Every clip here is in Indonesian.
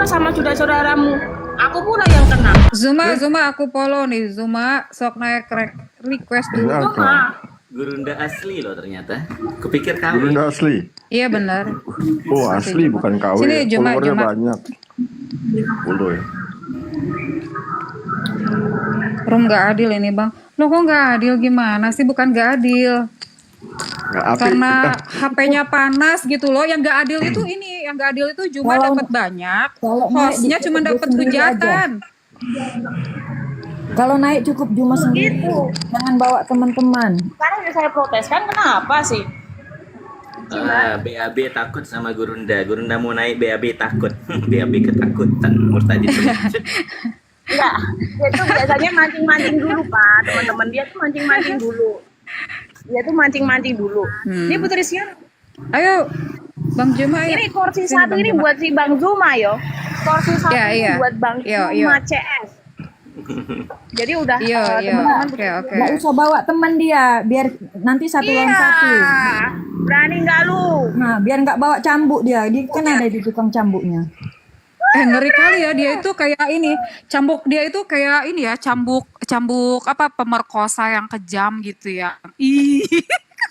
sama saudara-saudaramu. Aku pula yang kena. Zuma aku follow nih. Zuma sok naik request dulu. Cuma Gurunda asli loh ternyata. Kupikir KW. Gurunda asli. Iya benar. Oh asli bukan KW. Sini, Juma, Followernya Juma. banyak. Follow ya. Rum nggak adil ini bang. Lo kok nggak adil gimana sih? Bukan nggak adil. Nggak apik. Karena HP-nya panas gitu loh. Yang nggak adil itu ini. Yang nggak adil itu Juma Kalau- dapat banyak. kalau Hostnya naik cuma di- dapat sendiri aja. hujatan. Kalau naik cukup Juma sendiri. Jangan bawa teman-teman. sekarang yang saya protes kan kenapa sih? BAB takut sama Gurunda. Gurunda mau naik BAB takut. BAB ketakutan. Murtadin. Enggak, dia tuh biasanya mancing-mancing dulu Pak, teman-teman dia tuh mancing-mancing dulu. Dia tuh mancing-mancing dulu. Ini Putri Sion, Ayo Bang Juma ya. ini kursi Sini, satu Bang ini Juma. buat si Bang Zuma yo. Kursi satu Iya, ini iya. buat Bang Iya, Zuma iya. CS. Jadi udah Iya. teman-teman Oke. Nggak usah bawa teman dia, biar nanti satu lawan satu. berani nggak lu? Nah, biar nggak bawa cambuk dia. Dia kan ada di tukang cambuknya. Ngeri kali ya dia itu kayak ini cambuk dia itu kayak ini ya cambuk apa pemerkosa yang kejam gitu ya. Ih,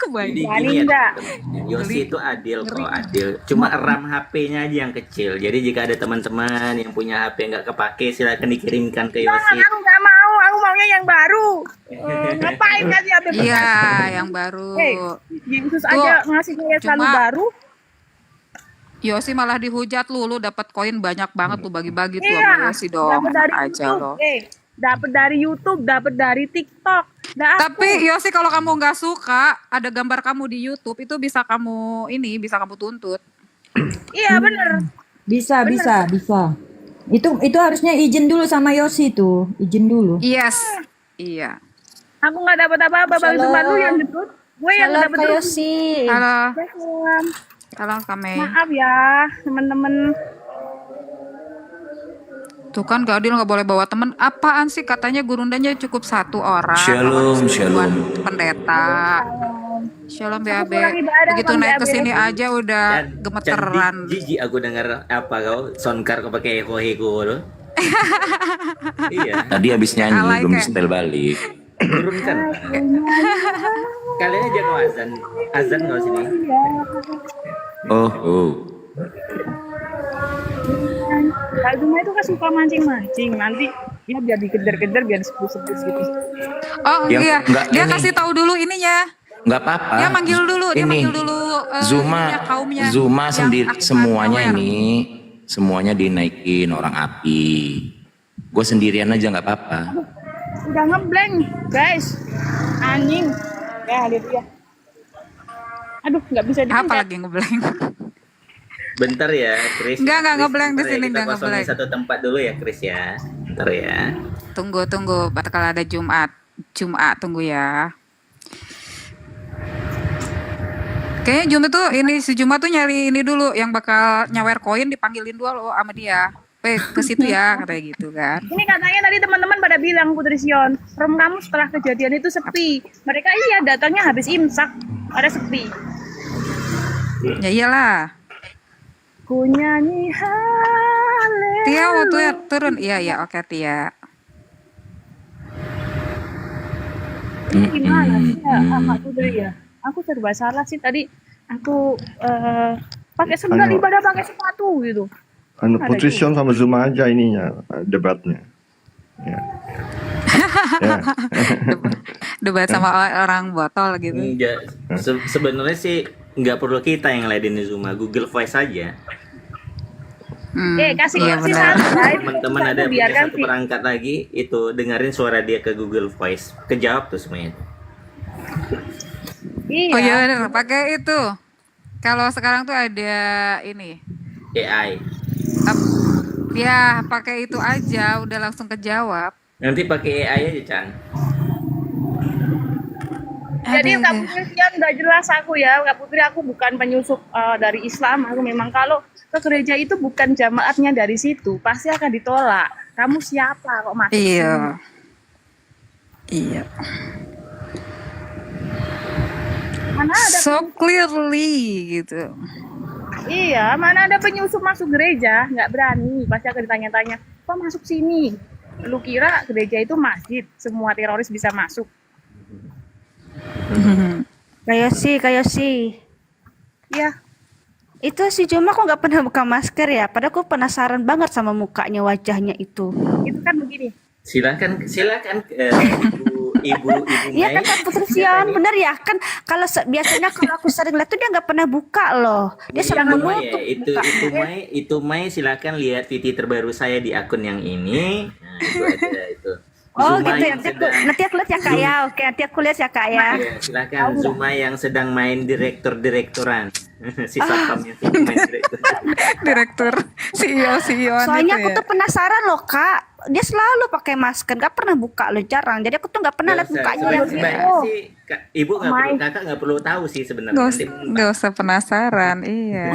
kebayang. Jadi Berani gini ya, nggak? teman-teman. Yosi itu adil kok, adil. Cuma RAM HP-nya aja yang kecil. Jadi jika ada teman-teman yang punya HP nggak kepake, silakan dikirimkan ke Jangan, Yosi. aku nggak mau, aku maunya yang baru. Ngapain kasih HP bekas? Iya, yang baru. Yesus Tuh, aja ngasih kayak selalu cuma- baru. Yosi malah dihujat lu dapat koin banyak banget lu bagi-bagi tuh Iya, sama Yosi dong. dapat dari Enak aja YouTube, lo. dapat dari YouTube, dapat dari TikTok. Nggak aku. Tapi Yosi kalau kamu nggak suka ada gambar kamu di YouTube itu bisa kamu tuntut. Iya bener. Bisa. Itu harusnya izin dulu sama Yosi tuh. Izin dulu. Yes. Iya. Aku nggak dapat apa-apa, Bang Zuma lu yang jemput. Gue yang Halo dapat Kak terus. Yosi. Halo, Salam. halo kami. Maaf ya teman-teman. Tuh kan gak adil nggak boleh bawa temen. Apaan sih katanya gurundanya cukup satu orang. Shalom, Buat shalom. pendeta. Shalom BAB. pulang ibadah, Begitu Bang naik ke BAB. sini aja udah gemeteran. Jijik aku dengar apa kau sonkar kau pakai heko lo. Iya, Tadi habis nyanyi, Alay belum kayak- setel balik. turunkan. Kalian aja kau azan kau sini. Oh. Kak Zuma itu kan suka mancing-mancing. Nanti dia biar dikejar-kejar, biar sebut-sebut gitu. Oh Yang iya, enggak dia ini. kasih tahu dulu ininya. Nggak apa-apa. Dia manggil dulu, dia Ini, manggil dulu ininya, kaumnya Zuma yang sendiri akan semuanya aware. ini semuanya dinaikin orang api. Gue sendirian aja nggak apa-apa. Udah ngeblank, guys. Anjing. Ya, lihat dia. Aduh, nggak bisa Apa dipencet. lagi ngeblank? Bentar ya, Chris. Enggak, Chris, ngeblank di bentar ya, sini, kita enggak kosongin ngeblank. satu tempat dulu ya, Chris ya. Bentar ya. Tunggu, bakal ada Jumat tunggu ya. Kayaknya Jumat tuh si Jumat tuh nyari ini dulu yang bakal nyawer koin dipanggilin dulu sama dia. Ke situ ya katanya gitu kan. Ini katanya tadi teman-teman pada bilang Putri Sion, room kamu setelah kejadian itu sepi. Mereka iya datangnya habis imsak, ada sepi. Ya iyalah. Ku nyanyi haleluya. Tia waktu ya turun. Iya oke Tia. Gimana sih ya, Kak Putri ya? Aku serba salah sih tadi. Aku pakai sendal Anu. ibadah pakai sepatu gitu. Putri Sion sama Zuma aja ininya debatnya. Ya. Debat sama orang botol gitu. Enggak, sebenarnya sih nggak perlu kita yang ngeladenin Zuma, Google Voice aja. Kasih Iya kursi benar. satu, guys. Teman-teman ada punya biarkan satu sih. perangkat lagi, itu dengerin suara dia ke Google Voice, kejawab tuh semuanya. Iya. Oh iya bener, pakai itu. Kalau sekarang tuh ada ini. AI. Ya pakai itu aja udah langsung kejawab. Nanti pakai AI aja, Chan. Jadi Aduh, Kak Putri Sion nggak jelas aku ya, Kak Putri aku bukan penyusup dari Islam. Aku memang kalau ke gereja itu bukan jamaatnya dari situ, pasti akan ditolak. Kamu siapa kok masuk sini? Iya. Mana ada So clearly gitu. Iya, mana ada penyusup masuk gereja? Nggak berani. Pasti akan ditanya-tanya, kok masuk sini? Lu kira gereja itu masjid, semua teroris bisa masuk? Kayak sih. Iya, Itu si Juma kok nggak pernah buka masker ya? Padahal aku penasaran banget sama mukanya, wajahnya itu. itu kan begini. Silakan ibu Iya kan Mei. Kak Patrician, bener ya kan? Kalau biasanya kalau aku sering lihat tuh dia nggak pernah buka loh. Dia Iya, selalu Mai, menutup itu muka. itu Mai silakan lihat VT terbaru saya di akun yang ini. Nah, itu ada itu. Oh Zuma gitu ya. yang sedang Nanti aku lihat ya Kak ya. Oke, nanti aku lihat ya Kak ya. ya, silakan Zuma yang sedang main direkturan. Si Satpam yang sedang main direktur. Direktur CEO Soalnya itu aku ya. tuh penasaran loh Kak. Dia selalu pakai masker, nggak pernah buka loh, jarang. Jadi aku tuh nggak pernah lihat mukanya yang Sebenarnya sih Ibu nggak perlu, kakak nggak perlu tahu sih sebenarnya. Nanti Nggak usah penasaran, iya.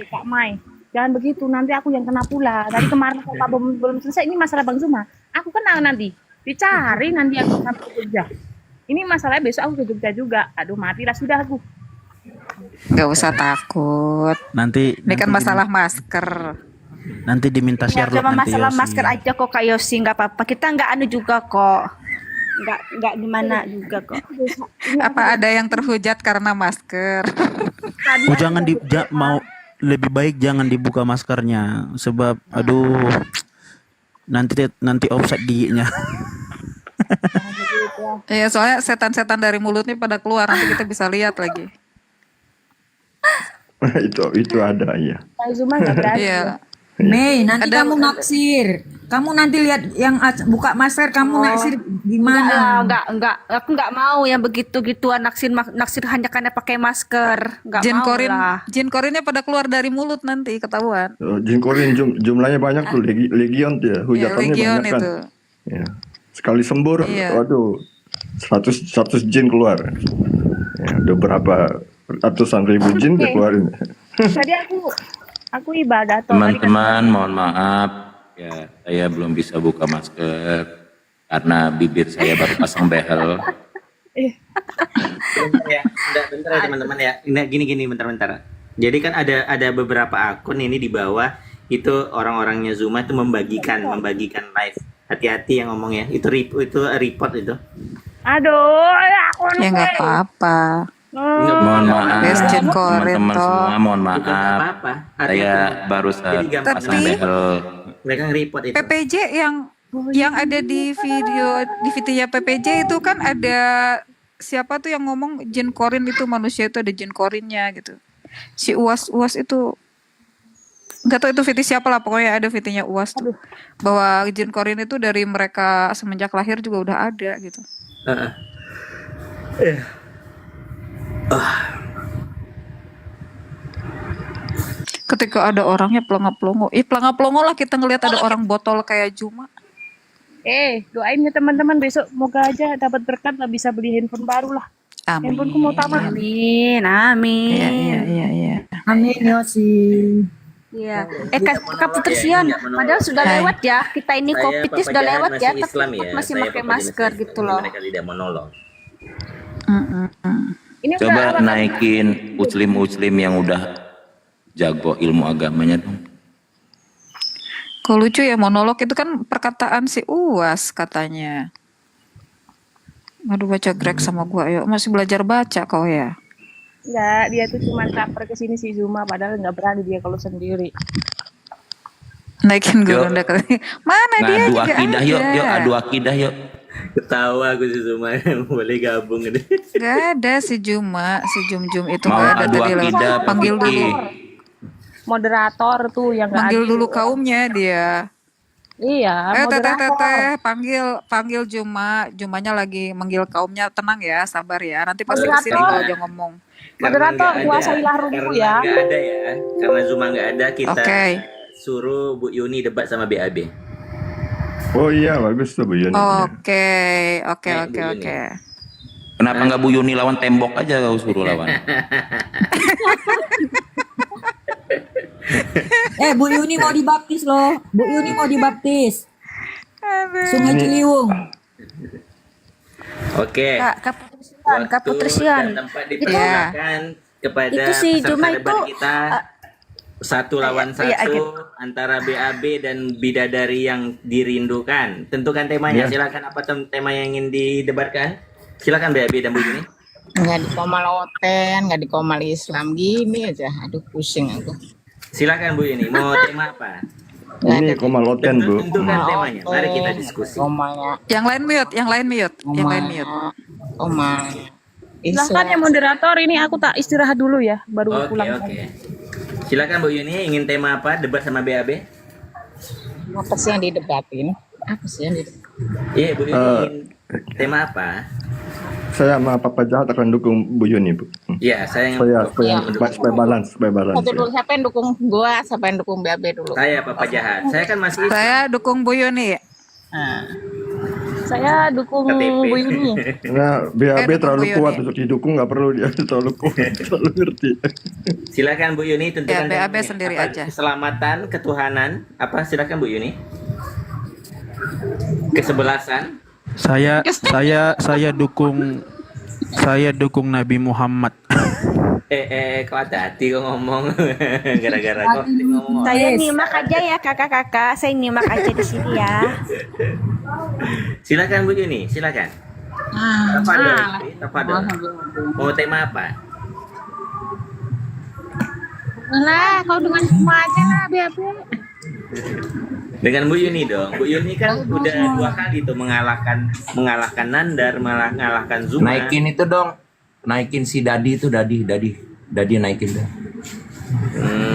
Kak Mai, jangan begitu. Nanti aku yang kena pula. Dari kemarin kok belum selesai. Ini masalah Bang Zuma. Aku kenal nanti. Dicari nanti aku sampai ke Jogja. Ini masalahnya besok aku ke Jogja juga. Aduh, matilah sudah aku. Nggak usah takut. Nanti Ini kan masalah masker. nanti diminta Ya, Sherlock cuma nanti masalah Yosi. masker aja kok Kak Yosi, nggak apa-apa. Kita nggak anu juga kok. Nggak gimana juga kok. Apa ada yang terhujat karena masker? Oh, jangan mau lebih baik jangan dibuka maskernya sebab aduh nanti offset giginya. Iya, soalnya setan-setan dari mulutnya pada keluar, nanti kita bisa lihat lagi. itu ada ya. Bang Zuma nggak berani. Iya. Mei, nanti Ada- kamu naksir. Kamu nanti lihat yang buka masker, kamu naksir gimana? Enggak. Aku nggak mau yang begitu-gituan naksir hanya karena pakai masker. Nggak Jin mau korin, lah. jin korinnya pada keluar dari mulut nanti ketahuan. Jin Korean jumlahnya banyak tuh, legion tuh ya, Iya, hujatannya legion banyak kan. itu. Ya. Sekali sembur, Iya. waduh, 100 jin keluar. Ya, udah berapa ratusan ribu jin dikeluarin. Tadi aku ibadah toh. Tadi kan Teman-teman, mohon maaf ya, saya belum bisa buka masker karena bibir saya baru pasang behel. Bentar ya, bentar ya teman-teman ya. Nah, gini bentar. Jadi kan ada beberapa akun ini di bawah itu orang-orangnya Zuma itu membagikan live. Hati-hati yang ngomong ya. Itu report itu. Aduh, aku Ya nggak apa-apa. Mohon maaf, Yes, Jin Korin teman-teman toh. semua, mohon Bukan maaf. apa-apa. Saya baru Jadi gampang pasang Tapi- behel. Mereka nge-report itu. PPJ yang ada di videonya PPJ itu kan ada siapa tuh yang ngomong jin korin itu manusia itu ada jin korinnya gitu. Si Uwas itu nggak tahu itu VT siapa lah, pokoknya ada VT-nya Uwas tuh bahwa jin korin itu dari mereka semenjak lahir juga udah ada gitu. Heeh. Ketika ada orangnya pelongo-pelongo, pelongo-pelongo lah kita ngelihat ada orang botol kayak Juma. Doain ya teman-teman besok moga aja dapat berkat lah bisa beli handphone baru lah. Amin. Handphoneku mau tamat. Amin. Iya. Amin Yosi. Iya. Kak Patrician, padahal sudah lewat ya. Kita ini Saya, COVID-nya Papa sudah Jahat lewat ya, masih tapi Islam tetap ya. masih Saya pakai Papa Jahat masker Islam. gitu loh. Mereka tidak menolong. Ini Coba udah naikin muslim yang udah jago ilmu agamanya dong. Kok lucu ya, monolog itu kan perkataan si Uwas katanya. Aduh, baca Greg sama gua, ayo masih belajar baca kau ya. enggak, dia tuh cuma caper ke sini si Zuma padahal nggak berani dia kalau sendiri. Naikin Yuk. gurunda katanya. Mana dia Ngadu juga akidah ada. yuk, adu akidah yuk. Ketawa aku sih Zuma boleh gabung ini. Gak ada si Juma, si Jum itu Mau gak ada adu tadi lewat. akidah, Panggil Pak dulu, Kiki. Moderator tuh yang nggak panggil adil. dulu kaumnya dia. Iya, Teteh, moderator. panggil Jumanya lagi manggil kaumnya, tenang ya, sabar ya. Nanti pas kesini Moderator. kalau aja ngomong. Moderator, kuasailah roomku ya. Karena nggak ada ya. Karena Zuma nggak ada, kita Oke. suruh Bu Yuni debat sama BAB. Oh iya, bagus tuh Bu Yuni. Oke. Bu Yuni. Kenapa nggak Bu Yuni lawan tembok aja kau suruh lawan? Bu Yuni mau dibaptis loh. Bu Yuni mau dibaptis. Sungai Ciliwung. Oke. Kak Patrician. Waktu dan tempat dipersilakan kepada itu si peserta Juma debat itu, kita. Satu lawan Iya, satu antara BAB dan bidadari yang dirindukan. Tentukan temanya. Silakan apa tema yang ingin didebatkan? Silakan BAB dan Bu Yuni. Nggak dikomal oten, nggak dikomal Islam gini aja. Aduh pusing aku. Silakan Bu Yuni. Mau tema apa? Ini komaloten Bu. Tentukan temanya. Mari kita diskusi. Komalnya, Yang lain mute, yang lain mute, yang lain mute. komalnya. Silahkan ya moderator, ini aku tak istirahat dulu ya, baru Oke, pulang. oke. Silakan Bu Yuni, ingin tema apa? Debat sama BAB? Apa sih yang didebatin? Apa sih yang didebatin? Iya, Bu Yuni ingin tema apa? Saya sama Papa Jahat akan dukung Bu Yuni Bu. Iya, saya yang Supaya balance. Satu dulu, siapa yang dukung gua, siapa yang dukung BAB dulu? Saya Papa Jahat. Saya kan masih Saya dukung Bu Yuni. Nah, Saya dukung KTP. Bu Yuni. Karena BAB dukung terlalu Bu kuat Yuni. untuk didukung, nggak perlu dia terlalu kuat, terlalu ngerti. Silakan Bu Yuni tentukan Ya, BAB temanya. sendiri Apa? aja. Keselamatan, ketuhanan, apa? Silakan Bu Yuni. Kesebelasan. Saya dukung Nabi Muhammad. Kok hati-hati kok ngomong gara-gara kok ngomong. Saya nyimak aja ya kakak-kakak, saya nyimak aja di sini ya. Silakan Bu Yuni, silakan. Tafadhol. Mau tema apa? Lah, kau dengan semua aja lah, BAB. Dengan Bu Yuni dong. Bu Yuni kan udah 2 kali tuh mengalahkan Nandar, mengalahkan Zuma. Naikin itu dong. Naikin si Dadi itu Dadi naikin dong.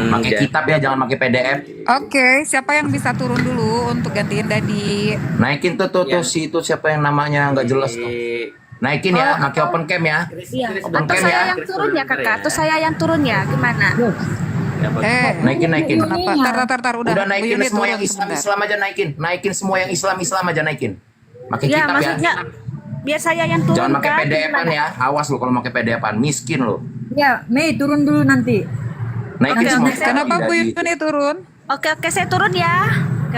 Pakai kitab ya, jangan pakai PDF. Oke, siapa yang bisa turun dulu untuk gantiin Dadi? Naikin tuh si itu siapa yang namanya nggak jelas tuh. Naikin ya, pakai open cam ya. Iya. Open Atau cam saya ya. yang turun ya kakak, atau saya yang turun ya, gimana? Naikin. Kenapa? Tar, udah. Udah Bu naikin Yuni semua turun yang Islam sebentar. aja naikin. Naikin semua yang Islam aja naikin. Pakai Ya kitab maksudnya ya. biar saya yang turun Jangan pakai kan, PDF-an gimana? ya. Awas lo kalau pakai PDF-an, miskin lo. Ya, Mei turun dulu nanti. Naikin Oke, semua. oke. Kenapa Bu Dadi. Yuni turun? Oke, saya turun ya.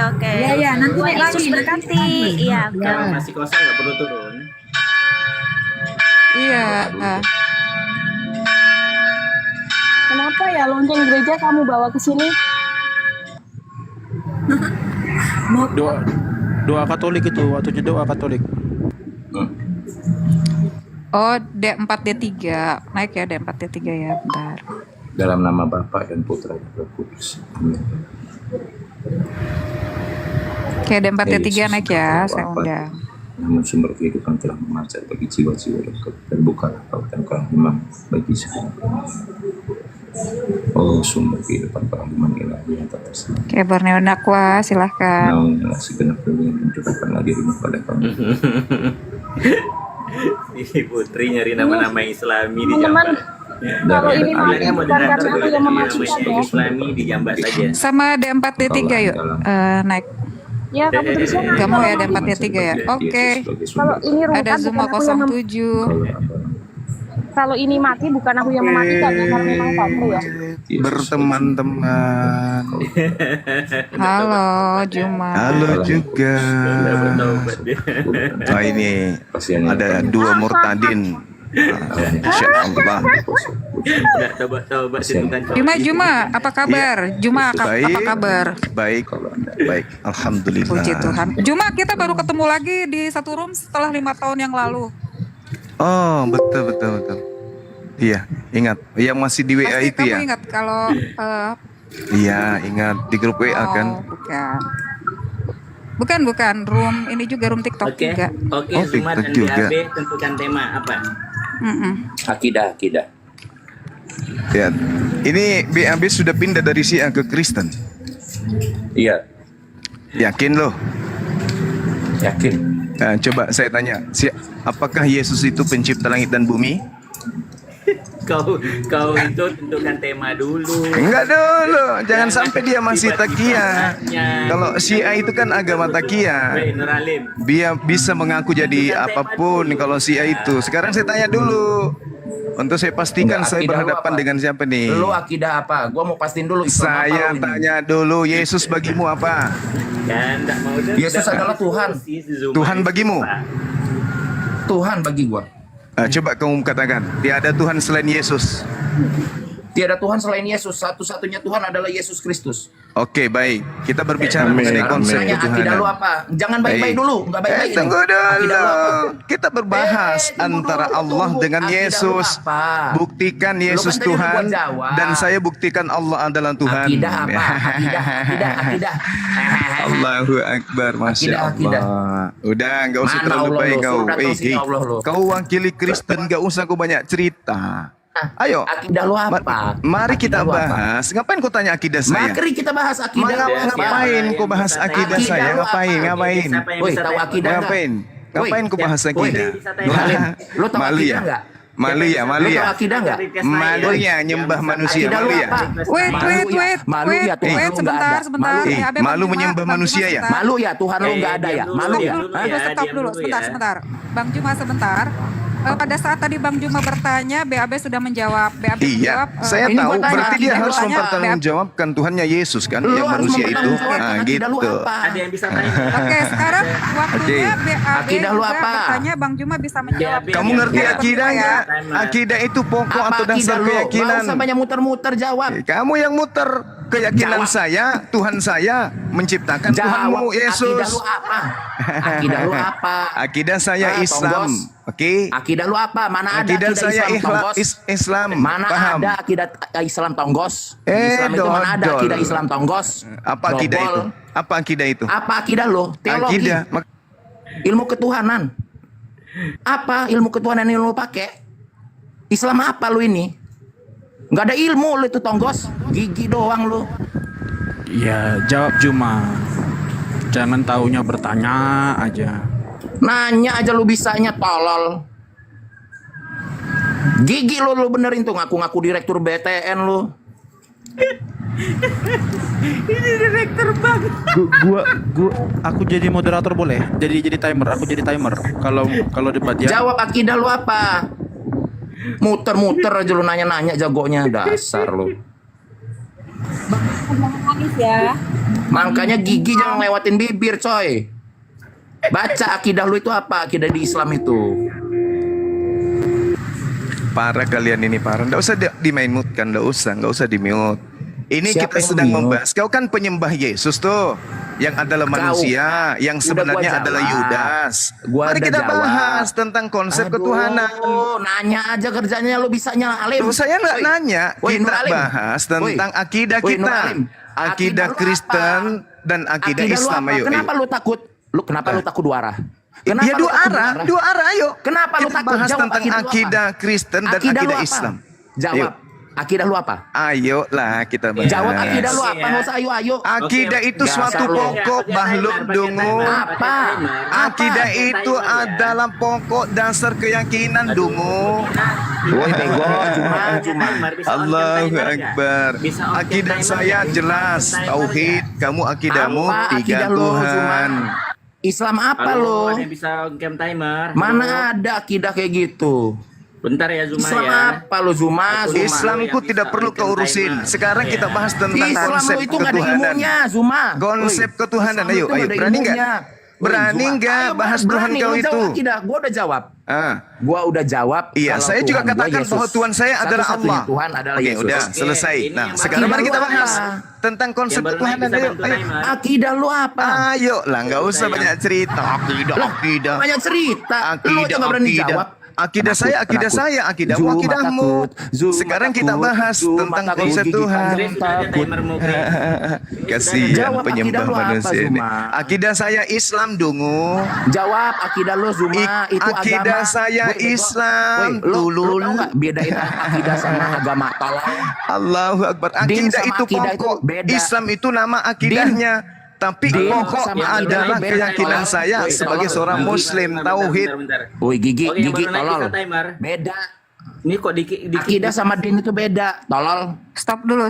Oke. Iya, nanti Tuhan naik Yesus lagi. berkati. Iya, oke. Kalau masih kosong nggak perlu turun. Iya. Kenapa ya lonceng gereja kamu bawa ke sini? Doa Katolik itu, waktunya doa Katolik. Oh, D4 D3. Naik ya D4 D3 ya, bentar. Dalam nama Bapa dan Putra dan Roh Kudus. Amin. Oke, D4 D3 Yesus, naik ya, Bapa, saya undang. Namun sumber kehidupan telah memancar bagi jiwa-jiwa dan bukanlah lautan kehancuran bagi semua. Oh, sumber kehidupan pengalaman ilahi yang tak tersedia. Oke, Borneo Nakwa, silahkan. Naungilah segenap dunia dan curahkanlah dirimu pada kami. Si Putri nyari nama-nama Islami di Teman-teman, Jambat. kalau ini Dari- mati Silakan bukan karena moderator aku kalau yang ada memasukkan namanya ya. Islami di Jambat saja. Sama D4 D3 yuk. Naik. Ya, kamu tulis sana. Gak mau ya D4 D3 ya? Oke. Kalau ini Ada rutan Zuma bukan aku yang 07. kalau ini mati bukan aku yang mematikan ya, karena memang kamu ya. Berteman-teman. Halo, Juma. Halo juga. Wah ini ada 2 murtadin. Insya Allah. Udah coba tentukan. Juma, apa kabar? Juma, apa Baik. kabar? Baik. Alhamdulillah. Puji Tuhan. Juma, kita baru ketemu lagi di satu room setelah 5 tahun yang lalu. Oh betul. Iya ingat. Yang masih di WA Pasti itu kamu ya. ingat kalau Iya ingat di grup WA kan. Bukan room ini juga room TikTok Oke, juga. oke, Oh, Zuma dan TikTok juga. BAB tentukan tema apa? Akidah. Ya. Ini BAB sudah pindah dari Syiah ke Kristen. Iya, Yakin loh? yakin. Nah, coba saya tanya, apakah Yesus itu pencipta langit dan bumi? Kau itu tentukan tema dulu. Enggak dulu, jangan sampai dia masih takia. Kalau Syiah itu kan agama takia. Baik, Nuralim. Dia bisa mengaku jadi apapun kalau Syiah itu. Sekarang saya tanya dulu. Untuk saya pastikan Enggak, saya akidah lu berhadapan apa? dengan siapa nih? Lu akidah apa? Gua mau pastiin dulu Islam apa Saya lu ini. tanya dulu, Yesus bagimu apa? Dan enggak mau Yesus adalah Tuhan. Tuhan bagimu? Tuhan bagi gua. Coba kamu katakan, tiada Tuhan selain Yesus. Tiada Tuhan selain Yesus. Satu-satunya Tuhan adalah Yesus Kristus. Oke, baik. Kita berbicara Amin, mengenai konsep Tanya akidah lu ketuhanan. apa? Jangan baik-baik dulu, enggak baik-baik. ini. Tunggu Akidah lu dulu. apa? Kita berbahas antara Allah dengan Akidah lu Yesus. apa? Buktikan Lu Yesus kan tadi udah Tuhan gua jawab. dan saya buktikan Allah adalah Tuhan. Akidah apa? Akidah. Allahu Akbar, Masya Akidah. Allah. Udah, nggak usah Mana terlalu Allah baik lu? kau. Suruh datang sini Allah lu. Kau wakili Kristen, nggak usah kau banyak cerita. Ayo, Akidah lu apa? mari kita Akidah lu apa? bahas. Ngapain kau tanya akidah saya? Mari kita bahas akidah. Ngapain kau bahas akidah Akidah saya? lu Ngapain? apa? Ngapain? Siapa yang Woi, bisa tahu tanya? akidah nggak? Ngapain? Ngapain kau bahas Woi, akidah? Lu Halim, lu tahu Malu akidah ya? nggak? Malu ya? Malu Lu ya? tahu akidah nggak? Malu ya nyembah manusia, Akidah lu malu ya? apa? Wait, Malu wait, ya? wait, Malu wait, ya Tuhan wait, lu nggak sebentar, ada. sebentar. Malu. Ya, Abe, malu Bang menyembah Juma, Bang manusia Juma ya? sebentar. Malu ya Tuhan lu nggak ada ya? diam dulu, Malu ya? diam dulu Hah? ya. Stop diam dulu, dulu sebentar, ya. sebentar. Bang Juma sebentar. Pada saat tadi Bang Juma bertanya, BAB sudah menjawab. BAB Iya, menjawab, saya ini tahu. gua tanya, Berarti dia ini harus gua tanya. mempertanggungjawabkan Tuhannya Yesus kan, Lu yang harus manusia itu. mempertanggungjawabkan Nah, akidah lu gitu. apa? Ada yang bisa tanya? Oke, sekarang waktunya Oke. BAB Akidah lu juga apa? bertanya, Bang Juma bisa menjawab. BAB. Kamu ngerti Biar akidah ya. nggak? Timer. Akidah itu pokok Apa atau akidah dasar lu? keyakinan. Nggak usah banyak muter-muter jawab. Kamu yang muter keyakinan Jawab. saya, Tuhan saya menciptakan Tuhanmu Akidah Yesus. lu apa? Akidah lu apa? Akidah saya Ah, Islam. tonggos. Oke. Akidah lu apa? Mana ada Akidah akidah saya Islam tonggos? Islam. Mana Paham? ada akidah Islam tonggos? Di Islam itu mana ada dodol. akidah Islam tonggos? Apa akidah itu? Dobol. Apa akidah itu? Apa akidah lo? Teologi. Akidah. Ilmu ketuhanan. Apa ilmu ketuhanan yang lo pakai? Islam apa lu ini? Nggak ada ilmu lu itu tonggos. Gigi doang lu. Ya, jawab Juma. Jangan taunya bertanya aja. Nanya aja lu bisanya tolol. Gigi lu benerin tuh ngaku-ngaku direktur BTN lu. Aku jadi moderator boleh? Jadi timer, aku jadi timer. Kalau debat ya. Jawab akidah lu apa? Muter-muter aja lu nanya-nanya jagonya dasar lu. Jangan nangis ya. Makanya gigi jangan lewatin bibir coy. Baca akidah lu itu apa? Akidah di Islam itu. Parah kalian ini parah. Nggak usah dimain mute kan, nggak usah di mute. Ini Siapa kita yang sedang mute? membahas. Kau kan penyembah Yesus tuh, yang adalah manusia, yang Udah sebenarnya gua adalah jawab. Yudas. Gua Mari udah kita jawab. bahas tentang konsep Aduh, ketuhanan. nanya aja kerjanya lu bisa nyalalim. Tuh, saya nggak Woi, nanya, woi, kita Nur Alim. bahas tentang Woi, akidah woi, Nur kita, Alim. akidah lu apa? Kristen dan akidah Akidah lu Islam. apa? Ayo, Kenapa ayo. lu takut? Kenapa lu takut dua arah? Ya Kenapa dua lu takut arah, ayo. Kenapa lu Kita takut? bahas Jawab, tentang akidah lu apa? akidah Kristen dan Akidah lu akidah apa? Islam. Jawab. Akidah lu apa? Ayo lah kita bahas. Jawab akidah lu apa? Ya. Nggak usah ayo. Akidah Oke, itu dasar suatu lu. pokok makhluk dungu. Apa? Akidah itu adalah pokok dasar keyakinan dungu. Woi bego, cuma. Allahu Akbar. Akidah saya jelas tauhid. Kamu akidahmu Apa tiga akidah lu, Tuhan. Islam apa Halo, lo? ada yang bisa game timer? Mana ada akidah kayak gitu? Bentar ya Zuma Islam ya. apa lo Zuma? Islamku yang tidak bisa perlu on-cam kau urusin. timer. Sekarang Iya. kita bahas tentang Islam konsep lo itu nggak ada ketuhanan. ilmunya Zuma. Konsep Woi, ketuhanan. Islam Ayo, itu nggak ada berani nggak? ilmunya. Berani Woi, Zuma. nggak Ayo, bahas Tuhan berani, kau lu itu? jawab akidah. Gua udah jawab. Gua udah jawab. Iya, kalau saya juga Tuhan gua katakan Yesus. bahwa Tuhan saya adalah Satu-satunya Allah. Tuhan adalah Oke, Yesus. udah Oke, selesai. ini Nah, yang sekarang mari akidah kita lu bahas apa? tentang konsep Yang baru naik ketuhanan. bisa Ayo, bantu ayo. timer. Akidah lu apa? Ayo lah, nggak usah Udah, banyak cerita. Akidah. Banyak cerita. Lu aja nggak berani jawab. Akidah saya, akidahmu, Zuma akidahmu. takut, Zuma Sekarang kita takut, bahas Zuma tentang takut, konsep gigi Tuhan. panjang. Sudah ada Takut. timermu, Kri. Kasihan Jawab, penyembah akidah lu apa, manusia ini. Zuma? Akidah saya Islam dungu. Jawab akidah lu Zuma itu Akidah agama. saya Woi, bego. Islam, Woi, lu tulul. tahu nggak bedain akidah sama agama? Tolong. Allahu Akbar. Din Akidah sama itu akidah itu pokok. beda. Islam itu nama akidahnya. Tapi Din pokok sama adalah akidah beda. keyakinan Tolong. saya Woi, sebagai tolong. seorang Bentar, muslim, bentar, tauhid. bentar. Woi gigi Oke, yang gigi baru naik tolol. bisa timer. Beda. Ini kok dikit Akidah sama din itu beda. Tolol. Stop dulu.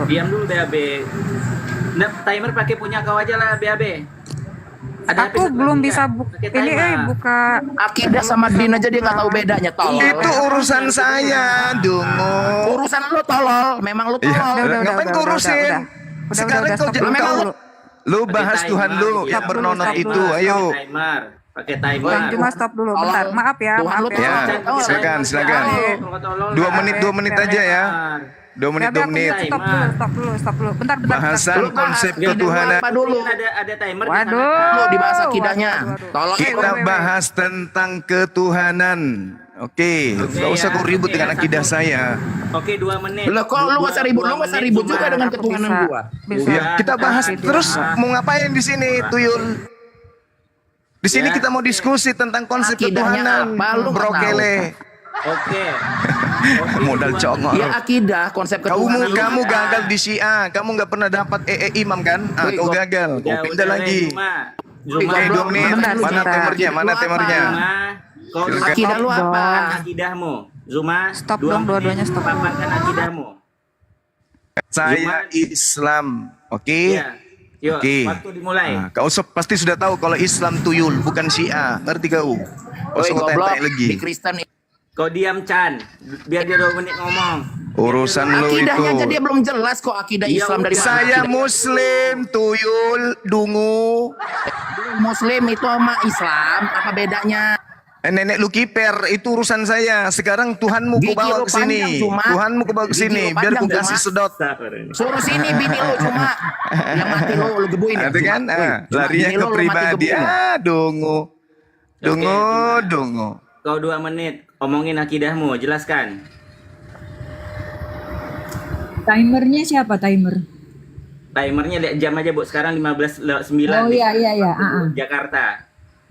Diam dulu BAB. Nah, timer pakai punya kau aja lah BAB. Ada Aku episode belum lagi bisa nggak? Pakai ini timer. buka. Akidah sama din aja dia nggak tahu bedanya. Tolol. Itu urusan saya, dungu. Urusan lu tolol. Memang lu tolol. Udah, Ngapain udah, kau udah, urusin? udah, Sekarang udah, kau stop jangan dulu, kau dulu. lu bahas Pakai Tuhan timer, lu ya. yang bernonot Stop itu. dulu. Ayo. Timer. Pakai Bang timer. Juma stop dulu, bentar. Maaf ya, Tuhan maaf lu ya. Ya, silakan. 2 menit aja ya. 2 menit, Tapi 2 aku menit. stop dulu. Bentar. Bahasan konsep ketuhanan. Apa dulu? Ada timer di sana. Waduh. Lu dibahas akidahnya. Waduh. Tolong Kita bahas tentang ketuhanan. Oke, nggak usah kau ribut dengan akidah saya. Oke, 2 menit. Loh, kok lu nggak usah ribut? Lu nggak usah ribut juga dengan Aku ketuhanan bisa. gua. Bisa. Ya, kita bahas terus mau ngapain di sini, Tuyul? Di sini Ya. kita mau diskusi tentang konsep Akidahnya ketuhanan. apa? Lu nggak Brokele. Oke. Modal congol. Ya akidah, konsep ketuhanan. Kamu gagal di Syiah. Kamu nggak pernah dapat imam kan? Woi, Kau gua- gagal. Kau pindah lagi. Oke, Goblok. 2 menit. Bentar, Mana bentar. timernya? Mana timernya? Kau Akidah lu apa? akidahmu. Zuma, Stop 2 dong, dua-duanya menit stop. paparkan akidahmu. Saya Islam. Oke. Iya. Yuk, Oke. waktu dimulai. Nah, kau pasti sudah tahu kalau Islam tuyul, bukan Syiah. Ngerti kau? Kau Woi, usah goblok. tanya lagi. Di Kristen Kau diam, Chan. Biar dia 2 menit ngomong. Urusan lu itu. akidahnya aja dia belum jelas kok akidah Ya Islam dari udah. mana. Saya Muslim, tuyul, dungu. Muslim itu sama Islam apa bedanya? Nenek lu kiper, itu urusan saya. Sekarang Tuhanmu ku Gigi bawa lu ke sini. panjang, Cuma. Tuhanmu ku bawa ke Gigi sini, lu biar ku panjang, kasih Cuma. sedot. Suruh sini bini lu cuma yang mati lu gebuin. Nanti kan, Cuma, woi, cuma larinya bini ke lu mati pribadi. gebuin. Dungu. Dungu, Oke, dungu. Kau 2 menit. Omongin akidahmu, jelaskan. Timernya siapa timer? Timernya lihat jam aja, Bu. Sekarang 15:09 Oh di iya. Jakarta.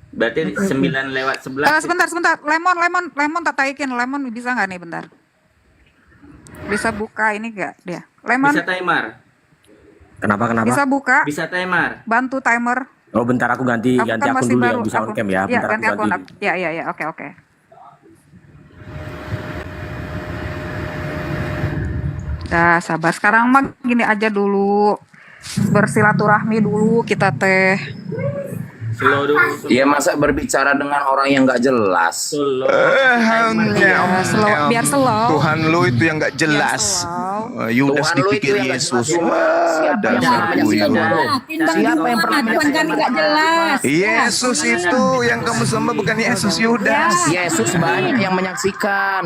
Berarti 9:11. Sebentar. Lemon tak taikin. Lemon bisa nggak nih bentar? Bisa buka ini nggak dia? Lemon Bisa timer. Kenapa? bisa buka? Bisa timer. Bantu timer. Oh bentar aku ganti Aku kan akun masih dulu ya, baru. bisa on cam ya. Iya, Bentar ganti aku akun. ganti. Ya, oke. Dah, sabar. Sekarang mah gini aja dulu. Bersilaturahmi dulu kita teh. Slow dulu. Iya masa berbicara dengan orang yang nggak jelas. Slow. Iya, biar slow. Tuhan lu itu yang gak jelas. Yudas Tuhan lu itu dipikir yang nggak Yesus. jelas. Wah, Siapa yang dasar pernah menyaksikan tuyul. lu? Siapa yang pernah Tuhan kami gak jelas. Yesus itu yang kamu sembah, bukan Yesus Yudas. Yesus banyak yang menyaksikan.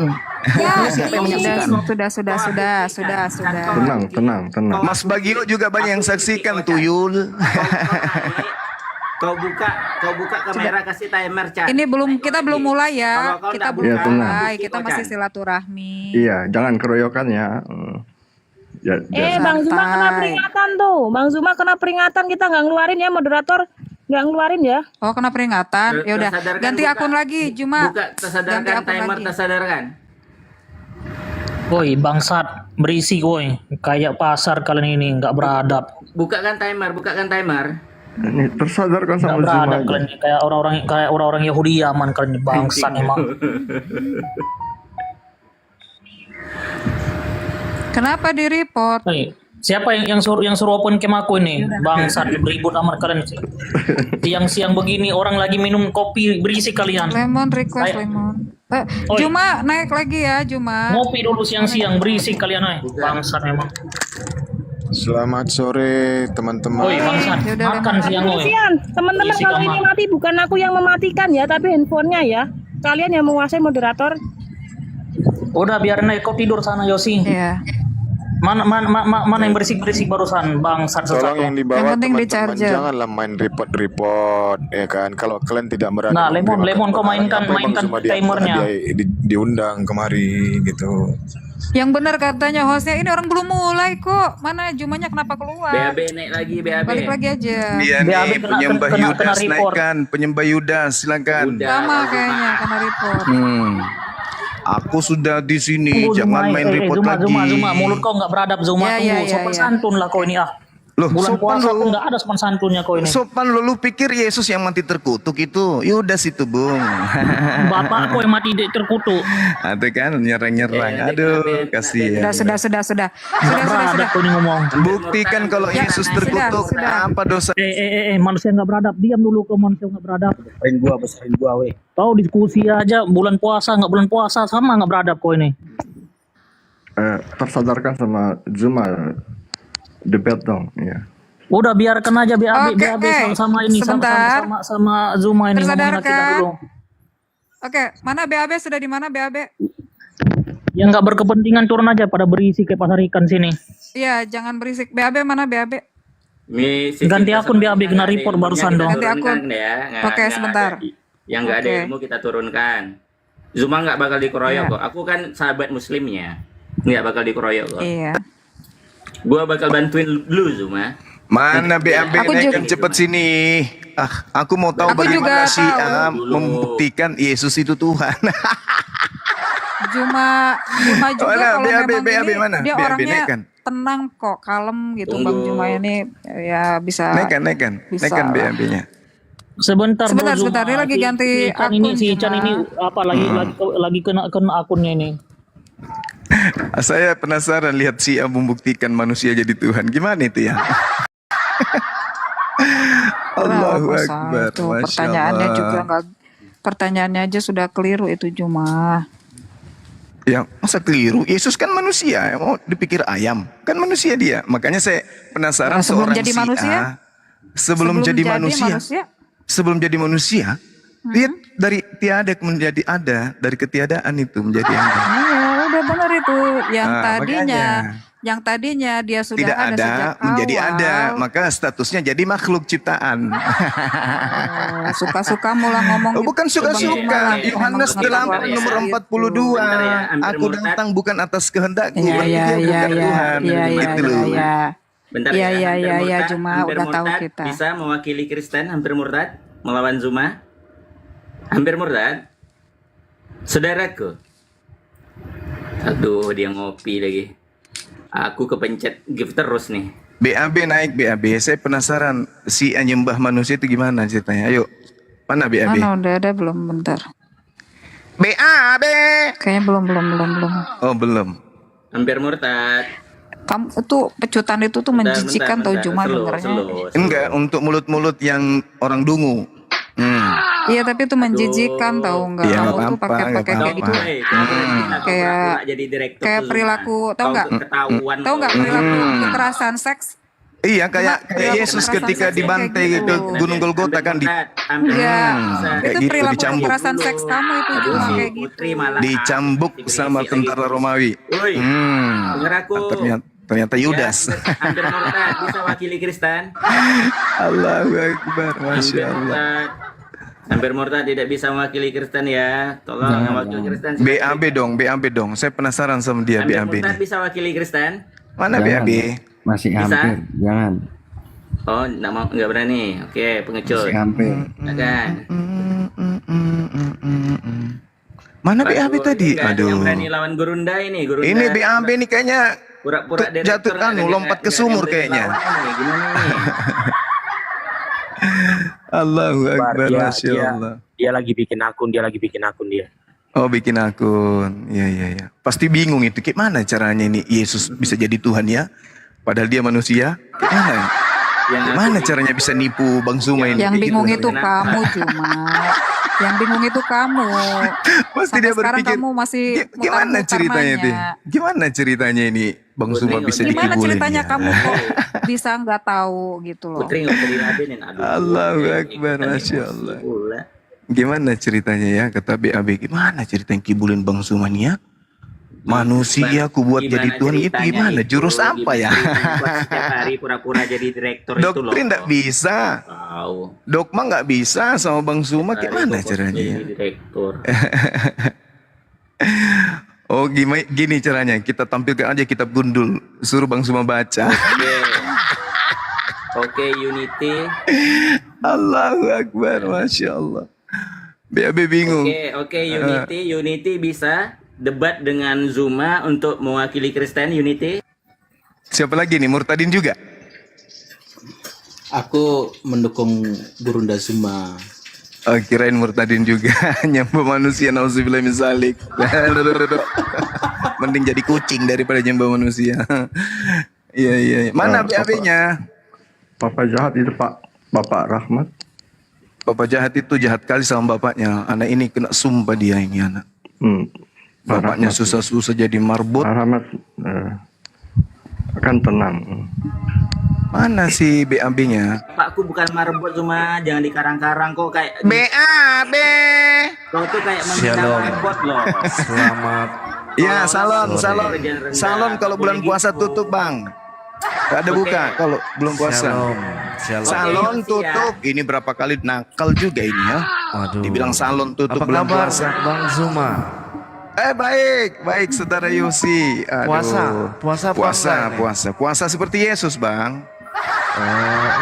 Ya, Siapa yang menyaksikan? Sudah. Tenang. Mas Bagio juga banyak yang saksikan tuyul. Kau buka kamera, kasih timer, Chan. Ini kita belum mulai ya. Kalau kau Kita nggak belum buka, mulai. bukti Kita kau, masih Chan. silaturahmi. Iya, jangan keroyokan ya. Ya, Bang Zuma kena Santai. peringatan tuh. Bang Zuma kena peringatan, kita nggak ngeluarin ya, moderator nggak ngeluarin ya. Oh, kena peringatan. Ya udah, Tersadarkan, ganti buka. akun lagi, Cuma. Buka, Ganti tersadarkan akun timer, lagi. tersadarkan. Woi bangsat berisik woi, kayak pasar kalian ini nggak beradab, Bukakan timer. ini tersadarkan nggak sama Zuma beradab aja. kalian ini. Kayak orang-orang Yahudi Yaman kalian ini, bangsat emang. Kenapa di report? Woi, siapa yang suruh open cam aku ini? Bangsat ribut amat kalian. Siang-siang begini orang lagi minum kopi berisik kalian. Lemon request Ayo. lemon. Oi. Juma naik lagi ya, Juma. Ngopi dulu siang-siang berisik kalian oi. Bangsat emang. Selamat sore teman-teman. Woi bangsat, Yaudah, makan siang woi. Kasihan, teman-teman Berisik kalau ini amat. mati bukan aku yang mematikan ya, tapi handphonenya ya. Kalian yang menguasai moderator. Udah biarin aja kau tidur sana Yosi. Iya. Mana yang berisik-berisik barusan bangsat Tolong yang di Yang bawah penting di teman-teman charger. janganlah main report ya kan. Kalau kalian tidak berani Nah, menerima Lemon, kau kebenaran, mainkan apa yang timernya. diundang kemari gitu. Yang benar katanya hostnya ini orang belum mulai kok. Mana Jumanya kenapa keluar? BAB naik lagi, BAB. Balik lagi aja. Iya BAB nih kena- penyembah kena Yudas report. naikkan, penyembah Yudas silakan. Udah. Sama kayaknya karena report. Aku sudah di sini, Tunggu, jangan Zuma, main report Zuma, lagi. Zuma, mulut kau nggak beradab Zuma, Ya, tunggu, ya, ya, sopan ya. santun lah kau ini ah. Loh, Bulan sopan puasa lu. pun nggak ada sopan santunnya kau ini. Sopan lu pikir Yesus yang mati terkutuk itu Yudas itu, Bung. Bapak kau yang mati terkutuk. Ada kan nyerang-nyerang. Aduh, kasihan. Sudah. Nggak beradab kau ini ngomong. Buktikan kalau Ya, Yesus sudah, terkutuk, sudah. apa dosa? Manusia nggak beradab, diam dulu kau manusia nggak beradab. Besarin gua weh. Kau diskusi aja bulan puasa nggak bulan puasa sama nggak beradab kau ini. Tersadarkan sama Zuma. Debat dong, ya. Udah biarkan aja BAB Oke, sama ini sebentar. sama Zuma ini ngomongin kita Tersadarkan? dulu. Oke, mana BAB, sudah di mana BAB? Yang nggak berkepentingan turun aja pada berisi kayak pasar ikan sini. Iya, jangan berisik. BAB mana BAB? Ganti akun BAB kena report barusan dong. Ganti akun. Oke, sebentar. Yang nggak ada Oke. ilmu kita turunkan. Zuma nggak bakal dikeroyok Iya. kok. Aku kan sahabat muslimnya, nggak bakal dikeroyok kok. Iya. Gua bakal bantuin lu Zuma. Mana BAB Aku naikkan juga- cepet sini. Aku mau tahu Aku bagaimana juga Syiah tahu. membuktikan Yesus itu Tuhan. Juma juga Mana? kalau BAB, memang BAB ini mana? dia BAB orangnya naikkan. tenang kok, kalem gitu. Tunggu. Bang Juma ini ya bisa. Naikkan Bisa naikkan lah. BAB-nya. Sebentar, Sebentar, Bro, Zuma. sebentar. Dia lagi ganti si Ican akun, ini, si Ican Zuma. ini apa lagi kena akunnya ini. Saya penasaran lihat Syiah membuktikan manusia jadi Tuhan. Gimana itu ya? Allahu Berapa Akbar. itu Masya pertanyaannya Allah. juga nggak, pertanyaannya aja sudah keliru itu Juma. Ya, masa keliru? Yesus kan manusia, mau dipikir ayam. Kan manusia dia. Makanya saya penasaran Nah, sebelum seorang jadi Syiah, manusia? sebelum jadi manusia, lihat dari tiada menjadi ada, dari ketiadaan itu menjadi ada. Iya, udah benar itu. Makanya. Yang tadinya dia sudah Tidak ada ada sejak menjadi awal. ada, maka statusnya jadi makhluk ciptaan. Oh, suka-suka mula ngomong. Oh, bukan gitu, Bang Juma. suka-suka. Emang Yohanes pengetahuan 8 nomor seperti 42. Bentar ya, hampir Aku murtad. datang bukan atas kehendakku, Iya, berarti iya, dia iya, bukan iya, Tuhan. iya, iya, Gitu loh. iya. Bentar Iya, ya, iya, hampir iya, iya, murtad, Juma, hampir udah tahu murtad kita. Bisa mewakili Kristen, hampir murtad melawan Zuma. Hampir murtad. Saudaraku. Aduh, dia ngopi lagi. Aku kepencet gift terus nih. BAB naik BAB. Saya penasaran si nyembah manusia itu gimana ceritanya. Ayo. Mana BAB? Mana udah ada belum? Bentar. BAB. Kayaknya belum. Oh, belum. Hampir murtad. Kamu itu pecutan itu tuh menjijikan tau Juma dengernya. Enggak, untuk mulut-mulut yang orang dungu. Iya tapi itu menjijikan tau nggak? Iya, Kamu nggak tuh apa-apa, pakai nggak kayak gitu. Kayak- jadi direktur Kayak tuh, perilaku, Zuma. tahu Kau nggak? ketahuan Tahu nggak kau. perilaku kekerasan seks? Iya, kayak Yesus kekerasan ketika seks dibantai kayak gitu. ke Gunung Golgota kan Iya, kayak itu gitu, perilaku dicambuk. kekerasan seks kamu itu Juma kayak gitu. Putri malah Dicambuk sama tentara Romawi. Woi, denger aku. Ternyata Yudas. Ya, hampir murtad bisa wakili Kristen. Allahu Akbar, Masya Hampir Allah. murtad. Hampir murtad tidak bisa mewakili Kristen ya. Tolong yang wakil Kristen. BAB dong. Saya penasaran sama dia Hampir BAB murtad ini. bisa wakili Kristen. Mana BAB? Masih Bisa? hampir, jangan. Oh, nggak berani. Oke, pengecut. Masih hampir. Ya kan? Mana BAB tadi? Nggak ada yang Aduh. berani lawan Gurunda ini. Gurunda Ini BAB nih kayaknya pura-pura jatuh lompat ke sumur kayaknya. Gimana nih? Allahu Akbar, Dia- Masya dia- Allah. Dia lagi bikin akun dia. Oh, bikin akun. Iya. Pasti bingung itu. Gimana caranya ini Yesus bisa jadi Tuhan ya? Padahal dia manusia. Gimana? Gimana caranya bisa nipu Bang Zuma ini? Yang Kayak bingung gitu. itu kamu Juma. Yang bingung itu kamu. Pasti Sampai dia sekarang berpikir, kamu masih gimana mutar-mutar ceritanya itu? nanya. Gimana ceritanya ini Bang Zuma bisa Gimana dikibulin ceritanya ya? kamu kok bisa nggak tahu gitu loh? Putri nggak usah diladenin. Aduh. Allahu Akbar, Masya Allah. Pula. Gimana ceritanya ya? Kata BAB, gimana ceritanya kibulin Bang Zuma nih ya? Manusia aku buat jadi Tuhan itu ceritanya gimana? itu? Jurus apa ya? Gimana buat setiap hari pura-pura jadi direktur itu loh. Doktrin nggak bisa. Tahu. Dogma nggak bisa sama Bang Zuma. Gimana Hari caranya ya? jadi direktur. Oh gini caranya. Kita tampilkan aja kitab gundul. Suruh Bang Zuma baca. Oke, Unity. Allahu Akbar, Masya Allah. BAB bingung. Oke, Unity bisa debat dengan Zuma untuk mewakili Kristen. Unity. Siapa lagi nih? Murtadin juga? Aku mendukung Gurunda Zuma. Oh, kirain Murtadin juga. Nyembah manusia, nauzubillah min zalik. Mending jadi kucing daripada nyembah manusia. Iya. Mana BAB-nya? Papa jahat itu Bapak Rahmat. Bapak jahat itu jahat kali sama bapaknya. Anak ini kena sumpah dia ini anak. Bapaknya susah-susah jadi marbot. Pak Rahmat akan tenang. Mana si BAB-nya? Pakku bukan marbot cuma jangan dikarang-karang kok kayak BAB. kau tuh kayak menghina Shalom. marbot loh. Selamat. Ya, salon, Sore. salon. Salon kalau bulan puasa tutup, Bang. Gak ada buka kalau belum puasa. Shalom. Shalom. Salon Oke, tutup. Ini berapa kali nakal juga ini ya. Waduh. Dibilang salon tutup Apa bulan kabar, puasa. Bang Zuma? Baik saudara Yosi. Aduh. Puasa apa puasa, enggak ini? puasa seperti Yesus, Bang.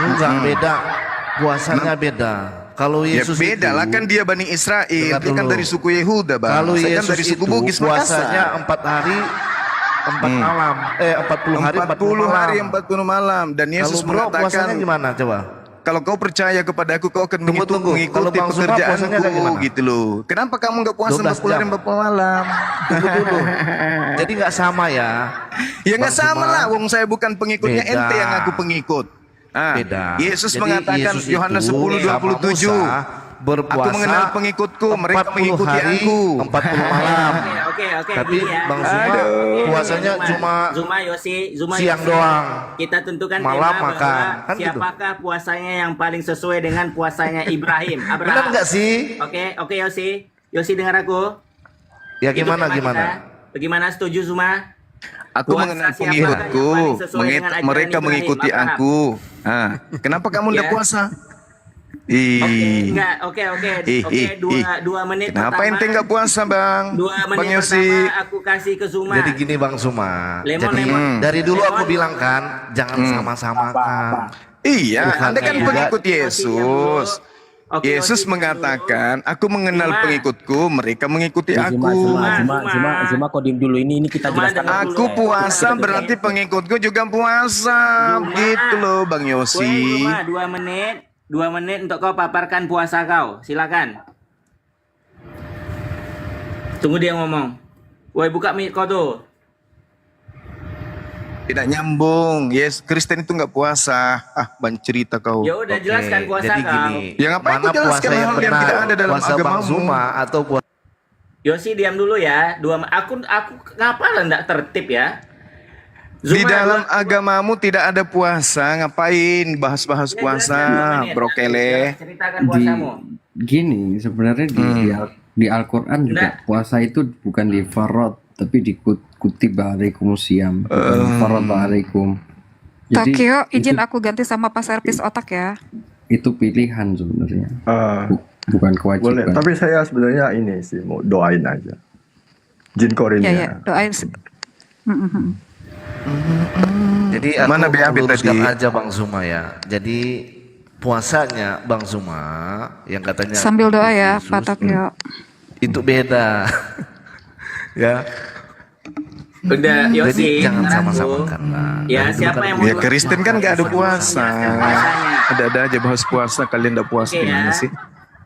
Enggak beda. Puasanya beda. Kalau Ya Yesus beda itu, lah kan dia Bani Israel, Dengar dia kan dulu. dari suku Yehuda, Bang. Kalau Saya kan Yesus dari suku itu Bugis puasanya Makassar. 4 hari 4 malam. 40 hari 40 hari 40 malam. 40 malam dan Yesus Kalau bro puasanya mengatakan gimana coba? kalau kau percaya kepada aku kau akan Tunggu. Kalau mengikuti Bang Zuma puasanya kayak pekerjaanku gimana? gitu loh. Kenapa kamu nggak puasa 12 40 hari jam. 40 malam? Tunggu dulu. Jadi nggak sama ya. Ya nggak Bang sama Zuma. lah, wong saya bukan pengikutnya Beda. ente yang aku pengikut. Ah, Beda. Yesus Jadi mengatakan Yesus Yohanes itu 10:27. sama Musa berpuasa Aku mengenal pengikutku, mereka 40 mengikuti hari, aku. 40 malam. Oke. Tapi gini ya. Bang Zuma Aduh. puasanya cuma Zuma Yosi, siang Yosi. doang. Kita tentukan Malam tema makan. bahwa Kan gitu. siapakah puasanya yang paling sesuai dengan puasanya Ibrahim. Benar Abraham. nggak sih? Oke Yosi. Yosi dengar aku. Ya Itu gimana tema gimana? kita. Bagaimana, setuju Zuma? Aku Puasa mengenal siapakah pengikutku, yang paling sesuai dengan ajaran mereka Ibrahim, mengikuti Abraham? aku. Ah, kenapa kamu nggak Ya. puasa? Oke, Ih. dua menit Kenapa pertama. ente nggak puasa, Bang? 2 Bang menit Yosi. pertama aku kasih ke Zuma. Jadi gini Bang Zuma. Lemon, Jadi lemon. dari dulu aku Lemon. bilang kan jangan sama-samakan. Iya, Bukan Anda kan juga. pengikut Yesus. Oke, Yesus Yosi, mengatakan, aku mengenal Zuma. pengikutku, mereka mengikuti aku. Zuma kok diem dulu, ini kita Zuma, jelaskan dengar Aku dulu. puasa berarti pengikutku juga puasa. Gitu loh, Bang Yosi. Zuma, 2 menit untuk kau paparkan puasa kau. Silakan. Tunggu dia ngomong. Woi, buka mic kau tuh. Tidak nyambung. Yes, Kristen itu nggak puasa. Ah, banyak cerita kau. Ya udah Oke, jelaskan puasa jadi kau. gini. Ya, ngapain Mana aku jelaskan puasa yang hal yang benar? tidak ada dalam puasa Bang agamamu? Zuma atau puasa Yosi diam dulu ya. Aku ngapa lah enggak tertib ya? Di Zuma, dalam agamamu tidak ada puasa. Ngapain bahas-bahas Ya, puasa, jelaskan 2 menit. brokele? Ceritakan puasamu. Gini, sebenarnya di Al-Quran juga puasa itu bukan di farad, tapi di kutiba alaikumusiyam, bukan farad alaikum. Tokyo, izin aku ganti sama Pak Servis otak ya. Itu pilihan sebenarnya, bukan Boleh, kewajiban. tapi saya sebenarnya ini sih mau doain aja. Jin Korinnya. Ya, doain. Jadi aku Mana BAB luruskan tadi? aja Bang Zuma ya. Jadi puasanya Bang Zuma yang katanya Sambil doa ya, Yesus, Pak Tokyo. itu beda. Ya. Udah, Jadi Yosi. jangan dengar aku. sama-samakan lah. Ya, Dari dulu siapa kan yang aku Ya mau Kristen kan nggak ada puasa. Ada aja bahas puasa. Kalian nggak puasa Oke, gimana ya. sih?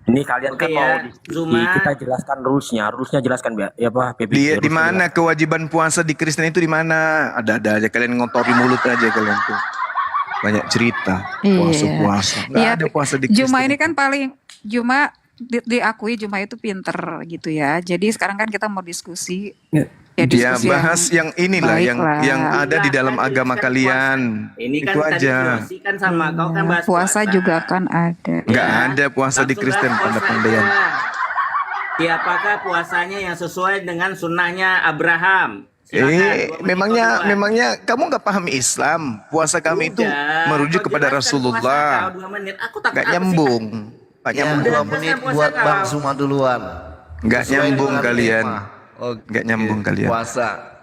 Ini kalian kan Oke, mau ya. Zuma. kita jelaskan rulesnya jelaskan ya apa PPJ. Di rulesnya mana kewajiban puasa di Kristen itu di mana? Ada aja kalian ngotori mulut aja kalian tuh. Banyak cerita puasa. Nggak Iya, ada puasa di Kristen. Juma ini kan paling diakui Juma itu pinter gitu ya. Jadi sekarang kan kita mau diskusi. Ya, Dia diskusi bahas yang inilah baik yang lah. yang ada di dalam agama kalian. Ini kan Itu tadi aja. Yosi kan sama kau kan bahas puasa juga kan ada. Nggak ada puasa di Langsung Kristen bahas puasa pandai-pandaian. aja. Siapakah puasanya yang sesuai dengan sunnahnya Abraham? Silakan, 2 menit kedua. memangnya kamu nggak paham Islam? Puasa kami itu Udah, merujuk kau kepada jelaskan puasa Rasulullah. kau 2 menit. Aku takut Nggak apa sih? nyambung. Nggak Ya, nyambung. 2 menit buat Bang Zuma duluan. Nggak Sesuai nyambung dengan kalian. tema. Nggak nyambung kalian.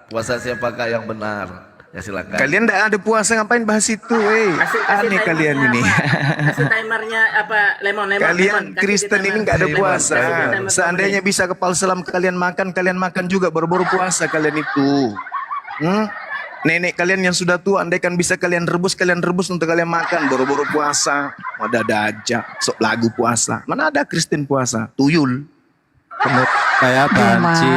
Puasa siapakah yang benar? Ya silakan. Kalian nggak ada puasa ngapain bahas itu, Kasih Aneh timernya kalian ini. apa? Kasih timernya apa? Lemon. Kalian Kasih Kristen timer. ini nggak ada Lemon. puasa. Kasih timer Seandainya bisa kepal selam kalian makan juga baru-baru puasa kalian itu. Nenek kalian yang sudah tua, andai kan bisa kalian rebus untuk kalian makan baru-baru puasa. Ada aja sok lagu puasa. Mana ada Kristen puasa? Tuyul. kayak banci.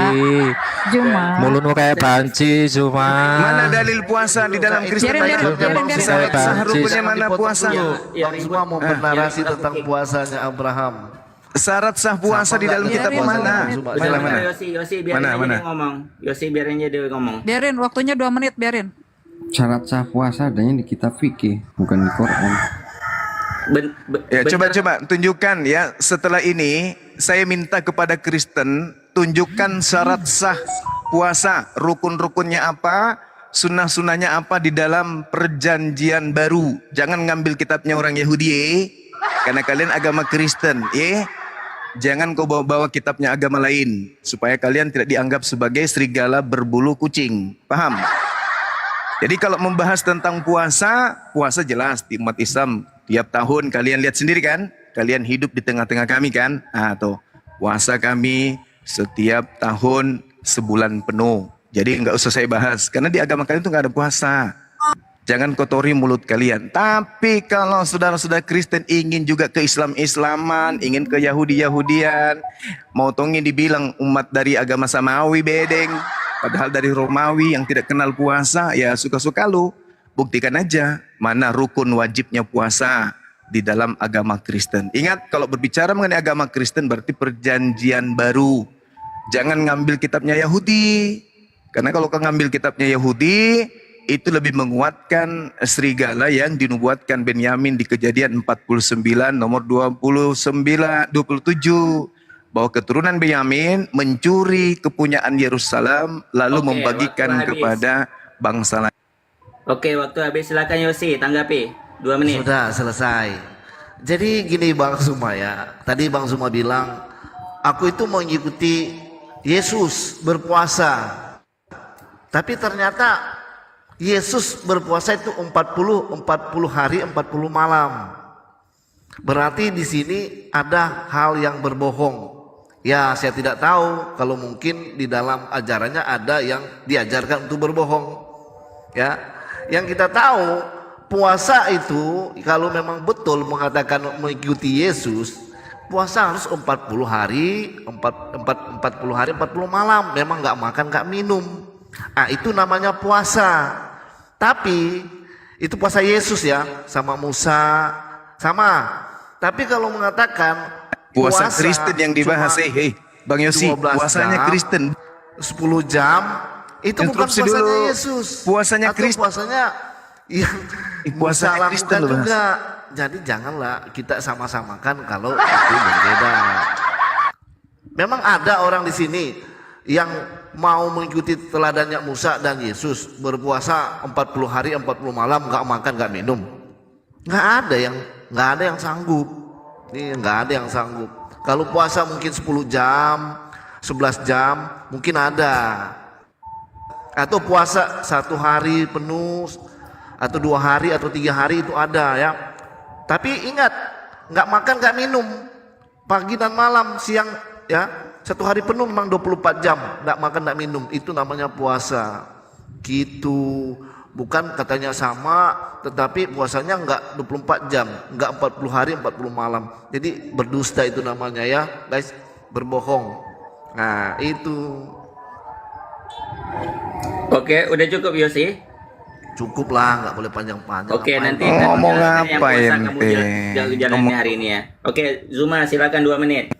Juma. Mulutmu kayak banci, Zuma. Mana dalil puasa di dalam Kristen? Biarin. Seharusnya mana puasa? Bang Zuma mau bernarasi tentang puasanya Abraham. Syarat sah puasa di dalam kitab mana? Yosi biarin aja dia ngomong. Yosi biarin aja dia ngomong. Biarin waktunya 2 menit biarin. Syarat sah puasa adanya di kitab fikih, bukan di Quran. Ya, coba tunjukkan ya. Setelah ini saya minta kepada Kristen tunjukkan syarat sah puasa, rukun-rukunnya apa, sunnah-sunnahnya apa di dalam perjanjian baru. Jangan ngambil kitabnya orang Yahudi, karena kalian agama Kristen, Jangan kau bawa-bawa kitabnya agama lain, supaya kalian tidak dianggap sebagai serigala berbulu kucing. Paham? Jadi kalau membahas tentang puasa, puasa jelas di umat Islam tiap tahun kalian lihat sendiri kan? Kalian hidup di tengah-tengah kami kan? Tuh, puasa kami setiap tahun sebulan penuh. Jadi nggak usah saya bahas, karena di agama kalian itu nggak ada puasa. Jangan kotori mulut kalian. Tapi kalau saudara-saudara Kristen ingin juga ke Islam-Islaman, ingin ke Yahudi-Yahudian, mau tongin dibilang umat dari agama Samawi bedeng, padahal dari Romawi yang tidak kenal puasa, ya suka-suka lu. Buktikan aja mana rukun wajibnya puasa di dalam agama Kristen. Ingat, kalau berbicara mengenai agama Kristen berarti perjanjian baru. Jangan ngambil kitabnya Yahudi. Karena kalau kau ngambil kitabnya Yahudi, itu lebih menguatkan serigala yang dinubuatkan Benyamin di Kejadian 49 nomor 27 bahwa keturunan Benyamin mencuri kepunyaan Yerusalem lalu membagikan kepada bangsa lain. Oke, waktu habis. Silakan Yosi tanggapi 2 menit. Sudah selesai. Jadi gini Bang Zuma ya. Tadi Bang Zuma bilang aku itu mengikuti Yesus berpuasa. Tapi ternyata Yesus berpuasa itu 40 hari 40 malam. Berarti di sini ada hal yang berbohong. Ya, saya tidak tahu, kalau mungkin di dalam ajarannya ada yang diajarkan untuk berbohong. Ya, yang kita tahu puasa itu kalau memang betul mengatakan mengikuti Yesus, puasa harus 40 hari 40 malam, memang nggak makan nggak minum. Itu namanya puasa. Tapi itu puasa Yesus ya, sama Musa sama. Tapi kalau mengatakan puasa Kristen yang dibahas, Bang Yosi, puasanya Kristen 10 jam itu bukan puasanya Yesus. Puasanya Kristen. Puasanya yang puasa Kristen juga. Jadi janganlah kita sama-samakan kalau itu berbeda. Memang ada orang di sini yang mau mengikuti teladannya Musa dan Yesus, berpuasa 40 hari 40 malam, nggak makan nggak minum. Nggak ada yang sanggup. Nggak ada yang sanggup. Kalau puasa mungkin 10 jam 11 jam mungkin ada, atau puasa 1 hari penuh atau 2 hari atau 3 hari itu ada ya. Tapi ingat, nggak makan nggak minum pagi dan malam, siang ya. 1 hari penuh memang 24 jam nggak makan nggak minum, itu namanya puasa gitu. Bukan katanya sama tetapi puasanya nggak 24 jam, nggak 40 hari 40 malam. Jadi berdusta itu namanya ya guys, berbohong. Nah itu. Oke, udah cukup Yosi? Cukup lah, nggak boleh panjang-panjang. Oke, nanti ngomong apa kamu jalan-jalannya hari ini ya. Oke, Zuma silakan 2 menit.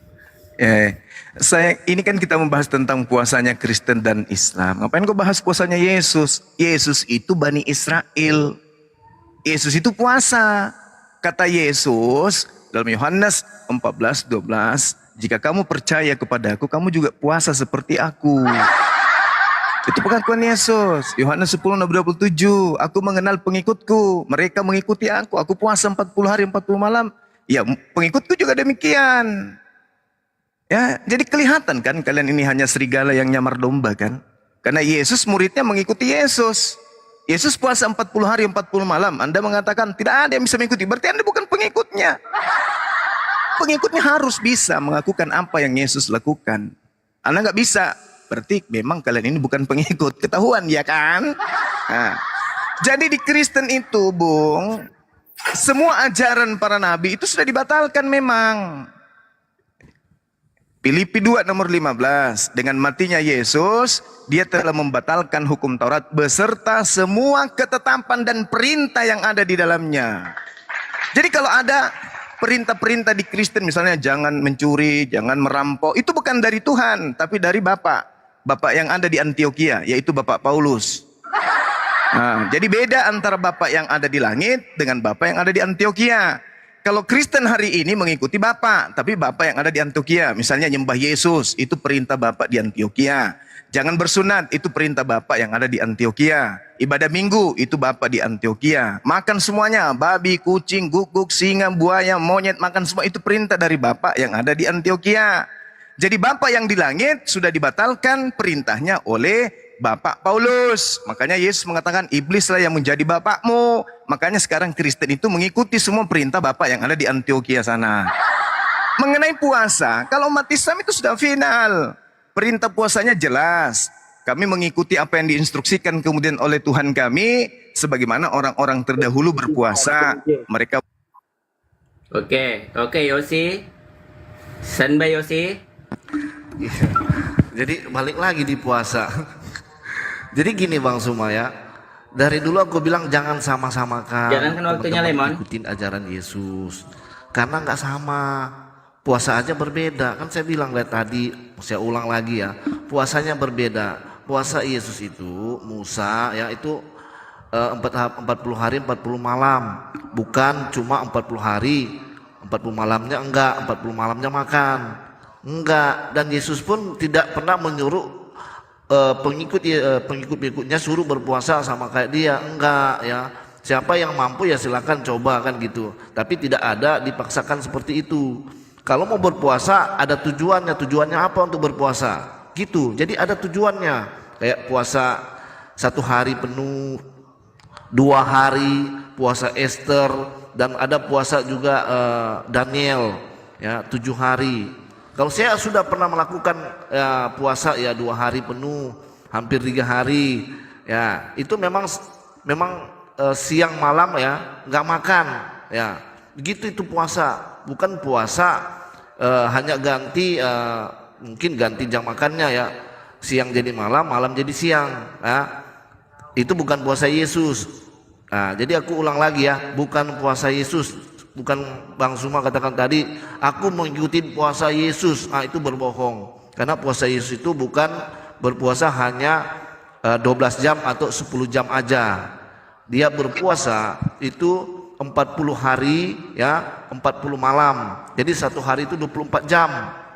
Ini kan kita membahas tentang puasanya Kristen dan Islam. Ngapain kau bahas puasanya Yesus? Yesus itu Bani Israel. Yesus itu puasa. Kata Yesus dalam Yohanes 14:12, jika kamu percaya kepadaku, kamu juga puasa seperti aku. Itu pengakuan Yesus. Yohanes 10:27, aku mengenal pengikutku, mereka mengikuti aku puasa 40 hari 40 malam. Ya, pengikutku juga demikian. Ya, jadi kelihatan kan kalian ini hanya serigala yang nyamar domba kan? Karena Yesus muridnya mengikuti Yesus. Yesus puasa 40 hari 40 malam. Anda mengatakan tidak ada yang bisa mengikuti. Berarti Anda bukan pengikutnya. Pengikutnya harus bisa mengakukan apa yang Yesus lakukan. Anda nggak bisa. Berarti memang kalian ini bukan pengikut. Ketahuan ya kan? Nah, jadi di Kristen itu, Bung, semua ajaran para nabi itu sudah dibatalkan memang. Filipi 2 nomor 15, dengan matinya Yesus, dia telah membatalkan hukum Taurat beserta semua ketetapan dan perintah yang ada di dalamnya. Jadi kalau ada perintah-perintah di Kristen, misalnya jangan mencuri, jangan merampok, itu bukan dari Tuhan, tapi dari Bapak yang ada di Antioquia, yaitu Bapak Paulus. Nah, jadi beda antara Bapak yang ada di langit dengan Bapak yang ada di Antioquia. Kalau Kristen hari ini mengikuti Bapak, tapi Bapak yang ada di Antioquia, misalnya nyembah Yesus, itu perintah Bapak di Antioquia. Jangan bersunat, itu perintah Bapak yang ada di Antioquia. Ibadah minggu, itu Bapak di Antioquia. Makan semuanya, babi, kucing, guguk, singa, buaya, monyet, makan semua, itu perintah dari Bapak yang ada di Antioquia. Jadi Bapak yang di langit sudah dibatalkan perintahnya oleh Bapak Paulus. Makanya Yesus mengatakan iblislah yang menjadi bapakmu. Makanya sekarang Kristen itu mengikuti semua perintah Bapak yang ada di Antioquia sana. Mengenai puasa, kalau umat Islam itu sudah final. Perintah puasanya jelas. Kami mengikuti apa yang diinstruksikan kemudian oleh Tuhan kami. Sebagaimana orang-orang terdahulu berpuasa. Mereka. Oke Yosi. Standby Yosi. Jadi balik lagi di puasa. Jadi gini Bang Suma ya, dari dulu aku bilang jangan sama-samakan. Jangan kan waktunya teman-teman Lemon. ikutin ajaran Yesus, karena nggak sama. Puasa aja berbeda. Kan saya bilang lihat tadi, saya ulang lagi ya, puasanya berbeda. Puasa Yesus itu, Musa ya itu 40 hari 40 malam, bukan cuma 40 hari 40 malamnya enggak, 40 malamnya makan enggak. Dan Yesus pun tidak pernah menyuruh pengikut-pengikutnya suruh berpuasa sama kayak dia, enggak ya. Siapa yang mampu ya silakan coba kan gitu. Tapi tidak ada dipaksakan seperti itu. Kalau mau berpuasa ada tujuannya. Tujuannya apa untuk berpuasa? Gitu. Jadi ada tujuannya. Kayak puasa 1 hari penuh, 2 hari puasa Esther, dan ada puasa juga Daniel ya 7 hari. Kalau saya sudah pernah melakukan puasa ya 2 hari penuh, hampir 3 hari, ya itu memang siang malam ya nggak makan, ya begitu itu puasa. Bukan puasa hanya ganti mungkin ganti jam makannya ya, siang jadi malam, malam jadi siang, ya itu bukan puasa Yesus. Nah, jadi aku ulang lagi ya, bukan puasa Yesus. Bukan Bang Suma katakan tadi, aku mengikuti puasa Yesus. Nah, itu berbohong. Karena puasa Yesus itu bukan berpuasa hanya 12 jam atau 10 jam aja. Dia berpuasa itu 40 hari ya, 40 malam. Jadi 1 hari itu 24 jam.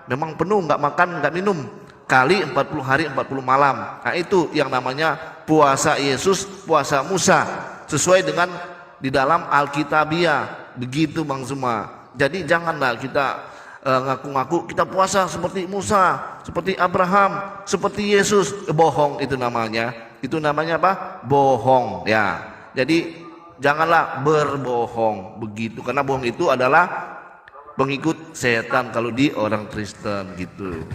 Memang penuh, nggak makan, nggak minum. Kali 40 hari 40 malam. Nah, itu yang namanya puasa Yesus, puasa Musa. Sesuai dengan di dalam Alkitabiah. Begitu Bang Suma. Jadi janganlah kita ngaku-ngaku kita puasa seperti Musa, seperti Abraham, seperti Yesus. Bohong itu namanya. Itu namanya apa? Bohong ya. Jadi janganlah berbohong begitu, karena bohong itu adalah pengikut setan kalau di orang Kristen gitu.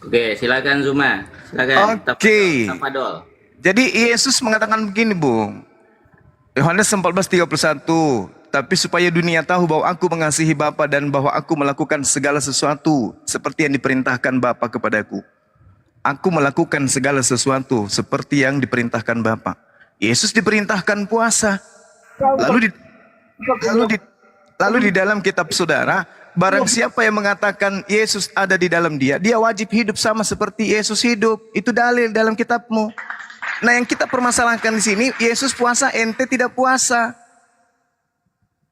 Oke, silakan Zuma. Silakan. Oke. Tafadol. Jadi Yesus mengatakan begini, Bung. Yohanes 14:31, tapi supaya dunia tahu bahwa aku mengasihi Bapa dan bahwa aku melakukan segala sesuatu seperti yang diperintahkan Bapa kepadaku. Aku melakukan segala sesuatu seperti yang diperintahkan Bapa. Yesus diperintahkan puasa. Lalu di dalam kitab saudara, barang siapa yang mengatakan Yesus ada di dalam dia, dia wajib hidup sama seperti Yesus hidup. Itu dalil dalam kitabmu. Nah, yang kita permasalahkan di sini, Yesus puasa, ente tidak puasa.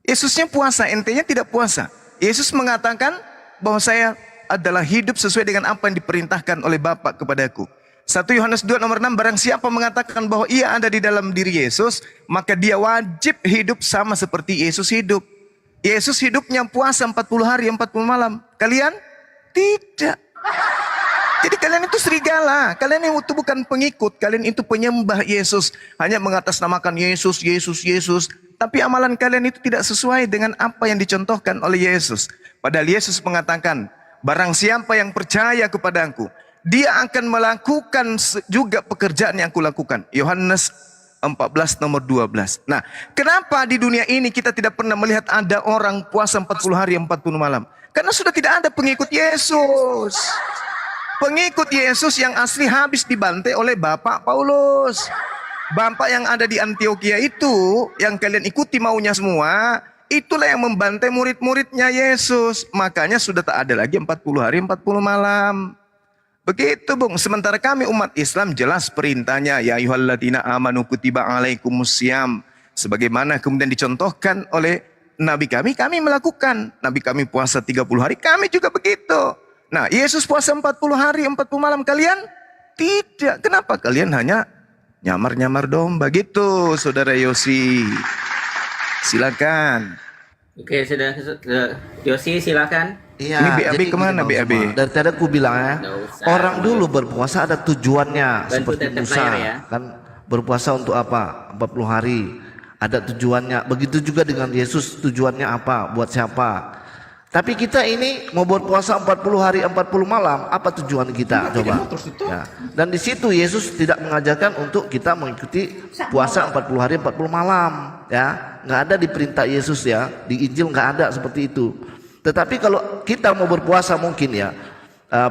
Yesusnya puasa, entenya tidak puasa. Yesus mengatakan bahwa saya adalah hidup sesuai dengan apa yang diperintahkan oleh Bapa kepadaku. 1 Yohanes 2 nomor 6, barang siapa mengatakan bahwa ia ada di dalam diri Yesus, maka dia wajib hidup sama seperti Yesus hidup. Yesus hidupnya puasa 40 hari 40 malam. Kalian? Tidak. Jadi kalian itu serigala, kalian itu bukan pengikut, kalian itu penyembah Yesus. Hanya mengatasnamakan Yesus, Yesus, Yesus. Tapi amalan kalian itu tidak sesuai dengan apa yang dicontohkan oleh Yesus. Padahal Yesus mengatakan, barang siapa yang percaya kepadaku, dia akan melakukan juga pekerjaan yang aku lakukan. Yohanes 14 nomor 12. Nah, kenapa di dunia ini kita tidak pernah melihat ada orang puasa 40 hari 40 malam? Karena sudah tidak ada pengikut Yesus. Pengikut Yesus yang asli habis dibantai oleh Bapak Paulus. Bapak yang ada di Antioquia itu, yang kalian ikuti maunya semua, itulah yang membantai murid-muridnya Yesus. Makanya sudah tak ada lagi 40 hari 40 malam. Begitu Bung. Sementara kami umat Islam jelas perintahnya, ya ayyuhalladzina amanu kutiba alaikumusiyam. Sebagaimana kemudian dicontohkan oleh Nabi kami melakukan. Nabi kami puasa 30 hari, kami juga begitu. Nah, Yesus puasa 40 hari, 40 malam, kalian tidak. Kenapa? Kalian hanya nyamar-nyamar domba gitu, Saudara Yosi. Silakan. Oke, sudah Yosi silakan. Iya. Ini BAB jadi kemana gini, Bang BAB? Zuma. Dari tadi aku bilang ya, Nggak usah. orang dulu berpuasa ada tujuannya. Bantu Seperti tetep Musa, layar ya. kan berpuasa untuk apa? 40 hari. Ada tujuannya. Begitu juga dengan Yesus, tujuannya apa? Buat siapa? Tapi kita ini mau berpuasa 40 hari 40 malam, apa tujuan kita? Coba. Ya. Dan di situ Yesus tidak mengajarkan untuk kita mengikuti puasa 40 hari 40 malam, ya. Nggak ada di perintah Yesus ya, di Injil nggak ada seperti itu. Tetapi kalau kita mau berpuasa mungkin ya,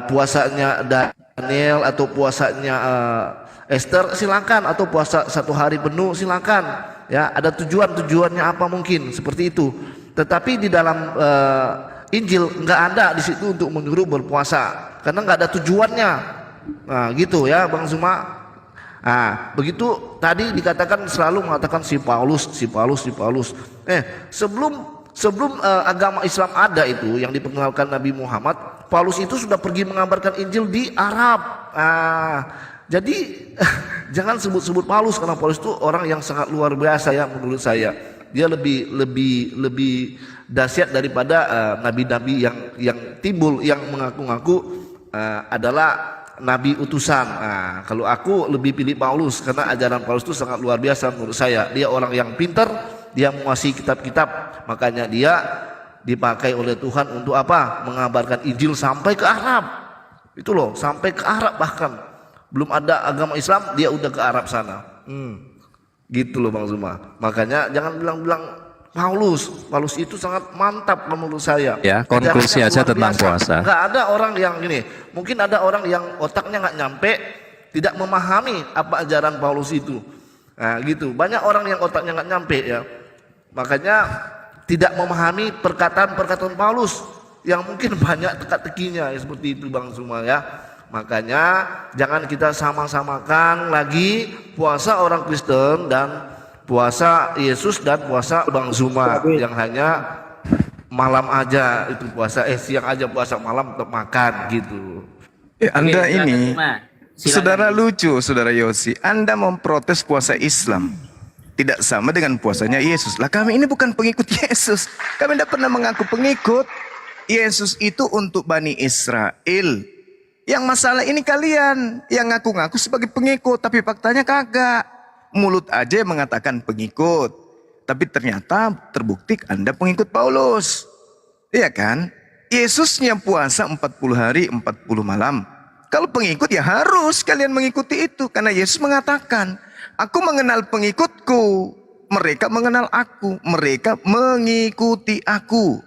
puasanya Daniel atau puasanya Esther silakan, atau puasa 1 hari penuh silakan. Ya, ada tujuannya apa mungkin seperti itu. Tetapi di dalam Injil nggak ada di situ untuk menyuruh berpuasa, karena nggak ada tujuannya. Nah, gitu ya, Bang Zuma. Nah, begitu tadi dikatakan selalu mengatakan si Paulus. Sebelum agama Islam ada itu yang diperkenalkan Nabi Muhammad, Paulus itu sudah pergi mengabarkan Injil di Arab. Jadi jangan sebut-sebut Paulus, karena Paulus itu orang yang sangat luar biasa ya menurut saya. Dia lebih dahsyat daripada nabi-nabi yang timbul yang mengaku-ngaku adalah nabi utusan. Nah, kalau aku lebih pilih Paulus, karena ajaran Paulus itu sangat luar biasa menurut saya. Dia orang yang pintar, dia menguasai kitab-kitab, makanya dia dipakai oleh Tuhan untuk apa? Mengabarkan Injil sampai ke Arab. Itu loh, sampai ke Arab bahkan. Belum ada agama Islam, dia udah ke Arab sana. Gitu loh Bang Zuma. Makanya jangan bilang-bilang Paulus itu sangat mantap menurut saya. Ya, konklusi Ajarannya aja luar tentang biasa. puasa. Nggak ada orang yang gini. Mungkin ada orang yang otaknya nggak nyampe, tidak memahami apa ajaran Paulus itu. Nah, gitu. Banyak orang yang otaknya nggak nyampe ya. Makanya tidak memahami perkataan-perkataan Paulus yang mungkin banyak teka-tekinya ya, seperti itu Bang Zuma ya. Makanya jangan kita sama-samakan lagi puasa orang Kristen dan puasa Yesus dan puasa Bang Zuma yang hanya malam aja itu puasa, siang aja puasa, malam tetap makan gitu. Anda Oke, silakan, ini Zuma. Silakan. saudara lucu, Saudara Yosi. Anda memprotes puasa Islam tidak sama dengan puasanya Yesus. Lah kami ini bukan pengikut Yesus. Kami tidak pernah mengaku pengikut. Yesus itu untuk Bani Israel. Yang masalah ini kalian yang ngaku-ngaku sebagai pengikut, tapi faktanya kagak. Mulut aja yang mengatakan pengikut, tapi ternyata terbukti Anda pengikut Paulus. Iya kan? Yesusnya puasa 40 hari 40 malam. Kalau pengikut ya harus kalian mengikuti itu, karena Yesus mengatakan, aku mengenal pengikutku, mereka mengenal aku, mereka mengikuti aku.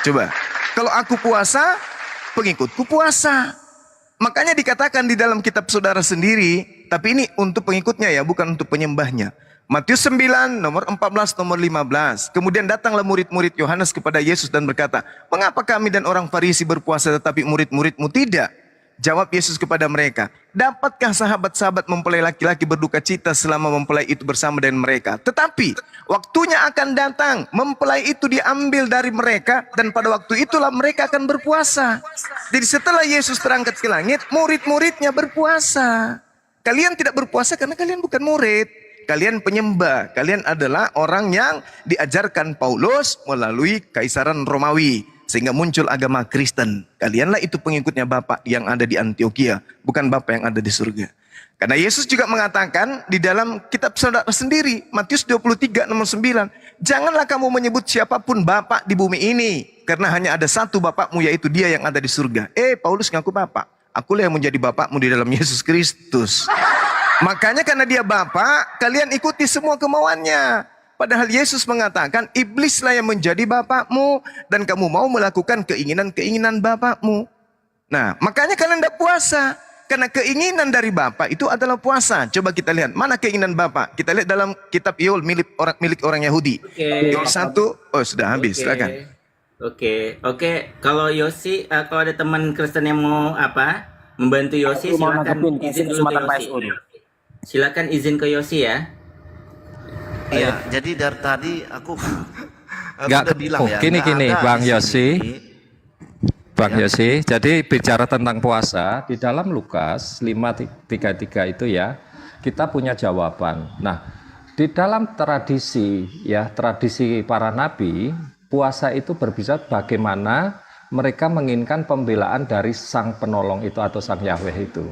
Coba, kalau aku puasa, pengikutku puasa. Makanya dikatakan di dalam kitab saudara sendiri, tapi ini untuk pengikutnya ya, bukan untuk penyembahnya. Matius 9, nomor 14, nomor 15. Kemudian datanglah murid-murid Yohanes kepada Yesus dan berkata, mengapa kami dan orang Farisi berpuasa tetapi murid-muridmu tidak? Jawab Yesus kepada mereka, dapatkah sahabat-sahabat mempelai laki-laki berduka cita selama mempelai itu bersama dengan mereka? Tetapi waktunya akan datang, mempelai itu diambil dari mereka, dan pada waktu itulah mereka akan berpuasa. Jadi setelah Yesus terangkat ke langit, murid-muridnya berpuasa. Kalian tidak berpuasa karena kalian bukan murid. Kalian penyembah. Kalian adalah orang yang diajarkan Paulus melalui Kaisaran Romawi. Sehingga muncul agama Kristen. Kalianlah itu pengikutnya Bapak yang ada di Antioquia, bukan Bapak yang ada di surga. Karena Yesus juga mengatakan di dalam kitab saudara sendiri, Matius 23 nomor 9, janganlah kamu menyebut siapapun Bapak di bumi ini, karena hanya ada satu Bapakmu, yaitu Dia yang ada di surga. Paulus ngaku Bapak. Akulah yang menjadi Bapakmu di dalam Yesus Kristus. Makanya karena Dia Bapak, kalian ikuti semua kemauannya. Padahal Yesus mengatakan, iblislah yang menjadi bapakmu dan kamu mau melakukan keinginan-keinginan bapakmu. Nah, makanya kalian tidak puasa. Karena keinginan dari bapak itu adalah puasa. Coba kita lihat, mana keinginan bapak? Kita lihat dalam kitab Yoel milik orang Yahudi. Yoel 1, sudah habis, silakan. Oke. Kalau Yosi, kalau ada teman Kristen yang mau membantu Yosi, Aku mau silakan nanggepin izin dulu ke kesempatan Pak Yosi. Isun. Silakan izin ke Yosi ya. Iya, jadi dari tadi aku Enggak, udah bilang ya. gini nggak ada Bang di Yosi. sini. Bang Yosi, jadi bicara tentang puasa di dalam Lukas 5:33 itu ya, kita punya jawaban. Nah, di dalam tradisi ya, tradisi para nabi, puasa itu berbicara bagaimana mereka menginginkan pembelaan dari sang penolong itu atau sang Yahweh itu.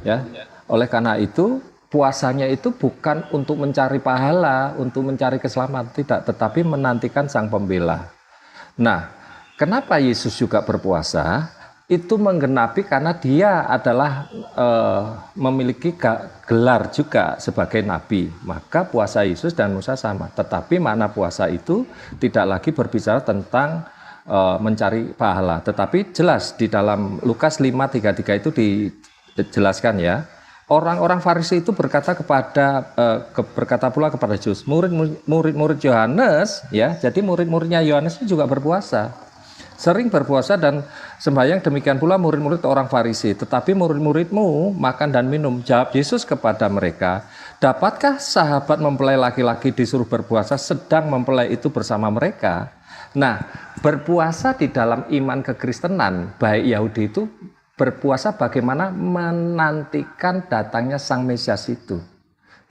Ya. Oleh karena itu, puasanya itu bukan untuk mencari pahala, untuk mencari keselamatan, tidak, tetapi menantikan sang pembela. Nah, kenapa Yesus juga berpuasa? Itu menggenapi karena dia adalah memiliki gelar juga sebagai nabi. Maka puasa Yesus dan Musa sama. Tetapi makna puasa itu tidak lagi berbicara tentang mencari pahala. Tetapi jelas di dalam Lukas 5:33 itu dijelaskan ya. Orang-orang Farisi itu berkata pula kepada Yesus, murid-murid Yohanes ya. Jadi murid-muridnya Yohanes itu juga berpuasa. Sering berpuasa dan sembahyang, demikian pula murid-murid orang Farisi. Tetapi murid-muridmu makan dan minum. Jawab Yesus kepada mereka, dapatkah sahabat mempelai laki-laki disuruh berpuasa sedang mempelai itu bersama mereka? Nah, berpuasa di dalam iman kekristenan, baik Yahudi itu berpuasa bagaimana menantikan datangnya Sang Mesias itu.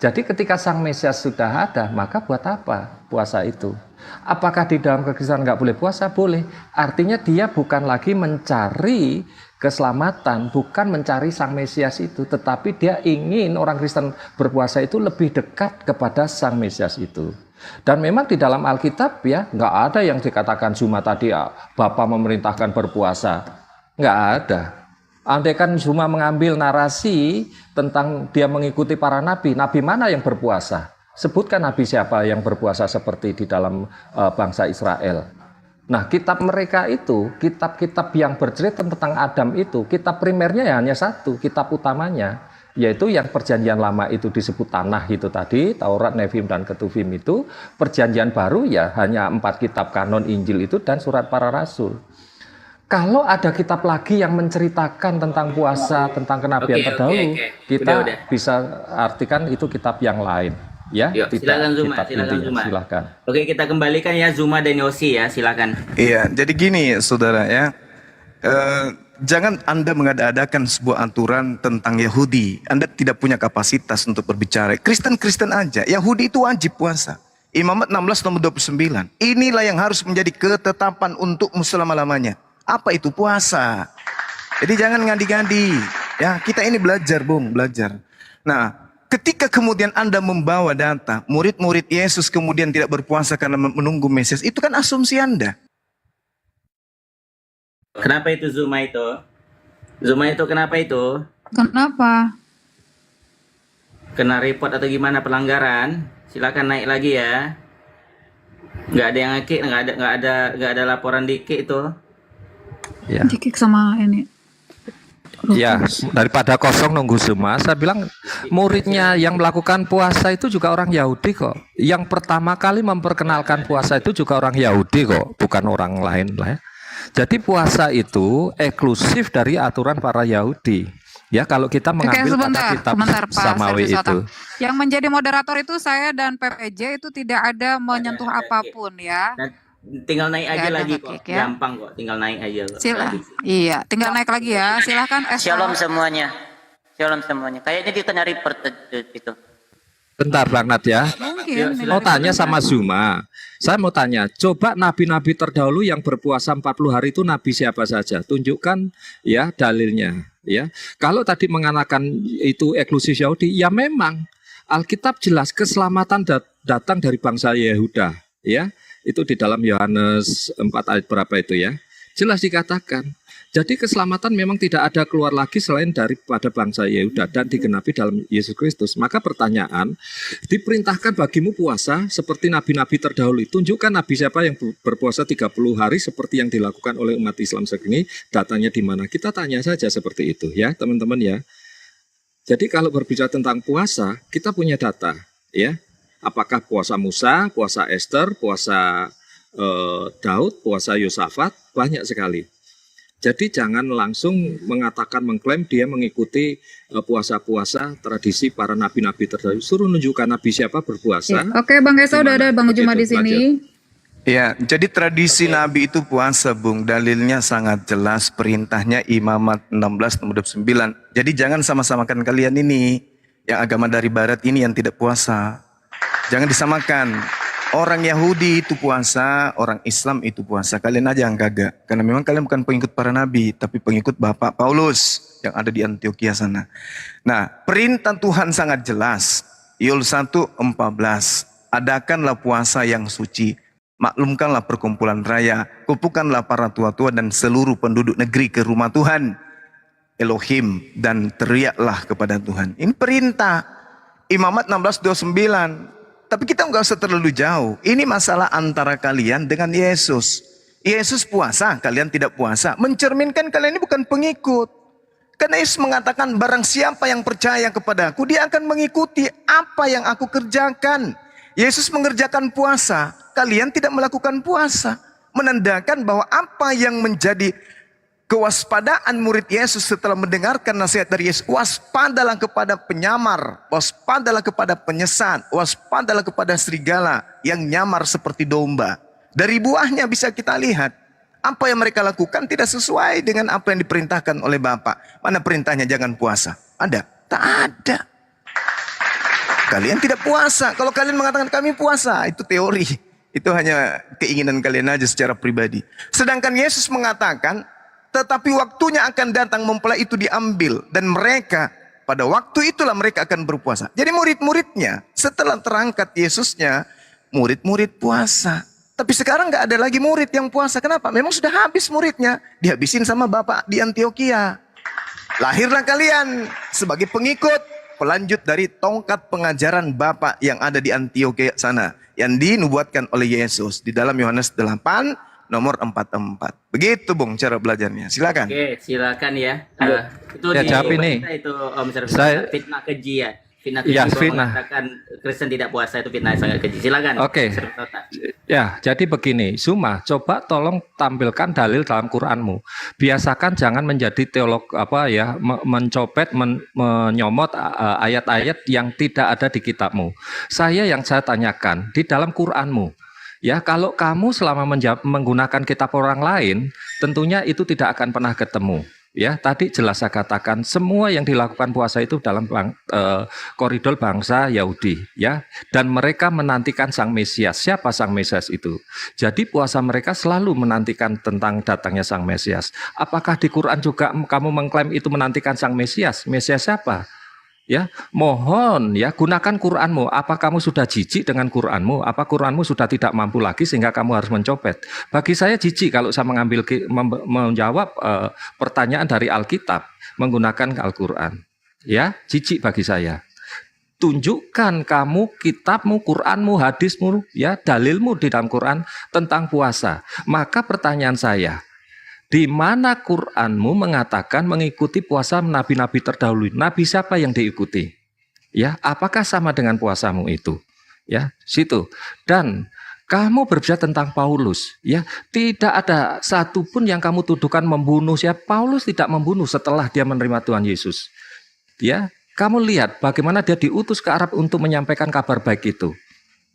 Jadi ketika Sang Mesias sudah ada, maka buat apa puasa itu? Apakah di dalam kekristenan nggak boleh puasa? Boleh. Artinya dia bukan lagi mencari keselamatan, bukan mencari Sang Mesias itu, tetapi dia ingin orang Kristen berpuasa itu lebih dekat kepada Sang Mesias itu. Dan memang di dalam Alkitab ya nggak ada yang dikatakan Zuma tadi Bapa memerintahkan berpuasa, nggak ada. Andai kan Zuma mengambil narasi tentang dia mengikuti para nabi, nabi mana yang berpuasa? Sebutkan nabi siapa yang berpuasa seperti di dalam bangsa Israel. Nah, kitab mereka itu, kitab-kitab yang bercerita tentang Adam itu, kitab primernya ya hanya satu, kitab utamanya, yaitu yang perjanjian lama itu disebut Tanah itu tadi, Taurat, Nevim, dan Ketuvim itu. Perjanjian baru ya hanya 4 kitab kanon Injil itu dan surat para rasul. Kalau ada kitab lagi yang menceritakan tentang puasa, tentang kenabian terdahulu, kita bisa artikan itu kitab yang lain. Ya, Yuk, silakan Zuma, silakan. Oke, kita kembalikan ya Zuma dan Yosi ya, silakan. Iya, jadi gini saudara ya, jangan Anda mengada-adakan sebuah aturan tentang Yahudi. Anda tidak punya kapasitas untuk berbicara. Kristen-Kristen aja, Yahudi itu wajib puasa. Imamat 16 nomor 29. Inilah yang harus menjadi ketetapan untukmu selama-lamanya. Apa itu puasa? Jadi jangan ngadi-ngadi. Ya, kita ini belajar, Bung, belajar. Nah, ketika kemudian Anda membawa data, murid-murid Yesus kemudian tidak berpuasa karena menunggu Mesias, itu kan asumsi Anda. Kenapa itu Zuma itu? Zuma itu kenapa itu? Kenapa? Kena report atau gimana pelanggaran? Silakan naik lagi ya. Nggak ada yang ngekik, nggak ada laporan dikik itu. Ya. Dikik sama ini. Ya, daripada kosong nunggu Zuma, saya bilang muridnya yang melakukan puasa itu juga orang Yahudi kok. Yang pertama kali memperkenalkan puasa itu juga orang Yahudi kok, bukan orang lain lah ya. Jadi puasa itu eksklusif dari aturan para Yahudi. Ya, kalau kita mengambil kitab Pak Samawi Servis itu. Yang menjadi moderator itu saya dan PPJ itu tidak ada menyentuh apapun ya. Tinggal naik aja lagi kok, ya. gampang kok, tinggal naik aja. Iya, tinggal naik lagi ya. Silahkan. Shalom semuanya. Shalom semuanya. Kayaknya dia kena report itu. Bentar Bang Nat ya. Mungkin. Mau tanya sama Zuma. Saya mau tanya, coba nabi-nabi terdahulu yang berpuasa 40 hari itu nabi siapa saja? Tunjukkan ya dalilnya. Ya, kalau tadi mengatakan itu eksklusif Yahudi, ya memang Alkitab jelas keselamatan datang dari bangsa Yehuda. Ya. Itu di dalam Yohanes 4 ayat berapa itu ya. Jelas dikatakan. Jadi keselamatan memang tidak ada keluar lagi selain daripada bangsa Yehuda dan digenapi dalam Yesus Kristus. Maka pertanyaan, diperintahkan bagimu puasa seperti nabi-nabi terdahulu. Tunjukkan nabi siapa yang berpuasa 30 hari seperti yang dilakukan oleh umat Islam segini, datanya di mana? Kita tanya saja seperti itu ya, teman-teman ya. Jadi kalau berbicara tentang puasa, kita punya data ya. Apakah puasa Musa, puasa Esther, puasa Daud, puasa Yosafat, banyak sekali. Jadi jangan langsung mengatakan mengklaim dia mengikuti puasa-puasa tradisi para nabi-nabi terdahulu. Suruh nunjukkan nabi siapa berpuasa. Oke, Bang Esa udah ada Bang Juma di Begitu, sini. Ya, jadi tradisi Nabi itu puasa, Bung. Dalilnya sangat jelas, perintahnya Imamat 16 nomor 29. Jadi jangan sama-samakan kalian ini, yang agama dari barat ini yang tidak puasa. Jangan disamakan. Orang Yahudi itu puasa, orang Islam itu puasa. Kalian aja yang kagak. Karena memang kalian bukan pengikut para nabi, tapi pengikut Bapak Paulus yang ada di Antioquia sana. Nah, perintah Tuhan sangat jelas. Yul 1:14. Adakanlah puasa yang suci. Maklumkanlah perkumpulan raya, kumpulkanlah para tua-tua dan seluruh penduduk negeri ke rumah Tuhan Elohim dan teriaklah kepada Tuhan. Ini perintah Imamat 16:29. Tapi kita nggak usah terlalu jauh. Ini masalah antara kalian dengan Yesus. Yesus puasa, kalian tidak puasa. Mencerminkan kalian ini bukan pengikut. Karena Yesus mengatakan barang siapa yang percaya kepadaku, dia akan mengikuti apa yang aku kerjakan. Yesus mengerjakan puasa, kalian tidak melakukan puasa. Menandakan bahwa apa yang menjadi kewaspadaan murid Yesus setelah mendengarkan nasihat dari Yesus. Waspadalah kepada penyamar, waspadalah kepada penyesat, waspadalah kepada serigala yang nyamar seperti domba. Dari buahnya bisa kita lihat. Apa yang mereka lakukan tidak sesuai dengan apa yang diperintahkan oleh Bapa. Mana perintahnya jangan puasa? Ada? Tak ada. Kalian tidak puasa. Kalau kalian mengatakan kami puasa, itu teori. Itu hanya keinginan kalian aja secara pribadi. Sedangkan Yesus mengatakan, tetapi waktunya akan datang mempelai itu diambil. Dan mereka, pada waktu itulah mereka akan berpuasa. Jadi murid-muridnya, setelah terangkat Yesusnya, murid-murid puasa. Tapi sekarang gak ada lagi murid yang puasa. Kenapa? Memang sudah habis muridnya. Dihabisin sama Bapak di Antioquia. Lahirlah kalian sebagai pengikut, pelanjut dari tongkat pengajaran Bapa yang ada di Antioquia sana, yang dinubuatkan oleh Yesus di dalam Yohanes 8 nomor 44. Begitu Bung cara belajarnya. Silakan. Oke, silakan ya. Itu Ya, di jawab ini. Itu Om Servis, Saya- fitnah keji ya. Fitnah keji Ya, bahwa fitnah. mengatakan Kristen tidak puasa itu fitnah yang sangat keji. Silakan. Oke. Servis Tota. Ya, jadi begini, Zuma, coba tolong tampilkan dalil dalam Quranmu. Biasakan jangan menjadi teolog mencopet, menyomot ayat-ayat yang tidak ada di kitabmu. Yang saya tanyakan di dalam Quranmu. Ya, kalau kamu selama menggunakan kitab orang lain, tentunya itu tidak akan pernah ketemu. Ya, tadi jelas saya katakan semua yang dilakukan puasa itu dalam koridor bangsa Yahudi, ya. Dan mereka menantikan Sang Mesias. Siapa Sang Mesias itu? Jadi puasa mereka selalu menantikan tentang datangnya Sang Mesias. Apakah di Quran juga kamu mengklaim itu menantikan Sang Mesias? Mesias siapa? Ya, mohon ya gunakan Quranmu. Apa kamu sudah jijik dengan Quranmu? Apa Quranmu sudah tidak mampu lagi sehingga kamu harus mencopet? Bagi saya jijik kalau saya menjawab pertanyaan dari Alkitab menggunakan Al-Quran. Ya, jijik bagi saya. Tunjukkan kamu kitabmu, Quranmu, hadismu, ya dalilmu di dalam Quran tentang puasa. Maka pertanyaan saya, di mana Quranmu mengatakan mengikuti puasa nabi-nabi terdahulu? Nabi siapa yang diikuti? Ya, apakah sama dengan puasamu itu? Ya, situ. Dan kamu berbicara tentang Paulus, ya, tidak ada satupun yang kamu tuduhkan membunuh. Siapa? Paulus tidak membunuh setelah dia menerima Tuhan Yesus. Ya, kamu lihat bagaimana dia diutus ke Arab untuk menyampaikan kabar baik itu.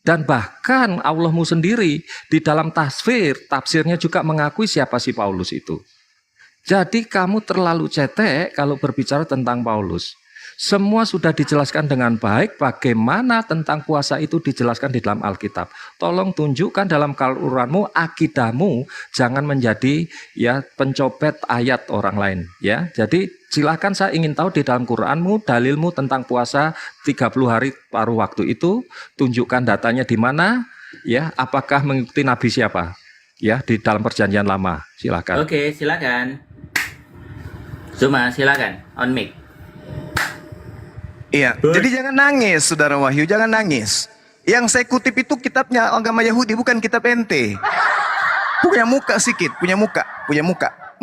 Dan bahkan Allahmu sendiri di dalam tafsirnya juga mengakui siapa si Paulus itu. Jadi kamu terlalu cetek kalau berbicara tentang Paulus. Semua sudah dijelaskan dengan baik bagaimana tentang puasa itu dijelaskan di dalam Alkitab. Tolong tunjukkan dalam Quranmu, akidahmu, jangan menjadi ya pencopet ayat orang lain. Ya, jadi silakan, saya ingin tahu di dalam Quranmu, dalilmu tentang puasa 30 hari paruh waktu itu, tunjukkan datanya di mana, ya, apakah mengikuti nabi siapa, ya, di dalam perjanjian lama. Silakan. Oke, silakan. Zuma, silakan. On mic. Iya, jadi jangan nangis, Saudara Wahyu, jangan nangis. Yang saya kutip itu kitabnya agama Yahudi, bukan kitab ente. Punya muka sedikit, punya muka.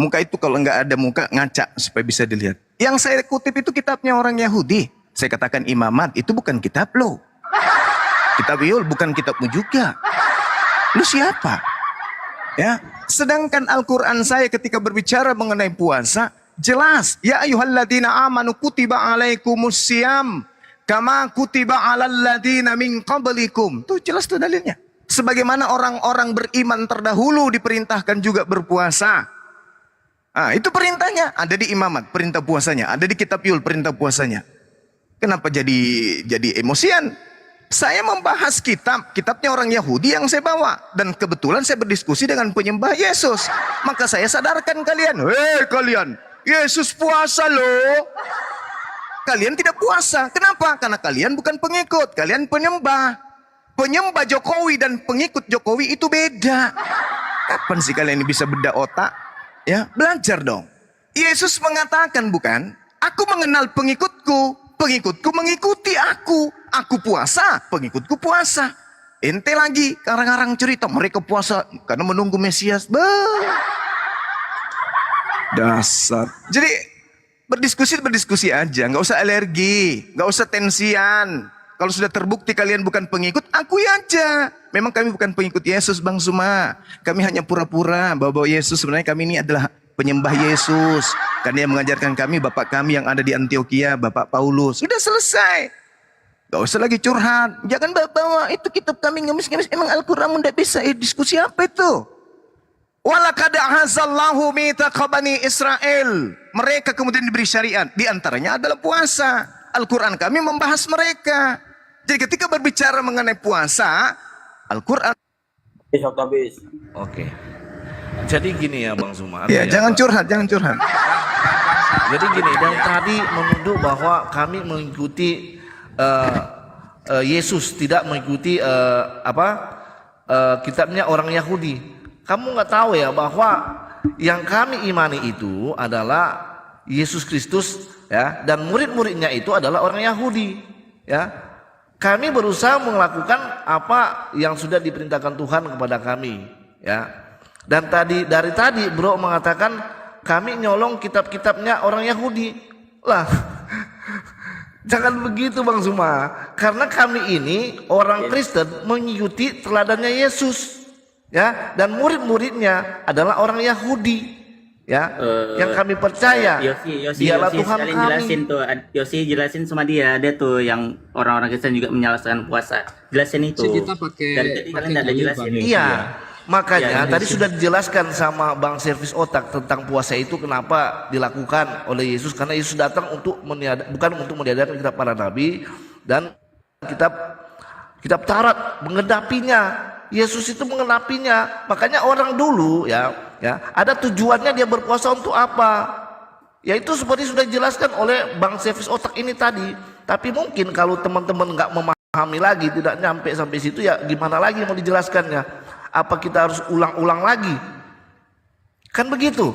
Muka itu kalau nggak ada muka ngaca supaya bisa dilihat. Yang saya kutip itu kitabnya orang Yahudi. Saya katakan Imamat itu bukan kitab lo. Kitab Yul bukan kitabmu juga. Lu siapa? Ya, sedangkan Al-Quran saya ketika berbicara mengenai puasa, jelas. Ya ayyuhalladzina amanu kutiba alaikumus siyam kama kutiba alal ladzina min qablikum. Tuh jelas tuh dalilnya. Sebagaimana orang-orang beriman terdahulu diperintahkan juga berpuasa. Ah, itu perintahnya. Ada di imamat, perintah puasanya. Ada di kitab Yul, perintah puasanya. Kenapa jadi emosian? Saya membahas kitabnya orang Yahudi yang saya bawa. Dan kebetulan saya berdiskusi dengan penyembah Yesus. Maka saya sadarkan kalian. Hei kalian, Yesus puasa loh. Kalian tidak puasa. Kenapa? Karena kalian bukan pengikut. Kalian penyembah. Penyembah Jokowi dan pengikut Jokowi itu beda. Kapan sih kalian ini bisa beda otak? Ya, belajar dong. Yesus mengatakan bukan? Aku mengenal pengikutku. Pengikutku mengikuti aku. Aku puasa, pengikutku puasa. Ente lagi karang-karang cerita mereka puasa karena menunggu Mesias. Dasar. Jadi berdiskusi aja, nggak usah alergi, nggak usah tensian. Kalau sudah terbukti kalian bukan pengikut, akui aja. Memang kami bukan pengikut Yesus, Bang Suma. Kami hanya pura-pura bahwa Yesus sebenarnya kami ini adalah penyembah Yesus. Karena yang mengajarkan kami bapak kami yang ada di Antioquia, Bapak Paulus. Sudah selesai. Gak usah lagi curhat. Jangan bawa itu kitab kami ngemis-ngemis. Emang Al-Quran tidak bisa. Diskusi apa itu? Walaqad ahazallahu mitsaqa bani Israel. Mereka kemudian diberi syariat. Di antaranya adalah puasa. Al-Quran kami membahas mereka. Jadi ketika berbicara mengenai puasa, Al-Quran. Oke. Jadi gini ya Bang Zuma. Ya, jangan curhat. Jadi gini, dan tadi menuduh bahwa kami mengikuti Yesus, tidak mengikuti kitabnya orang Yahudi. Kamu nggak tahu ya bahwa yang kami imani itu adalah Yesus Kristus, ya, dan murid-muridnya itu adalah orang Yahudi, ya. Kami berusaha melakukan apa yang sudah diperintahkan Tuhan kepada kami, ya. Dan dari tadi bro mengatakan kami nyolong kitab-kitabnya orang Yahudi. Lah, jangan begitu Bang Zuma. Karena kami ini orang Kristen mengikuti teladannya Yesus, ya, dan murid-muridnya adalah orang Yahudi, ya, yang kami percaya. Dialah Tuhan kami. Jelasin tuh, Yosi jelasin sama dia. Ada tuh yang orang-orang Kristen juga menyalahkan puasa. Jelasin itu. Kita pakai kalian ada jelasin. Iya. Makanya Ya, tadi sudah dijelaskan sama Bang Servis Otak tentang puasa itu kenapa dilakukan oleh Yesus, karena Yesus datang bukan untuk meniadakan kitab para nabi dan kitab Taurat, mengenapinya. Yesus itu mengenapinya. Makanya orang dulu ya ada tujuannya dia berpuasa untuk apa? Yaitu seperti sudah dijelaskan oleh Bang Servis Otak ini tadi. Tapi mungkin kalau teman-teman nggak memahami lagi, tidak nyampe sampai situ, ya gimana lagi mau dijelaskannya? Apa kita harus ulang-ulang lagi? Kan begitu.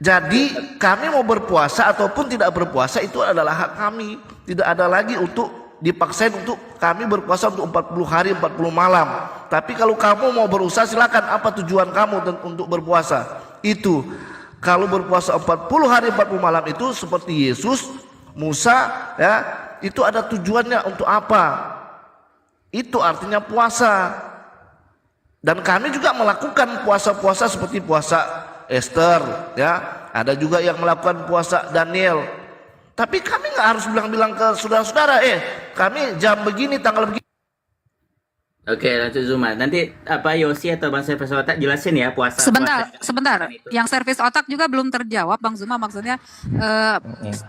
Jadi kami mau berpuasa ataupun tidak berpuasa itu adalah hak kami. Tidak ada lagi untuk dipaksain untuk kami berpuasa untuk 40 hari 40 malam. Tapi kalau kamu mau berusaha silakan. Apa tujuan kamu untuk berpuasa? Itu kalau berpuasa 40 hari 40 malam itu seperti Yesus, Musa, ya, itu ada tujuannya untuk apa? Itu artinya puasa. Dan kami juga melakukan puasa-puasa seperti puasa Esther, ya. Ada juga yang melakukan puasa Daniel. Tapi kami nggak harus bilang-bilang ke saudara-saudara, kami jam begini, tanggal begini. Oke, lanjut Zuma. Nanti Yosi atau Bang Servis Otak jelasin ya puasa. Sebentar. Yang servis otak juga belum terjawab, Bang Zuma. Maksudnya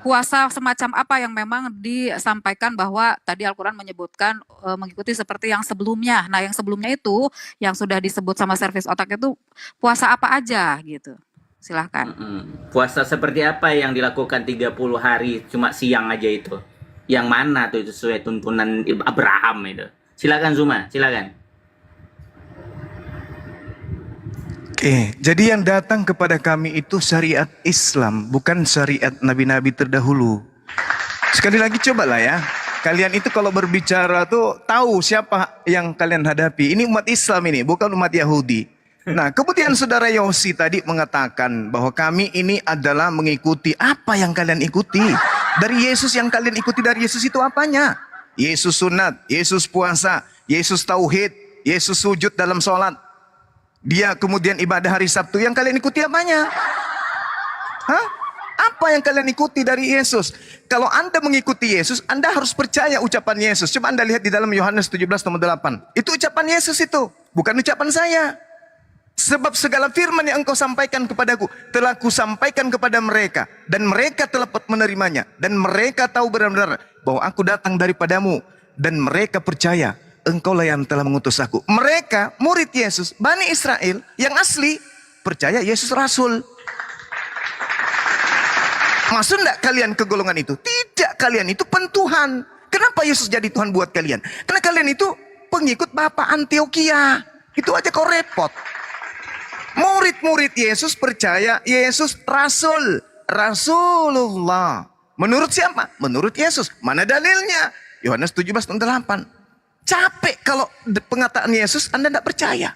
puasa semacam apa yang memang disampaikan bahwa tadi Al-Quran menyebutkan mengikuti seperti yang sebelumnya. Nah, yang sebelumnya itu yang sudah disebut sama servis otak itu puasa apa aja gitu. Silahkan. Puasa seperti apa yang dilakukan 30 hari cuma siang aja itu? Yang mana tuh itu sesuai tuntunan Abraham itu? Silakan Zuma, silakan. Oke, jadi yang datang kepada kami itu syariat Islam, bukan syariat nabi-nabi terdahulu. Sekali lagi cobalah ya. Kalian itu kalau berbicara tuh tahu siapa yang kalian hadapi. Ini umat Islam ini, bukan umat Yahudi. Nah, kemudian saudara Yosi tadi mengatakan bahwa kami ini adalah mengikuti apa yang kalian ikuti. Dari Yesus yang kalian ikuti, dari Yesus itu apanya? Yesus sunat, Yesus puasa, Yesus tauhid, Yesus sujud dalam sholat. Dia kemudian ibadah hari Sabtu, yang kalian ikuti apanya? Hah? Apa yang kalian ikuti dari Yesus? Kalau Anda mengikuti Yesus, Anda harus percaya ucapan Yesus. Coba Anda lihat di dalam Yohanes 17:8. Itu ucapan Yesus itu, bukan ucapan saya. Sebab segala firman yang engkau sampaikan kepadaku, telah kusampaikan kepada mereka. Dan mereka telah menerimanya. Dan mereka tahu benar-benar bahwa aku datang daripadamu. Dan mereka percaya, engkaulah yang telah mengutus aku. Mereka, murid Yesus, Bani Israel, yang asli, percaya Yesus Rasul. Masuk enggak kalian ke golongan itu? Tidak, kalian itu pentuhan. Kenapa Yesus jadi Tuhan buat kalian? Karena kalian itu pengikut Bapak Antioquia. Itu aja kau repot. Murid-murid Yesus percaya Yesus Rasul. Rasulullah. Menurut siapa? Menurut Yesus. Mana dalilnya? Yohanes 17:8. Capek kalau pengataan Yesus Anda tidak percaya.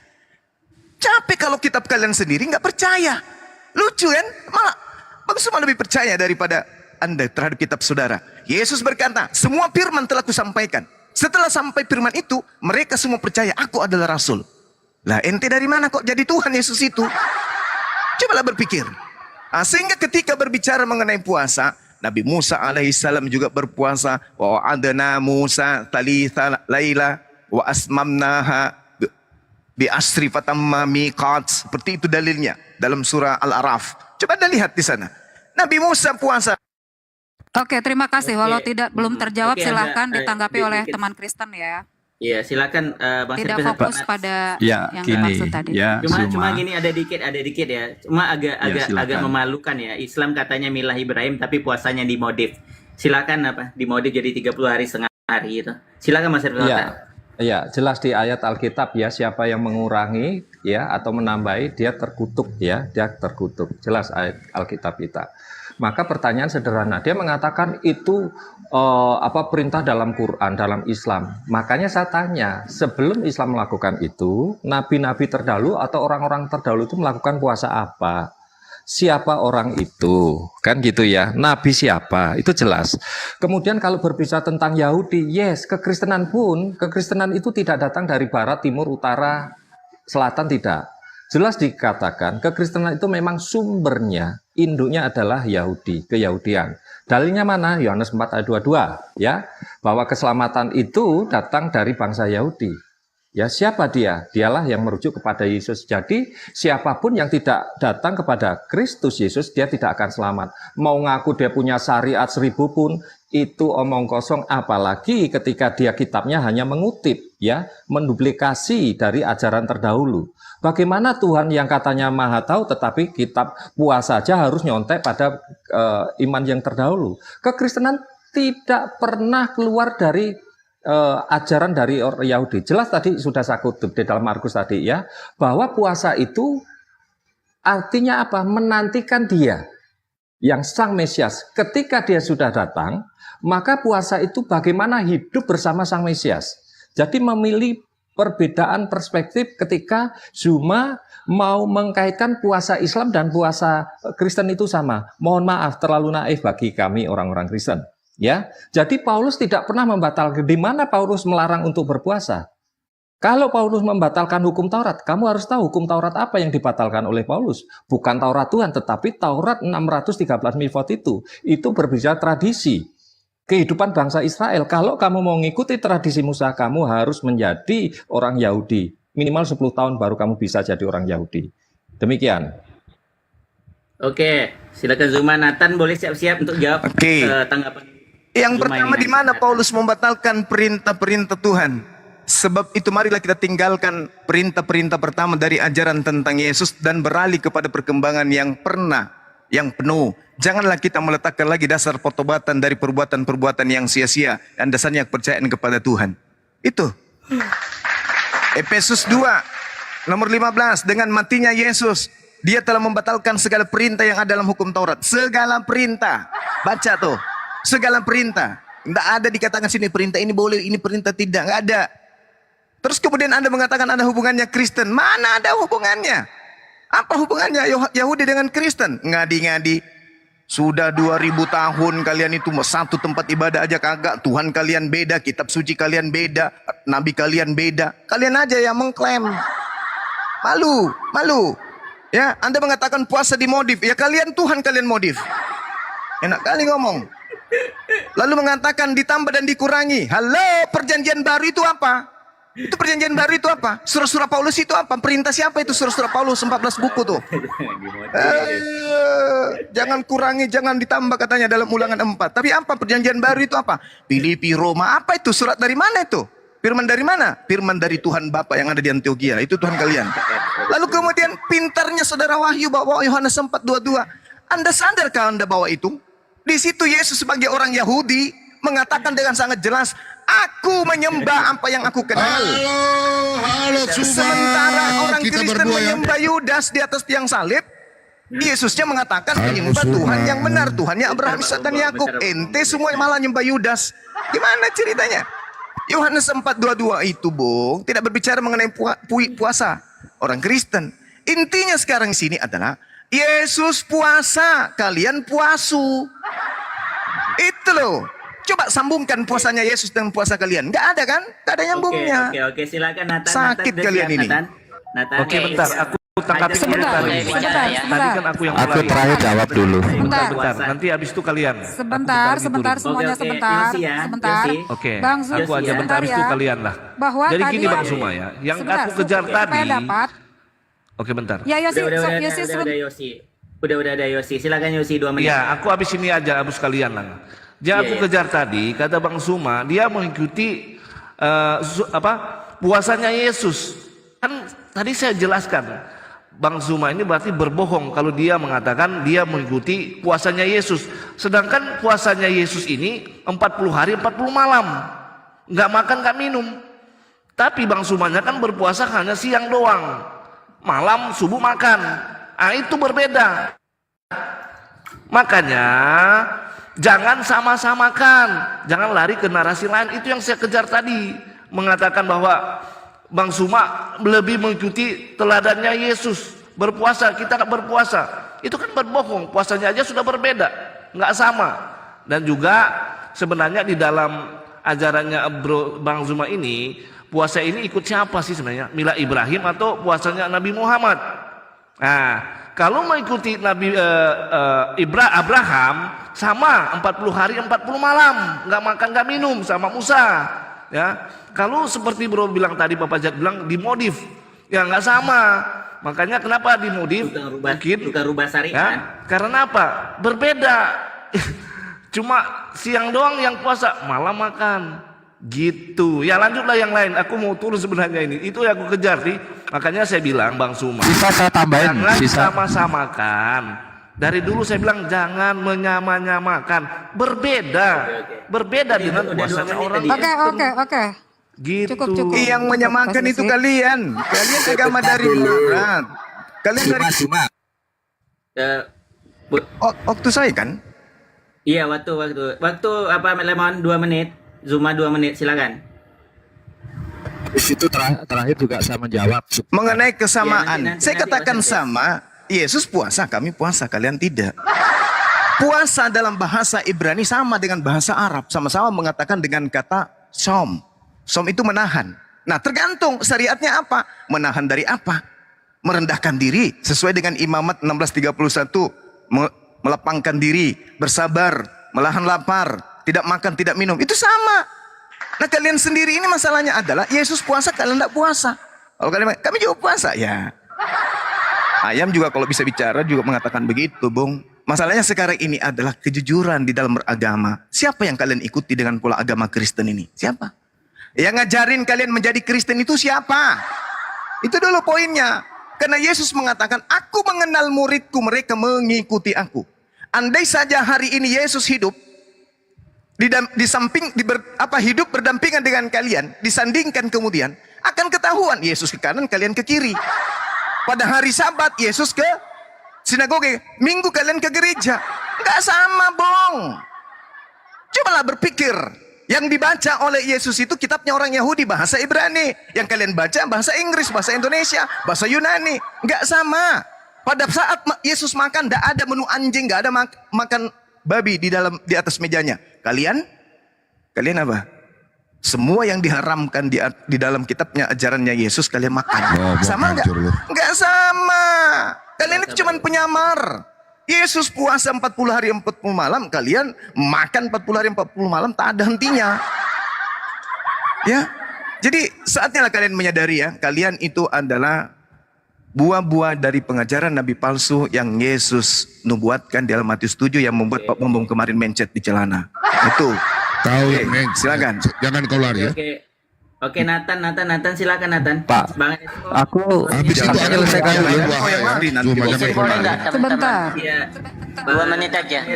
Capek kalau kitab kalian sendiri nggak percaya. Lucu kan? Malah bagus, semua lebih percaya daripada Anda terhadap kitab saudara. Yesus berkata, semua firman telah kusampaikan. Setelah sampai firman itu, mereka semua percaya aku adalah Rasul. Lah ente dari mana kok jadi Tuhan Yesus itu? Cobalah berpikir. Sehingga ketika berbicara mengenai puasa, Nabi Musa alaihissalam juga berpuasa. Wa adana Musa talitha laila wa asmamnaha bi asri fatamma miqat. Seperti itu dalilnya dalam surah Al-A'raf. Coba Anda lihat di sana. Nabi Musa puasa. Oke, terima kasih. Walau belum terjawab, Oke, silahkan Anda, ditanggapi oleh dikit. teman Kristen ya. Iya, silakan Bang Tidak Serpes. fokus pada Ya, yang gini, dimaksud tadi. ya, Cuma Zuma. gini ada dikit ya. Cuma agak silakan. memalukan ya. Islam katanya milah Ibrahim tapi puasanya dimodif. Silakan dimodif jadi 30 hari setengah hari itu. Silakan Mas Serpes. Ya, jelas di ayat Alkitab ya, siapa yang mengurangi ya atau menambahi dia terkutuk ya, dia terkutuk. Jelas ayat Alkitab kita. Maka pertanyaan sederhana, dia mengatakan itu perintah dalam Quran, dalam Islam. Makanya saya tanya, sebelum Islam melakukan itu, nabi-nabi terdahulu atau orang-orang terdahulu itu melakukan puasa apa? Siapa orang itu? Kan gitu ya. Nabi siapa? Itu jelas. Kemudian kalau berbicara tentang Yahudi, yes, kekristenan itu tidak datang dari barat, timur, utara, selatan, tidak. Jelas dikatakan kekristenan itu memang sumbernya, induknya adalah Yahudi, keyahudian. Dalilnya mana? Yohanes 4 ayat 22 ya, bahwa keselamatan itu datang dari bangsa Yahudi. Ya, siapa dia? Dialah yang merujuk kepada Yesus. Jadi siapapun yang tidak datang kepada Kristus Yesus, dia tidak akan selamat. Mau ngaku dia punya syariat 1000 pun itu omong kosong, apalagi ketika dia kitabnya hanya mengutip ya, menduplikasi dari ajaran terdahulu. Bagaimana Tuhan yang katanya Maha Tahu tetapi kitab puasa saja harus nyontek pada iman yang terdahulu. Kekristenan tidak pernah keluar dari ajaran dari orang Yahudi. Jelas tadi sudah saya kutip di dalam Markus tadi ya, bahwa puasa itu artinya apa? Menantikan dia yang Sang Mesias. Ketika dia sudah datang, maka puasa itu bagaimana hidup bersama Sang Mesias. Jadi memilih perbedaan perspektif ketika Zuma mau mengkaitkan puasa Islam dan puasa Kristen itu sama. Mohon maaf, terlalu naif bagi kami orang-orang Kristen. Ya, jadi Paulus tidak pernah membatalkan. Di mana Paulus melarang untuk berpuasa? Kalau Paulus membatalkan hukum Taurat, kamu harus tahu hukum Taurat apa yang dibatalkan oleh Paulus. Bukan Taurat Tuhan, tetapi Taurat 613 mitzvot itu. Itu berbicara tradisi kehidupan bangsa Israel. Kalau kamu mau mengikuti tradisi Musa, kamu harus menjadi orang Yahudi. Minimal 10 tahun baru kamu bisa jadi orang Yahudi. Demikian. Oke, silakan Zuma. Nathan boleh siap-siap untuk jawab tanggapan. Yang Zuma pertama, ini. di mana Paulus membatalkan perintah-perintah Tuhan? Sebab itu marilah kita tinggalkan perintah-perintah pertama dari ajaran tentang Yesus dan beralih kepada perkembangan yang penuh. Janganlah kita meletakkan lagi dasar pertobatan dari perbuatan-perbuatan yang sia-sia dan dasarnya kepercayaan kepada Tuhan. Itu. Efesus 2 nomor 15, dengan matinya Yesus, dia telah membatalkan segala perintah yang ada dalam hukum Taurat. Segala perintah. Baca tuh. Segala perintah. Tidak ada dikatakan sini perintah ini boleh, ini perintah tidak. Nggak ada. Terus kemudian Anda mengatakan ada hubungannya Kristen. Mana ada hubungannya? Apa hubungannya Yahudi dengan Kristen? Ngadi-ngadi. Sudah 2000 tahun kalian itu satu tempat ibadah aja kagak. Tuhan kalian beda, kitab suci kalian beda, nabi kalian beda. Kalian aja yang mengklaim. Malu, malu. Ya, Anda mengatakan puasa dimodif. Ya kalian Tuhan kalian modif. Enak kali ngomong. Lalu mengatakan ditambah dan dikurangi. Halo, perjanjian baru itu apa? Itu perjanjian baru itu apa? Surah-surah Paulus itu apa? Perintah siapa itu surah-surah Paulus 14 buku tuh? Jangan kurangi, jangan ditambah katanya dalam Ulangan 4. Tapi apa perjanjian baru itu apa? Filipi, Roma, apa itu? Surat dari mana itu? Firman dari mana? Firman dari Tuhan Bapa yang ada di Antioquia. Itu Tuhan kalian. Lalu kemudian pintarnya saudara Wahyu bawa Yohanes 4:22. Anda sadarkah Anda bawa itu? Di situ Yesus sebagai orang Yahudi mengatakan dengan sangat jelas, aku menyembah apa yang aku kenal. Sementara orang Kristen menyembah Yudas di atas tiang salib, Yesusnya mengatakan menyembah Tuhan yang benar, Tuhannya Abraham, Ishak dan Yakub. Ente semua malah nyembah Yudas. Gimana ceritanya? Yohanes 4:22 itu, Bung, tidak berbicara mengenai puasa orang Kristen. Intinya sekarang sini adalah Yesus puasa, kalian puasu. Itu loh. Coba sambungkan puasanya Yesus dengan puasa kalian. Nggak ada kan? Nggak ada nyambungnya. Oke, silakan Nathan. Sakit Nathan, kalian ini. Nathan. Oke, bentar. Aku tanggapi Sebentar, tadi. sebentar, Tadi kan aku yang Aku mulai. terakhir jawab dulu. Bentar. Nanti habis itu kalian. Sebentar, sebentar semuanya Oke, sebentar. Yosi ya, Sebentar. Yosi. Oke, Bang Zul, aku aja bentar sebentar habis itu ya. kalian lah. Bahwa Jadi tadi gini Bang Suma ya, yang sebentar, aku kejar supaya tadi. dapat. Oke, bentar. Ya Yosi, Udah, Yosi Yosi. Udah ada Yosi. Silakan Yosi 2 menit. Ya, aku habis ini aja, habis kalian lah. Jadi aku kejar tadi, kata Bang Suma, dia mengikuti puasanya Yesus. Kan tadi saya jelaskan, Bang Suma ini berarti berbohong kalau dia mengatakan dia mengikuti puasanya Yesus. Sedangkan puasanya Yesus ini 40 hari 40 malam. Nggak makan, nggak minum. Tapi Bang Sumanya kan berpuasa hanya siang doang. Malam, subuh makan. Ah, itu berbeda. Makanya jangan sama-samakan, jangan lari ke narasi lain. Itu yang saya kejar tadi, mengatakan bahwa Bang Suma lebih mengikuti teladannya Yesus. Berpuasa, kita nggak berpuasa. Itu kan berbohong, puasanya aja sudah berbeda, nggak sama. Dan juga sebenarnya di dalam ajarannya Bang Suma ini, puasa ini ikut siapa sih sebenarnya? Mila Ibrahim atau puasanya Nabi Muhammad? Nah, kalau mengikuti Nabi Abraham, sama 40 hari 40 malam, nggak makan nggak minum sama Musa. Ya, kalau seperti Bro bilang tadi, Bapak Jad bilang dimodif, ya nggak sama. Makanya kenapa dimodif? Bukan rubah syariat. Ya, karena apa? Berbeda. Cuma siang doang yang puasa, malam makan. Gitu. Ya lanjutlah yang lain. Aku mau turun sebenarnya ini. Itu yang aku kejar sih. Makanya saya bilang Bang Suma, Bisa saya tambahin? jangan Bisa. sama-samakan. Dari dulu saya bilang jangan menyamakan. Berbeda. Berbeda dengan puasanya orang. Oke. Gitu. Cukup. Yang menyamakan itu kalian. Kalian agama dari barat. Kalian dari waktu saya kan? Iya, waktu apa lemon 2 menit. Zuma 2 menit, silakan. Di situ terakhir juga saya menjawab. Mengenai kesamaan, nanti saya katakan Mas Ade. sama. Yesus puasa, kami puasa, kalian tidak. Puasa dalam bahasa Ibrani sama dengan bahasa Arab, sama-sama mengatakan dengan kata som. Som itu menahan. Nah, tergantung syariatnya apa? Menahan dari apa? Merendahkan diri sesuai dengan Imamat 16:31, melapangkan diri, bersabar, melahan lapar, tidak makan, tidak minum. Itu sama. Nah, kalian sendiri ini masalahnya adalah Yesus puasa, kalian tidak puasa. Kalau kalian, kami juga puasa, ya. Ayam juga kalau bisa bicara juga mengatakan begitu, Bung. Masalahnya sekarang ini adalah kejujuran di dalam beragama. Siapa yang kalian ikuti dengan pola agama Kristen ini? Siapa? Yang ngajarin kalian menjadi Kristen itu siapa? Itu dulu poinnya. Karena Yesus mengatakan, aku mengenal muridku, mereka mengikuti aku. Andai saja hari ini Yesus hidup, hidup berdampingan dengan kalian, disandingkan kemudian, akan ketahuan Yesus ke kanan, kalian ke kiri. Pada hari Sabat Yesus ke sinagoge, Minggu kalian ke gereja. Enggak sama, Bong. Cobalah berpikir, yang dibaca oleh Yesus itu kitabnya orang Yahudi, bahasa Ibrani. Yang kalian baca bahasa Inggris, bahasa Indonesia, bahasa Yunani. Enggak sama. Pada saat Yesus makan, enggak ada menu anjing, enggak ada makan babi di atas mejanya. Kalian apa? Semua yang diharamkan di dalam kitabnya ajarannya Yesus kalian makan. Sama nggak? Nggak sama. Kalian itu cuma penyamar. Yesus puasa 40 hari 40 malam, kalian makan 40 hari 40 malam tak ada hentinya. Ya. Jadi saatnya lah kalian menyadari ya, kalian itu adalah buah-buah dari pengajaran nabi palsu yang Yesus nubuatkan di dalam Matius 7 yang membuat Pak Bombom kemarin mencet di celana. Itu. Tahu silakan. Jangan kau lari ya. Oke, Nathan, silakan Nathan. Pak, aku habis itu ada selesaikan dulu. Sebentar. Iya. 2 menit aja.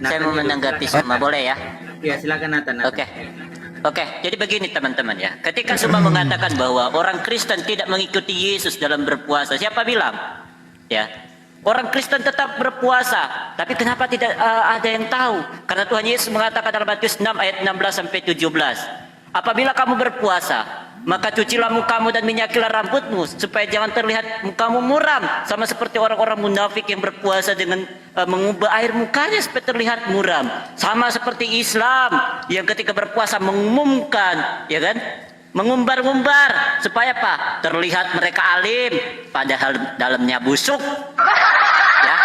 Saya mau menanggapi Suma, boleh ya? Iya, silakan Nathan. Oke, jadi begini teman-teman ya. Ketika Suma mengatakan bahwa orang Kristen tidak mengikuti Yesus dalam berpuasa, siapa bilang? Ya, orang Kristen tetap berpuasa, tapi kenapa tidak ada yang tahu? Karena Tuhan Yesus mengatakan dalam Matius 6 ayat 16 sampai 17. Apabila kamu berpuasa, maka cucilah mukamu dan minyakilah rambutmu supaya jangan terlihat mukamu muram sama seperti orang-orang munafik yang berpuasa dengan mengubah air mukanya supaya terlihat muram. Sama seperti Islam yang ketika berpuasa mengumumkan, ya kan? Mengumbar-ngumbar supaya apa? Terlihat mereka alim padahal dalamnya busuk. Ya.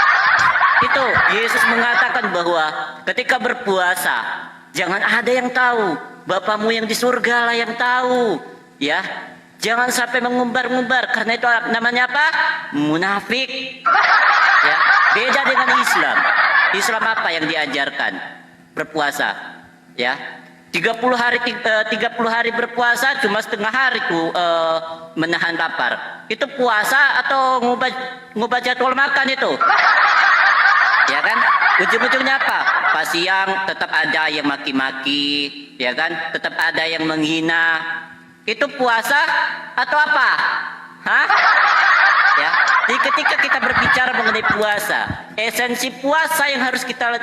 Itu Yesus mengatakan bahwa ketika berpuasa jangan ada yang tahu, Bapamu yang di surga lah yang tahu. Ya, jangan sampai mengumbar-ngumbar karena itu namanya apa? Munafik. Ya, beda dengan Islam. Islam apa yang diajarkan? Berpuasa. Ya. 30 hari berpuasa cuma setengah hari tuh menahan lapar. Itu puasa atau ngubah jadwal makan itu? Ya kan? Ujung-ujungnya apa? Pas siang tetap ada yang maki-maki, ya kan? Tetap ada yang menghina. Itu puasa atau apa? Hah? Ya. Jadi ketika kita berbicara mengenai puasa, esensi puasa yang harus kita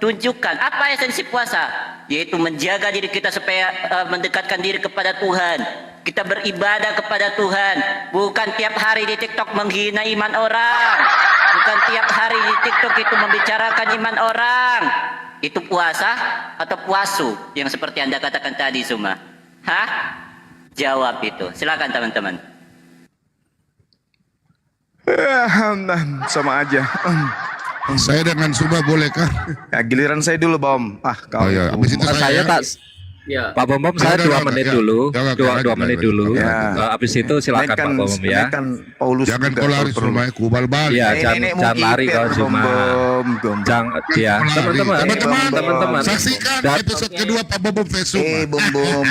tunjukkan. Apa esensi puasa? Yaitu menjaga diri kita supaya mendekatkan diri kepada Tuhan. Kita beribadah kepada Tuhan, bukan tiap hari di TikTok menghina iman orang. Bukan tiap hari di TikTok itu membicarakan iman orang. Itu puasa atau puasu yang seperti Anda katakan tadi, Suma? Hah? Jawab itu. Silakan teman-teman. Sama aja. Saya dengan Suma bolehkah? Ya, giliran saya dulu, Bom. Kau. Ya. Habis itu saya tak. Ya. Pak Bombom saya 2 menit dulu. 2 menit dulu. Ya. Habis itu silakan Pak Bombom ya. Jangan kau lari Suma, kubal balik. Ya, jangan lari kau Suma. Jangan ya. Teman-teman. Saksikan episode kedua Pak Bombom Fesuma. Bom.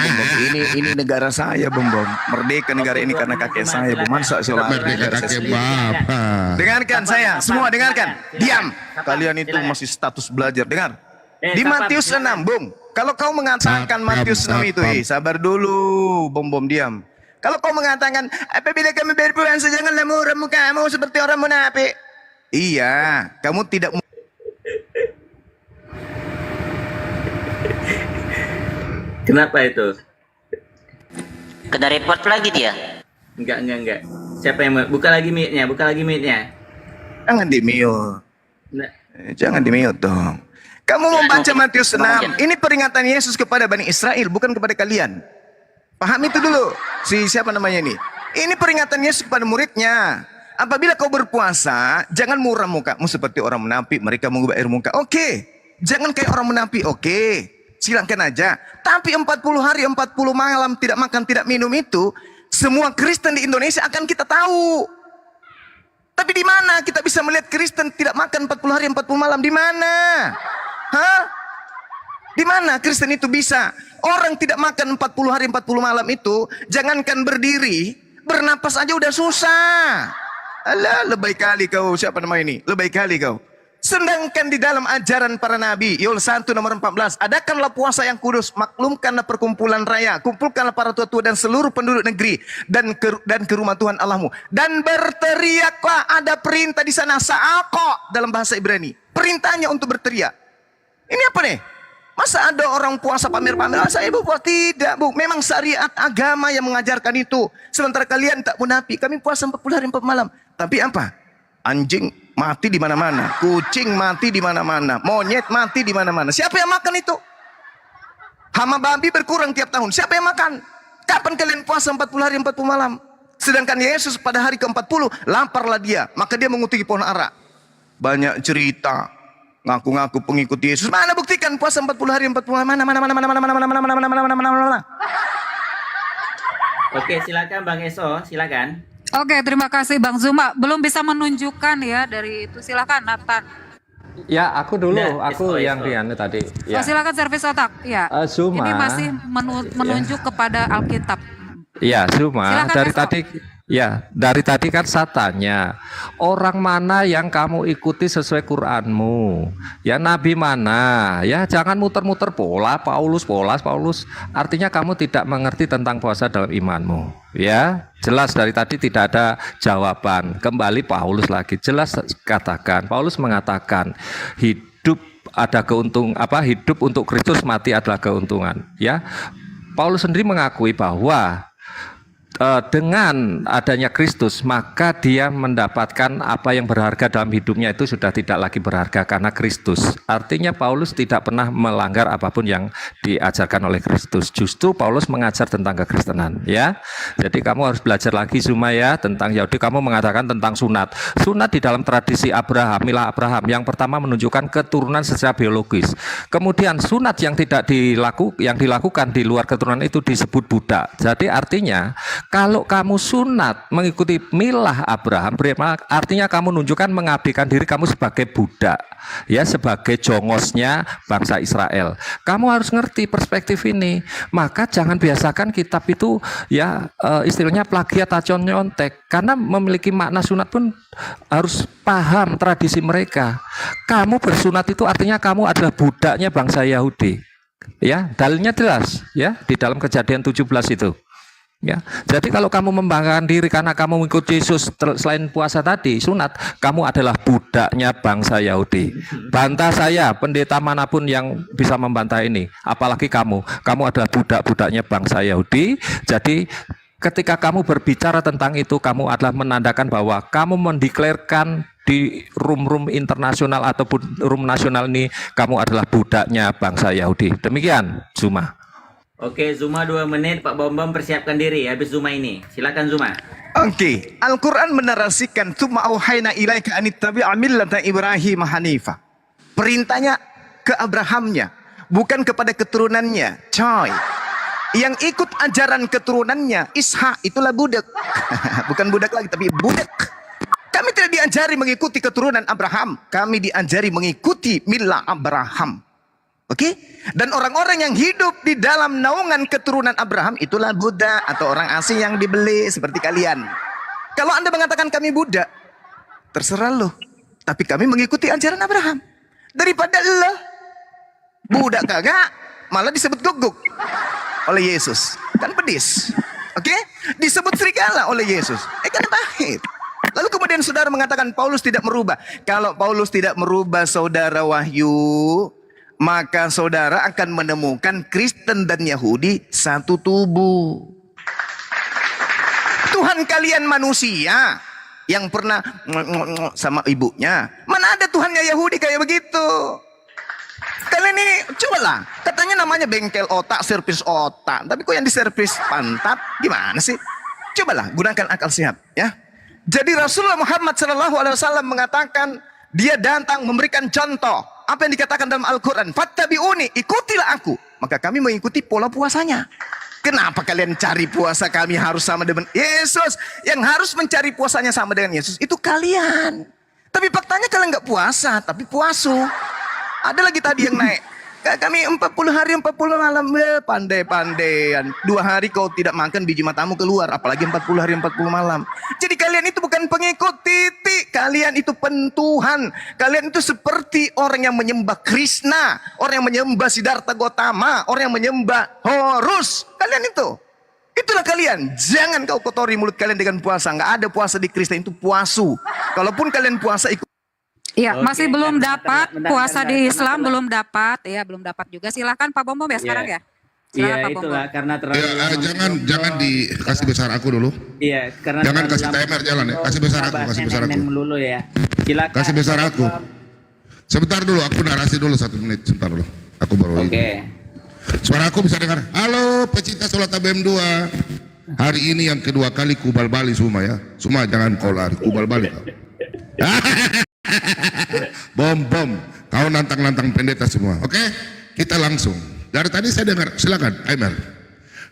Ini negara saya, Bom. Merdeka negara ini karena kakek saya, Bom. Masa selalu Merdeka kakek Bapak. Dengarkan saya, semua dengarkan. Diam. Kalian itu masih status belajar. Dengar. Di Matius 6, Bung. Kalau kau mengatakan Matius 6 itu, sabar dulu, Bom diam. Kalau kau mengatakan, apabila kami berpuasa janganlah muram mukamu seperti orang munafik. Iya, kamu tidak. Kenapa itu? Kena report lagi dia. Enggak. Siapa yang buka lagi mic-nya? Jangan di-mute. Jangan di-mute dong. Kamu membaca Matius 6. Ini peringatan Yesus kepada Bani Israel, bukan kepada kalian. Paham itu dulu. Siapa namanya ini? Ini peringatan Yesus kepada muridnya. Apabila kau berpuasa, jangan muram mukamu seperti orang munafik. Mereka mengubah air muka. Oke. Jangan kayak orang munafik. Oke. Silakan aja. Tapi 40 hari, 40 malam tidak makan, tidak minum itu, semua Kristen di Indonesia akan kita tahu. Tapi di mana kita bisa melihat Kristen tidak makan 40 hari, 40 malam? Di mana? Hah? Di mana Kristen itu bisa? Orang tidak makan 40 hari 40 malam itu, jangankan berdiri, bernapas aja udah susah. Alah, lebay kali kau. Siapa nama ini? Lebay kali kau. Sedangkan di dalam ajaran para nabi, Yoel 1 nomor 14, adakanlah puasa yang kudus, maklumkanlah perkumpulan raya, kumpulkanlah para tua-tua dan seluruh penduduk negeri dan ke rumah Tuhan Allahmu, dan berteriaklah. Ada perintah di sana, sa'ako dalam bahasa Ibrani. Perintahnya untuk berteriak. Ini apa nih? Masa ada orang puasa pamer-pamer? Saya berpuasa. Tidak, Bu. Memang syariat agama yang mengajarkan itu. Sementara kalian tak munafik. Kami puasa 40 hari 40 malam. Tapi apa? Anjing mati di mana-mana, kucing mati di mana-mana, monyet mati di mana-mana. Siapa yang makan itu? Hama babi berkurang tiap tahun. Siapa yang makan? Kapan kalian puasa 40 hari 40 malam? Sedangkan Yesus pada hari ke-40 laparlah dia, maka dia mengutuki pohon ara. Banyak cerita ngaku-ngaku pengikut Yesus. Mana buktikan puasa 40 hari 40 malam? Mana? Oke, silakan Bang Eso, silakan. Oke, terima kasih Bang Zuma. Belum bisa menunjukkan ya dari itu. Silakan Nathan. Ya, aku dulu, Nah, aku Eso. yang Rian tadi. Oh, silakan servis otak. Ya. Zuma. Ini masih menunjuk kepada Alkitab. Ya, Zuma, Silakan, dari Eso. tadi dari tadi kan saya tanya, orang mana yang kamu ikuti sesuai Quranmu? Ya, nabi mana? Ya, jangan muter-muter pola Paulus. Artinya kamu tidak mengerti tentang puasa dalam imanmu. Ya, jelas dari tadi tidak ada jawaban. Kembali Paulus lagi, jelas katakan. Paulus mengatakan hidup ada hidup untuk Kristus, mati adalah keuntungan. Ya, Paulus sendiri mengakui bahwa dengan adanya Kristus, maka dia mendapatkan apa yang berharga dalam hidupnya itu sudah tidak lagi berharga karena Kristus. Artinya Paulus tidak pernah melanggar apapun yang diajarkan oleh Kristus. Justru Paulus mengajar tentang kekristenan, ya. Jadi kamu harus belajar lagi Zuma ya tentang Yahudi. Kamu mengatakan tentang sunat. Sunat di dalam tradisi Abraham, milah Abraham, yang pertama menunjukkan keturunan secara biologis. Kemudian sunat yang tidak dilakukan di luar keturunan itu disebut budak. Jadi artinya kalau kamu sunat mengikuti milah Abraham, artinya kamu menunjukkan mengabdikan diri kamu sebagai budak, ya, sebagai jongosnya bangsa Israel. Kamu harus ngerti perspektif ini. Maka jangan biasakan kitab itu ya istilahnya plagiat atau nyontek, karena memiliki makna sunat pun harus paham tradisi mereka. Kamu bersunat itu artinya kamu adalah budaknya bangsa Yahudi. Ya, dalilnya jelas ya di dalam Kejadian 17 itu. Ya, jadi kalau kamu membanggakan diri karena kamu mengikuti Yesus selain puasa tadi, sunat, kamu adalah budaknya bangsa Yahudi. Bantah saya, pendeta manapun yang bisa membantah ini, apalagi kamu adalah budak-budaknya bangsa Yahudi. Jadi ketika kamu berbicara tentang itu, kamu adalah menandakan bahwa kamu mendeklarkan di room internasional ataupun room nasional ini, kamu adalah budaknya bangsa Yahudi. Demikian, Zuma. Oke, Zuma 2 menit. Pak Bambam persiapkan diri habis Zuma ini. Silakan Zuma. Oke, Al-Quran menarasikan tsumma auhayna ilaika anittabi'a millata Ibrahim hanifa. Perintahnya ke Abrahamnya, bukan kepada keturunannya. Coy, yang ikut ajaran keturunannya Ishak itulah budak. Bukan budak lagi, tapi budak. Kami tidak diajari mengikuti keturunan Abraham, kami diajari mengikuti milah Abraham. Oke? Dan orang-orang yang hidup di dalam naungan keturunan Abraham itulah budak atau orang asing yang dibeli seperti kalian. Kalau Anda mengatakan kami budak, terserah lo. Tapi kami mengikuti ajaran Abraham. Daripada lo budak kagak, malah disebut guguk oleh Yesus. Kan pedis. Oke? Disebut serigala oleh Yesus. Kan pahit. Lalu kemudian saudara mengatakan Paulus tidak merubah. Kalau Paulus tidak merubah saudara Wahyu, maka saudara akan menemukan Kristen dan Yahudi satu tubuh. Tuhan kalian manusia yang pernah sama ibunya. Mana ada Tuhannya Yahudi kayak begitu? Kalian ini cobalah, katanya namanya bengkel otak, servis otak, tapi kok yang diservis pantat? Gimana sih? Cobalah gunakan akal sehat ya. Jadi Rasulullah Muhammad SAW mengatakan dia datang memberikan contoh. Apa yang dikatakan dalam Al-Quran? Fattabi'uni, ikutilah aku. Maka kami mengikuti pola puasanya. Kenapa kalian cari puasa kami harus sama dengan Yesus? Yang harus mencari puasanya sama dengan Yesus itu kalian. Tapi faktanya kalian nggak puasa, tapi puasu. Ada lagi tadi yang naik. Kami 40 hari 40 malam, pandai-pandaian. 2 hari kau tidak makan, biji matamu keluar. Apalagi 40 hari 40 malam. Jadi kalian itu bukan pengikut titik. Kalian itu pentuhan. Kalian itu seperti orang yang menyembah Krishna. Orang yang menyembah Siddhartha Gautama. Orang yang menyembah Horus. Kalian itu. Itulah kalian. Jangan kau kotori mulut kalian dengan puasa. Nggak ada puasa di Kristen, itu puasu. Kalaupun kalian puasa ikut. Ya, masih belum dapat puasa di Islam, belum dapat, ya belum dapat juga. Silakan Pak Bombom ya sekarang ya. Iya, itulah karena terlalu jangan dikasih besar aku dulu. Iya, karena jangan kasih timer jalan ya. Kasih besar aku, melulu ya. Silakan. Kasih besar aku. Sebentar dulu, aku narasi dulu 1 menit, sebentar dulu. Aku baru. Oke. Suara aku bisa dengar. Halo pecinta sholat ABM 2. Hari ini yang kedua kali kubal bali semua ya. Semua jangan kau lari, kubal bali kau. Bom. Kau nantang-nantang pendeta semua. Oke? Kita langsung. Dari tadi saya dengar, silakan Aimer.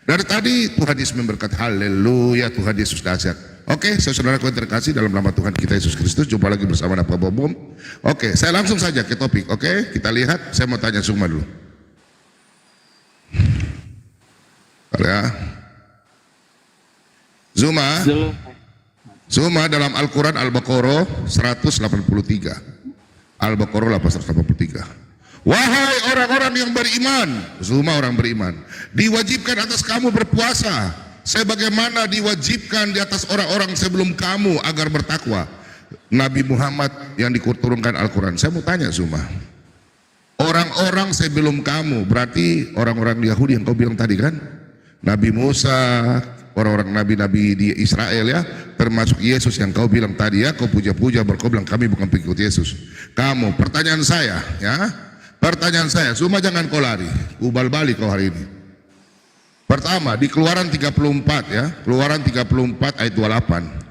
Dari tadi Tuhan Yesus memberkati. Haleluya, Tuhan Yesus dahsyat. Oke, saudara-saudaraku yang terkasih dalam nama Tuhan kita Yesus Kristus, jumpa lagi bersama Pak Bom. Oke, saya langsung saja ke topik. Oke, kita lihat. Saya mau tanya Zuma dulu. Ya. Zuma dalam Al-Quran Al-Baqarah 183. Al-Baqarah 183. Wahai orang-orang yang beriman, Zuma orang beriman, diwajibkan atas kamu berpuasa sebagaimana diwajibkan di atas orang-orang sebelum kamu agar bertakwa. Nabi Muhammad yang diturunkan Al-Quran. Saya mau tanya Zuma, orang-orang sebelum kamu berarti orang-orang Yahudi yang kau bilang tadi kan? Nabi Musa, orang-orang nabi-nabi di Israel ya, termasuk Yesus yang kau bilang tadi ya, kau puja-puja, kau bilang kami bukan pengikut Yesus. Kamu, pertanyaan saya ya, Zuma jangan kau lari, ubal balik kau hari ini. Pertama, di Keluaran 34 ya, Keluaran 34 ayat 28.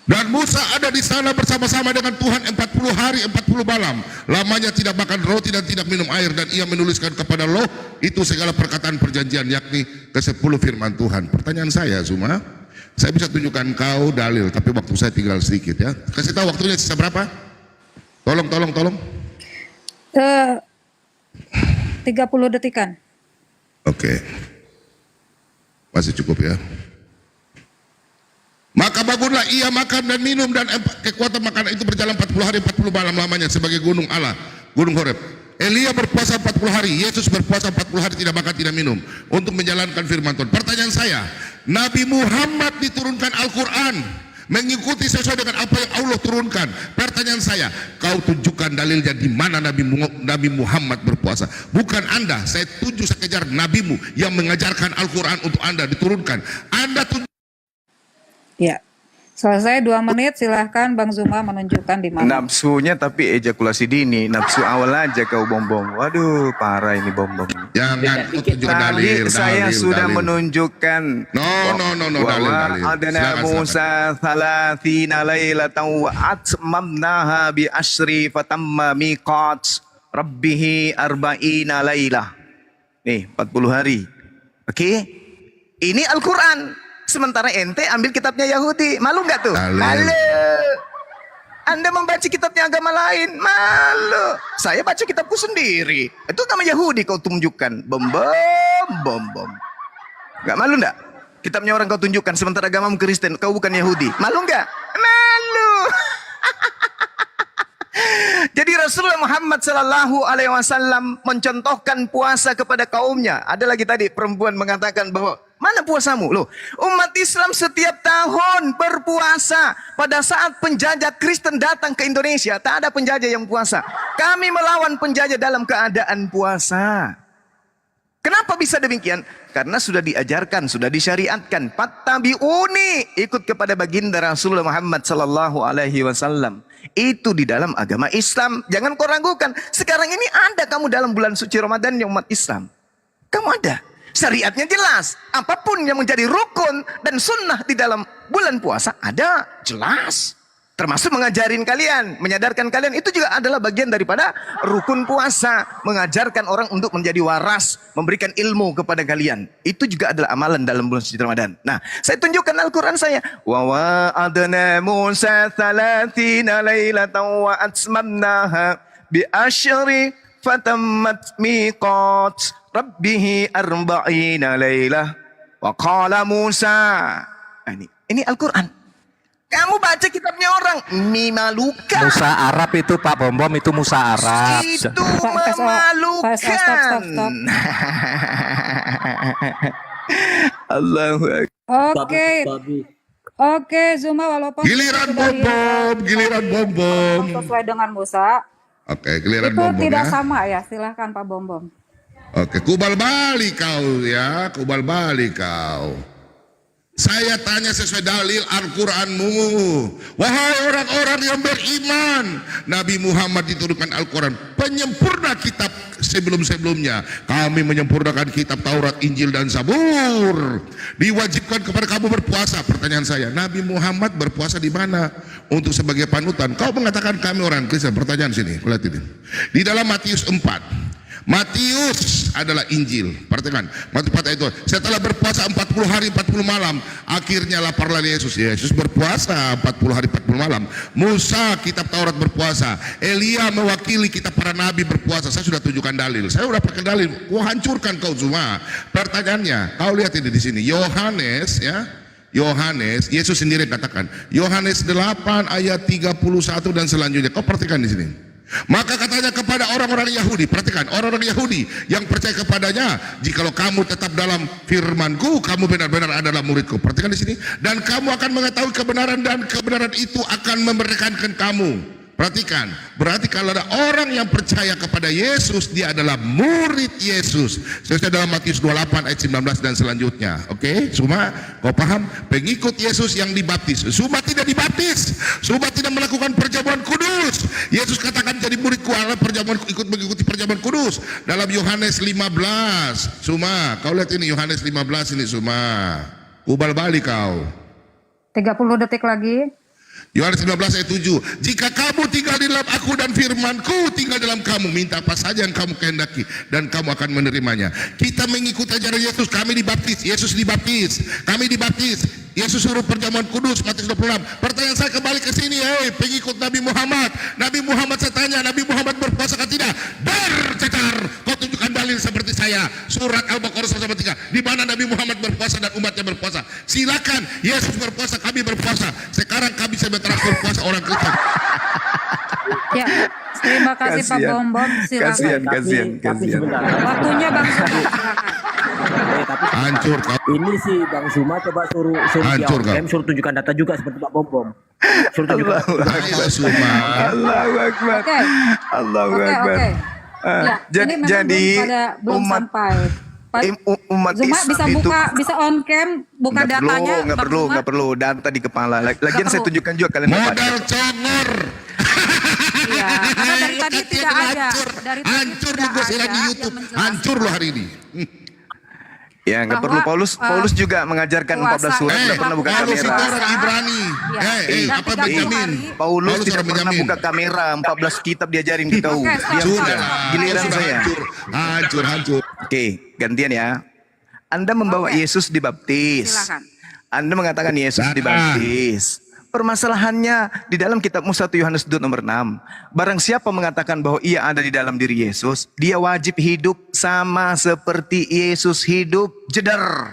Dan Musa ada di sana bersama-sama dengan Tuhan 40 hari 40 malam. Lamanya tidak makan roti dan tidak minum air. Dan ia menuliskan kepada Loh itu segala perkataan perjanjian, yakni ke-10 firman Tuhan. Pertanyaan saya Zuma, saya bisa tunjukkan kau dalil, tapi waktu saya tinggal sedikit ya. Kasih tahu waktunya sisa berapa? Tolong. 30 detikan. Oke. Masih cukup ya. Maka bangunlah ia makan dan minum, dan kekuatan makanan itu berjalan 40 hari 40 malam lamanya sebagai gunung Allah, gunung Horeb. Elia berpuasa 40 hari, Yesus berpuasa 40 hari tidak makan tidak minum untuk menjalankan firman Tuhan. Pertanyaan saya, Nabi Muhammad diturunkan Al-Quran mengikuti sesuai dengan apa yang Allah turunkan. Pertanyaan saya, kau tunjukkan dalilnya di mana Nabi Muhammad berpuasa. Bukan Anda, saya tunjuk, saya kejar nabimu yang mengajarkan Al-Quran untuk Anda diturunkan. Anda tunjuk. Ya. Selesai 2 menit, silahkan Bang Zuma menunjukkan di mana. Nafsunya tapi ejakulasi dini, nafsu awal aja kau bom-bom. Waduh, parah ini bom-bom. Jangan tunjukkan dalil. Saya sudah menunjukkan. No, dalil. Adana Musa thalathina lailatan wa atmamnaha bi asyri fatamma miqat rabbih arba'ina lailah. Nih, 40 hari. Oke? Ini Al-Quran. Sementara ente ambil kitabnya Yahudi. Malu nggak tuh? Malu. Anda membaca kitabnya agama lain. Malu. Saya baca kitabku sendiri. Itu nama Yahudi kau tunjukkan. Bom. Gak malu nggak? Kitabnya orang kau tunjukkan. Sementara agamamu Kristen. Kau bukan Yahudi. Malu nggak? Malu. Jadi Rasulullah Muhammad Sallallahu Alaihi Wasallam mencontohkan puasa kepada kaumnya. Ada lagi tadi perempuan mengatakan bahwa mana puasamu? Loh, umat Islam setiap tahun berpuasa. Pada saat penjajah Kristen datang ke Indonesia, tak ada penjajah yang puasa. Kami melawan penjajah dalam keadaan puasa. Kenapa bisa demikian? Karena sudah diajarkan, sudah disyariatkan. Fattabi'uni, ikut kepada baginda Rasulullah Muhammad Sallallahu Alaihi Wasallam. Itu di dalam agama Islam. Jangan kau ragukan. Sekarang ini ada kamu dalam bulan suci Ramadan yang umat Islam. Kamu ada. Syariatnya jelas. Apapun yang menjadi rukun dan sunnah di dalam bulan puasa ada. Jelas. Termasuk mengajarin kalian, menyadarkan kalian. Itu juga adalah bagian daripada rukun puasa. Mengajarkan orang untuk menjadi waras. Memberikan ilmu kepada kalian. Itu juga adalah amalan dalam bulan suci Ramadan. Nah, saya tunjukkan Al-Quran saya. Wa wa'adna Musa thalathina lailatan wa atmamnaha bi asyri fatammat miqat Rabbihi arba'ina laylah wa qala Musa. Ini Al-Quran. Kamu baca kitabnya orang, memalukan. Musa Arab itu Pak Bom, itu Musa Arab. Itu memalukan. Stop. Allahu Akbar. Oke, Zuma walaupun Giliran bom. sesuai dengan Musa. Oke, giliran Itu bom tidak ya. sama ya, silahkan Pak Bom. Oke, kubal balik kau ya, kubal balik kau. Saya tanya sesuai dalil Al-Quranmu. Wahai orang-orang yang beriman, Nabi Muhammad diturunkan Al-Quran, penyempurna kitab sebelum-sebelumnya. Kami menyempurnakan kitab Taurat, Injil, dan Zabur. Diwajibkan kepada kamu berpuasa. Pertanyaan saya, Nabi Muhammad berpuasa di mana? Untuk sebagai panutan. Kau mengatakan kami orang Kristen. Pertanyaan sini, lihat ini. Di dalam Matius 4. Matius adalah Injil. Perhatikan, Matius 4 ayat 2. Setelah berpuasa 40 hari 40 malam, akhirnya laparlah Yesus. Yesus berpuasa 40 hari 40 malam. Musa kitab Taurat berpuasa. Elia mewakili kitab para nabi berpuasa. Saya sudah tunjukkan dalil. Saya sudah pakai dalil. Kau hancurkan kau semua. Pertanyaannya, kau lihat ini di sini. Yohanes ya. Yohanes, Yesus sendiri katakan. Yohanes 8 ayat 31 dan selanjutnya. Kau perhatikan di sini. Maka katanya kepada orang-orang Yahudi, perhatikan, orang-orang Yahudi yang percaya kepadanya, jikalau kamu tetap dalam firman-Ku, kamu benar-benar adalah murid-Ku. Perhatikan di sini, dan kamu akan mengetahui kebenaran dan kebenaran itu akan memerdekakan kamu. Perhatikan, berarti kalau ada orang yang percaya kepada Yesus, dia adalah murid Yesus. Sesuai dalam Matius 28 ayat 19 dan selanjutnya. Oke, semua kau paham? Pengikut Yesus yang dibaptis. Semua tidak dibaptis. Semua tidak melakukan perjamuan kudus. Yesus katakan jadi muridku adalah perjamuan, ikut mengikuti perjamuan kudus. Dalam Yohanes 15. Semua, kau lihat ini Yohanes 15 ini semua. Ubal balik kau. 30 detik lagi. Yohanes 15 ayat 7. Jika kamu tinggal di dalam aku dan firman-Ku tinggal dalam kamu, minta apa saja yang kamu kehendaki dan kamu akan menerimanya. Kita mengikuti ajaran Yesus, kami dibaptis, Yesus dibaptis, kami dibaptis. Yesus suruh perjamuan kudus, Matius 26. Pertanyaan saya kembali ke sini, pengikut Nabi Muhammad. Nabi Muhammad saya tanya, Nabi Muhammad berpuasa atau tidak? Bercetar. Kau tunjukkan dalil seperti saya. Surat Al-Baqarah 103. Di mana Nabi Muhammad berpuasa dan umatnya berpuasa. Silakan, Yesus berpuasa, kami berpuasa. Sekarang kami sebentar berpuasa orang Kristen. Ya, terima kasih Pak Bom Bom. Silakan. Kasihan. Waktunya Bang Suma. Hancur kau. Ini sih Bang Suma coba suruh Hancur kau. suruh tunjukkan data juga seperti Pak Bom Bom. Suruh tunjukkan. Ayo Suma. Allahu Akbar. Oke. Allahu Akbar. Ya, ini memang Jadi belum sampai. umat Zuma bisa Islam itu buka, bisa on cam, buka datanya. nggak perlu data di kepala. Lagian saya tunjukkan juga kalian modal congor. Iya, karena dari tadi tidak ada. Dari tadi Hancur tidak lu ada di YouTube. yang menjelaskan. Hancur lu hari ini. Ya nggak perlu. Paulus juga mengajarkan 14 surat, nggak pernah buka Paulus itu kamera. orang Ibrani. Apa Benjamin? Paulus tidak orang pernah Benjamin. buka kamera, 14 kitab diajarin ke kau. Dia Sudah. giliran Sudah saya. Hancur. Oke, gantian ya. Anda membawa Yesus dibaptis. Silakan. Anda mengatakan Yesus dibaptis. Permasalahannya di dalam kitab 1 Yohanes 2 nomor 6. Barang siapa mengatakan bahwa ia ada di dalam diri Yesus, dia wajib hidup sama seperti Yesus hidup. Jeder.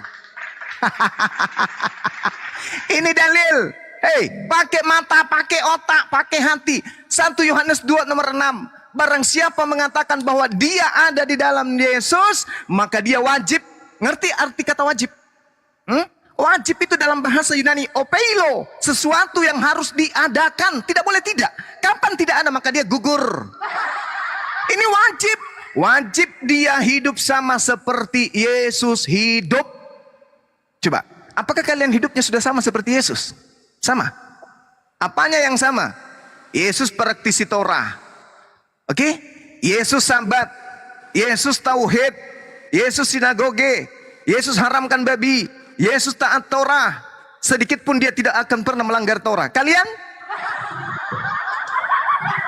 Ini dalil. Hei, pakai mata, pakai otak, pakai hati. 1 Yohanes 2 nomor 6. Barang siapa mengatakan bahwa dia ada di dalam Yesus, maka dia wajib. Ngerti arti kata wajib? Wajib itu dalam bahasa Yunani opeilo, sesuatu yang harus diadakan, tidak boleh tidak. Kapan tidak ada maka dia gugur. Ini wajib. Wajib dia hidup sama seperti Yesus hidup. Coba, apakah kalian hidupnya sudah sama seperti Yesus? Sama. Apanya yang sama? Yesus praktisi Torah. Oke? Yesus Sabat. Yesus tauhid. Yesus sinagoge. Yesus haramkan babi. Yesus taat Torah. Sedikit pun dia tidak akan pernah melanggar Torah. Kalian?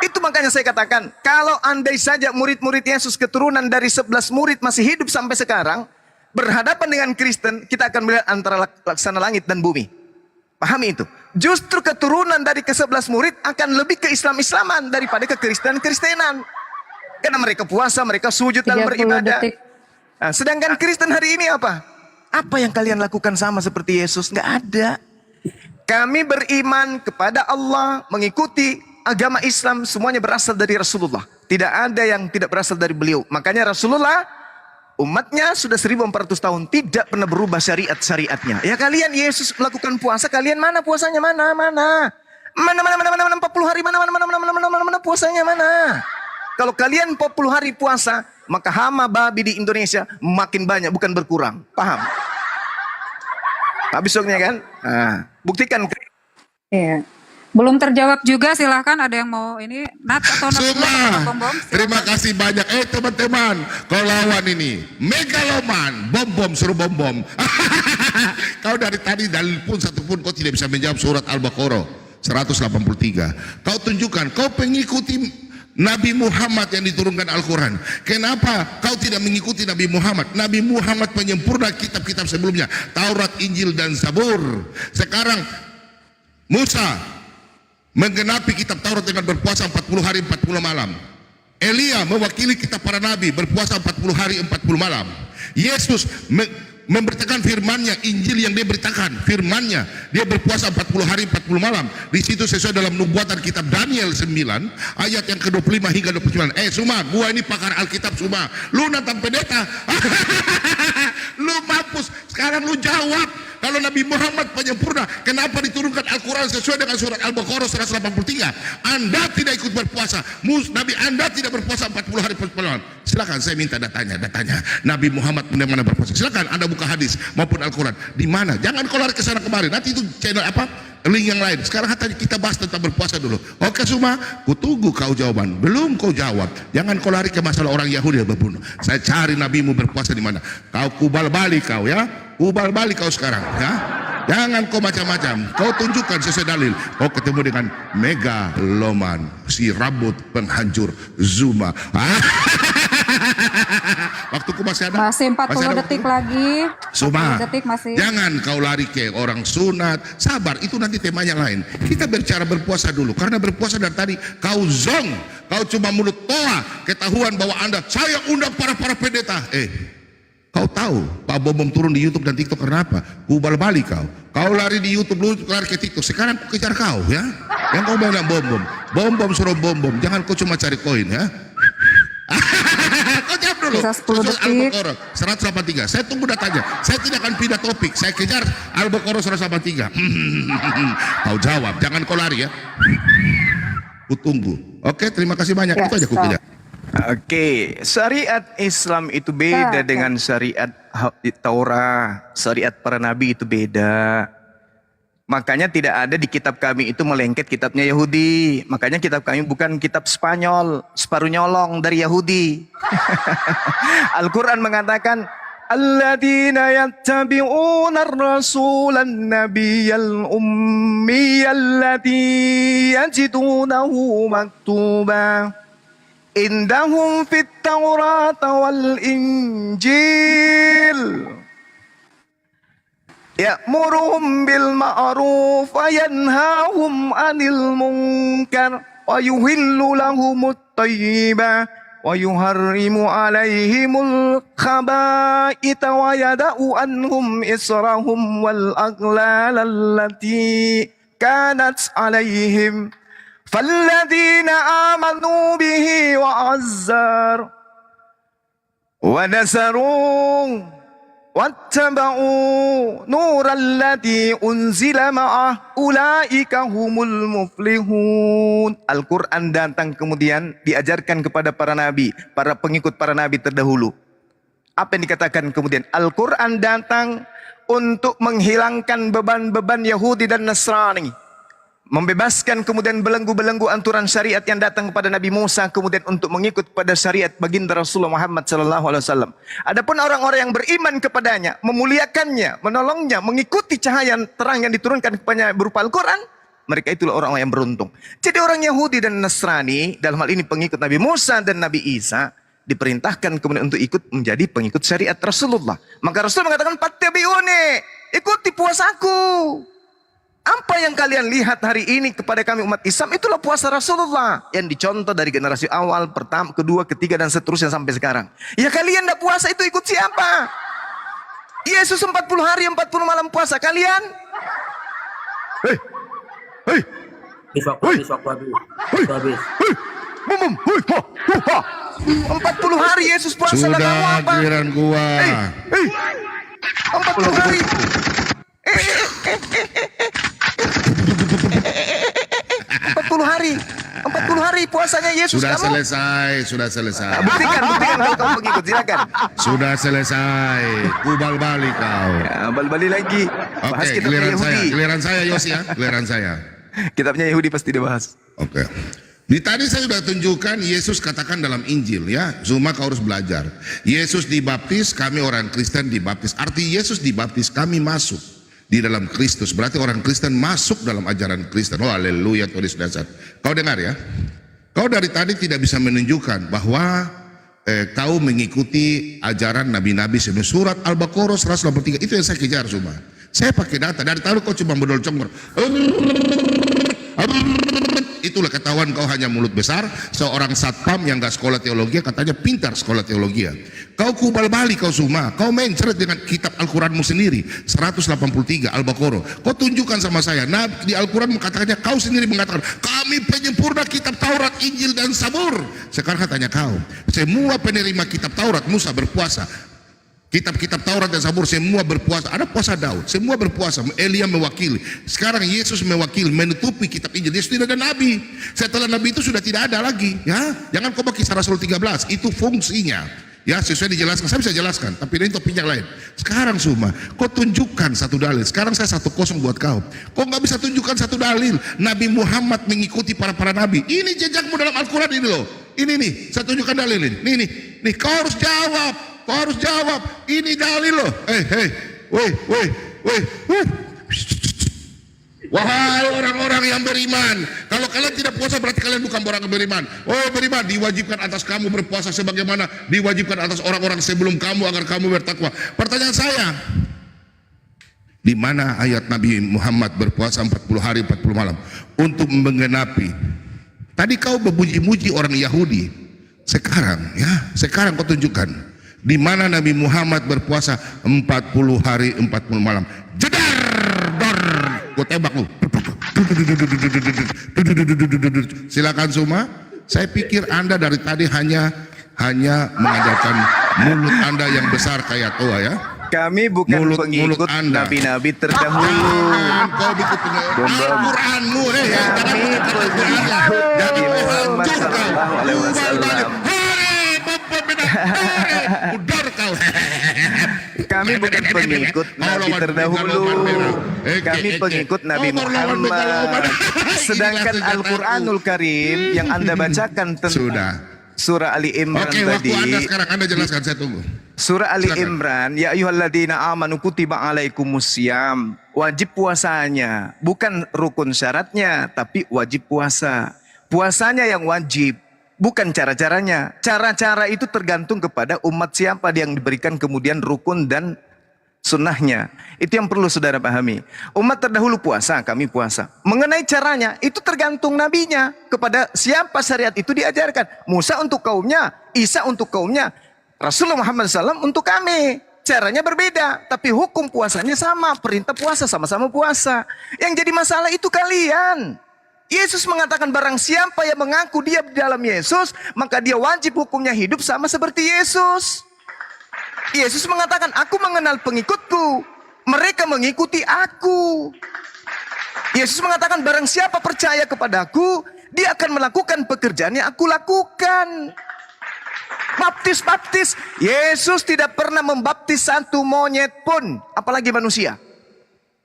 Itu makanya saya katakan, kalau andai saja murid-murid Yesus keturunan dari 11 murid masih hidup sampai sekarang, berhadapan dengan Kristen, kita akan melihat antara laksana langit dan bumi. Pahami itu. Justru keturunan dari ke-11 murid akan lebih ke Islam-Islaman daripada ke Kristen-Kristenan. Karena mereka puasa, mereka sujud dan 30 beribadah. detik. Nah, sedangkan Kristen hari ini apa? Apa yang kalian lakukan sama seperti Yesus? Nggak ada. Kami beriman kepada Allah, mengikuti agama Islam, semuanya berasal dari Rasulullah. Tidak ada yang tidak berasal dari beliau. Makanya Rasulullah, umatnya sudah 1400 tahun tidak pernah berubah syariat-syariatnya. Ya kalian Yesus melakukan puasa, kalian mana puasanya? Mana 40 hari mana puasanya mana? Kalau kalian 40 hari puasa, maka hama babi di Indonesia makin banyak bukan berkurang. Paham? besoknya kan. Nah, buktikan. Iya. Belum terjawab juga, silahkan ada yang mau ini Nat atau Nat dulu atau Bom-Bom? Terima kasih banyak. Teman-teman, kau lawan ini megaloman, bom suruh bom. Kau dari tadi dalil pun satu pun kau tidak bisa menjawab surat Al-Baqarah 183. Kau tunjukkan kau pengikuti Nabi Muhammad yang diturunkan Al-Quran. Kenapa kau tidak mengikuti Nabi Muhammad? Nabi Muhammad penyempurna kitab-kitab sebelumnya, Taurat, Injil, dan Zabur. Sekarang Musa menggenapi kitab Taurat dengan berpuasa 40 hari 40 malam. Elia mewakili kitab para nabi berpuasa 40 hari 40 malam. Yesus memberitakan firman-Nya, Injil yang dia beritakan, firman-Nya, dia berpuasa 40 hari 40 malam. Di situ sesuai dalam nubuatan kitab Daniel 9 ayat yang ke-25 hingga 29. Suma, gua ini pakar Alkitab Suma. Lu nantang pendeta. Lu mampus. Sekarang lu jawab. Kalau Nabi Muhammad penyempurna, kenapa diturunkan Al-Quran sesuai dengan surat Al-Baqarah 183? Anda tidak ikut berpuasa. Nabi Anda tidak berpuasa 40 hari 40 malam. Silakan, saya minta datanya. Nabi Muhammad bagaimana berpuasa? Silakan Anda buka hadis maupun Al-Quran. Di mana? Jangan kau lari ke sana kemari. Nanti itu channel apa? Link yang lain. Sekarang kita bahas tentang berpuasa dulu. Oke semua, kutunggu kau jawaban. Belum kau jawab. Jangan kau lari ke masalah orang Yahudi yang berbunuh. Saya cari nabimu berpuasa di mana. Kau kubal balik kau ya. Kubal balik kau sekarang ya. Jangan kau macam-macam. Kau tunjukkan sesuai dalil. Kau ketemu dengan megaloman, si rambut penghancur Zuma. Waktuku masih ada. Masih 40 detik lagi. Suma, 40 detik masih. jangan kau lari ke orang sunat. Sabar, itu nanti temanya lain. Kita bicara berpuasa dulu. Karena berpuasa dari tadi kau zong. Kau cuma mulut toa. Ketahuan bahwa Anda, saya undang para pendeta. Kau tahu Pak Bom turun di YouTube dan TikTok karena apa? Kubal balik kau. Kau lari di YouTube, lu lari ke TikTok. Sekarang aku kejar kau ya. Yang kau bilang bom suruh bom. Jangan kau cuma cari koin ya. Kau jawab dulu. 10 detik. Al-Baqarah 183. Saya tunggu datanya. Saya tidak akan pindah topik. Saya kejar Al-Baqarah 183. Kau jawab. Jangan kau lari ya. Ku tunggu. Oke, terima kasih banyak. Itu aja ku kejar. Oke, syariat Islam itu beda dengan syariat Taurat, syariat para nabi itu beda. Makanya tidak ada di kitab kami itu melengket kitabnya Yahudi. Makanya kitab kami bukan kitab Spanyol, separuh nyolong dari Yahudi. Al-Quran mengatakan, Alladzina yattabi'una ar-rasulan nabiyyal ummiyal ladzi yajidunahu maktuba indahum fit Taurat wal Injil ya'muruhum bil ma'ruf wa yanhahum 'anil munkar wa yuhillu lahumut thayyiba wa yuharrimu 'alaihimul khaba'itha wa yada'u anhum israhum wal aghlal allati kanat 'alaihim فالذين آمنوا به وعزروا ونصروا واتبعوا نور الذي أنزل معه أولئك هم المفلحون. Al-Quran datang kemudian diajarkan kepada para nabi, para pengikut para nabi terdahulu. Apa yang dikatakan kemudian? Al-Quran datang untuk menghilangkan beban-beban Yahudi dan Nasrani, membebaskan kemudian belenggu-belenggu aturan syariat yang datang kepada Nabi Musa, kemudian untuk mengikut pada syariat baginda Rasulullah Muhammad SAW. Adapun orang-orang yang beriman kepadanya, memuliakannya, menolongnya, mengikuti cahaya terang yang diturunkan kepadanya berupa Al-Quran, mereka itulah orang-orang yang beruntung. Jadi orang Yahudi dan Nasrani, dalam hal ini pengikut Nabi Musa dan Nabi Isa, diperintahkan kemudian untuk ikut menjadi pengikut syariat Rasulullah. Maka Rasul mengatakan, "Fattabi'uni, ikuti puasaku." Apa yang kalian lihat hari ini kepada kami umat Islam, itulah puasa Rasulullah yang dicontoh dari generasi awal, pertama, kedua, ketiga, dan seterusnya sampai sekarang. Ya kalian tidak puasa itu ikut siapa? Yesus 40 hari 40 malam puasa, kalian? Hei. Habis. 40 hari Yesus puasa, lah kamu apa? Sudah giliran gua. 40 hari. 40 hari puasanya Yesus. Sudah kamu. selesai. Buktikan kalau kamu pengikut, silakan. Sudah selesai. Kubal balik kau. Ya, balik lagi. Bahas Oke, kitabnya giliran saya. Yahudi. Giliran saya Yos ya. Giliran saya. Kitabnya Yahudi pasti dibahas. Oke. Di tadi saya sudah tunjukkan Yesus katakan dalam Injil ya. Zuma kau harus belajar. Yesus dibaptis, kami orang Kristen dibaptis. Arti Yesus dibaptis, kami masuk di dalam Kristus. Berarti orang Kristen masuk dalam ajaran Kristen. Oh haleluya Tuhan Yesus dasar. Kau dengar ya. Kau dari tadi tidak bisa menunjukkan bahwa kau mengikuti ajaran nabi-nabi sebelum surat Al-Baqarah 183. Itu yang saya kejar Zuma. Saya pakai data. Dari tadi kau cuma bedol-congor. Itulah ketahuan kau hanya mulut besar. Seorang satpam yang gak sekolah teologi katanya pintar sekolah teologi. Kau kubal balik kau Zuma. Kau mencret dengan kitab Al-Quranmu sendiri 183 Al-Baqarah. Kau tunjukkan sama saya. Nah di Al-Quran mengatakannya, kau sendiri mengatakan kami penyempurna kitab Taurat, Injil dan Zabur. Sekarang katanya kau, semua penerima kitab Taurat Musa berpuasa. Kitab-kitab Taurat dan Zabur semua berpuasa. Ada puasa Daud, semua berpuasa. Elia mewakili. Sekarang Yesus mewakili, menutupi kitab Injil. Yesus tidak ada nabi. Setelah nabi itu sudah tidak ada lagi. Ya, jangan kau pakai kisah Rasul 13. Itu fungsinya. Ya, sesuai dijelaskan. Saya bisa jelaskan, tapi ini topik yang lain. Sekarang Zuma, kau tunjukkan satu dalil. Sekarang saya 1-0 buat kau. Kau nggak bisa tunjukkan satu dalil. Nabi Muhammad mengikuti para nabi. Ini jejakmu dalam Al-Quran ini loh. Ini nih, saya tunjukkan dalil ini. Nih, kau harus jawab. Kau harus jawab, ini dalil loh. Woi. Wahai orang-orang yang beriman, kalau kalian tidak puasa berarti kalian bukan orang beriman. Oh beriman, diwajibkan atas kamu berpuasa sebagaimana diwajibkan atas orang-orang sebelum kamu agar kamu bertakwa. Pertanyaan saya, di mana ayat Nabi Muhammad berpuasa 40 hari 40 malam untuk menggenapi? Tadi kau memuji-muji orang Yahudi. Sekarang kau tunjukkan di mana Nabi Muhammad berpuasa 40 hari 40 malam. Jedar, gue tembak lu. Silakan Zuma. Saya pikir Anda dari tadi hanya mengajarkan mulut Anda yang besar kayak toa ya. Kami bukan pengikut nabi-nabi terdahulu. Kau bikin Al-Quranmu, jangan Udar kau. Kami bukan pengikut nabi terdahulu. Kami pengikut Nabi Muhammad. Sedangkan Al-Quranul Karim yang Anda bacakan tentang surah Ali Imran tadi. Oke, waktu Anda sekarang Anda jelaskan, saya tunggu. Surah Ali Imran, ya ayyuhalladzina amanu kutiba alaikumusiyam. Wajib puasanya, bukan rukun syaratnya, tapi wajib puasa. Puasanya yang wajib, bukan cara-caranya. Cara-cara itu tergantung kepada umat siapa yang diberikan kemudian rukun dan sunnahnya. Itu yang perlu saudara pahami. Umat terdahulu puasa, kami puasa. Mengenai caranya, itu tergantung nabinya. Kepada siapa syariat itu diajarkan. Musa untuk kaumnya, Isa untuk kaumnya, Rasulullah Muhammad SAW untuk kami. Caranya berbeda, tapi hukum puasanya sama. Perintah puasa, sama-sama puasa. Yang jadi masalah itu kalian. Yesus mengatakan barang siapa yang mengaku dia di dalam Yesus, maka dia wajib hukumnya hidup sama seperti Yesus. Yesus mengatakan, aku mengenal pengikutku, mereka mengikuti aku. Yesus mengatakan barang siapa percaya kepadaku, dia akan melakukan pekerjaan yang aku lakukan. Baptis. Yesus tidak pernah membaptis satu monyet pun, apalagi manusia.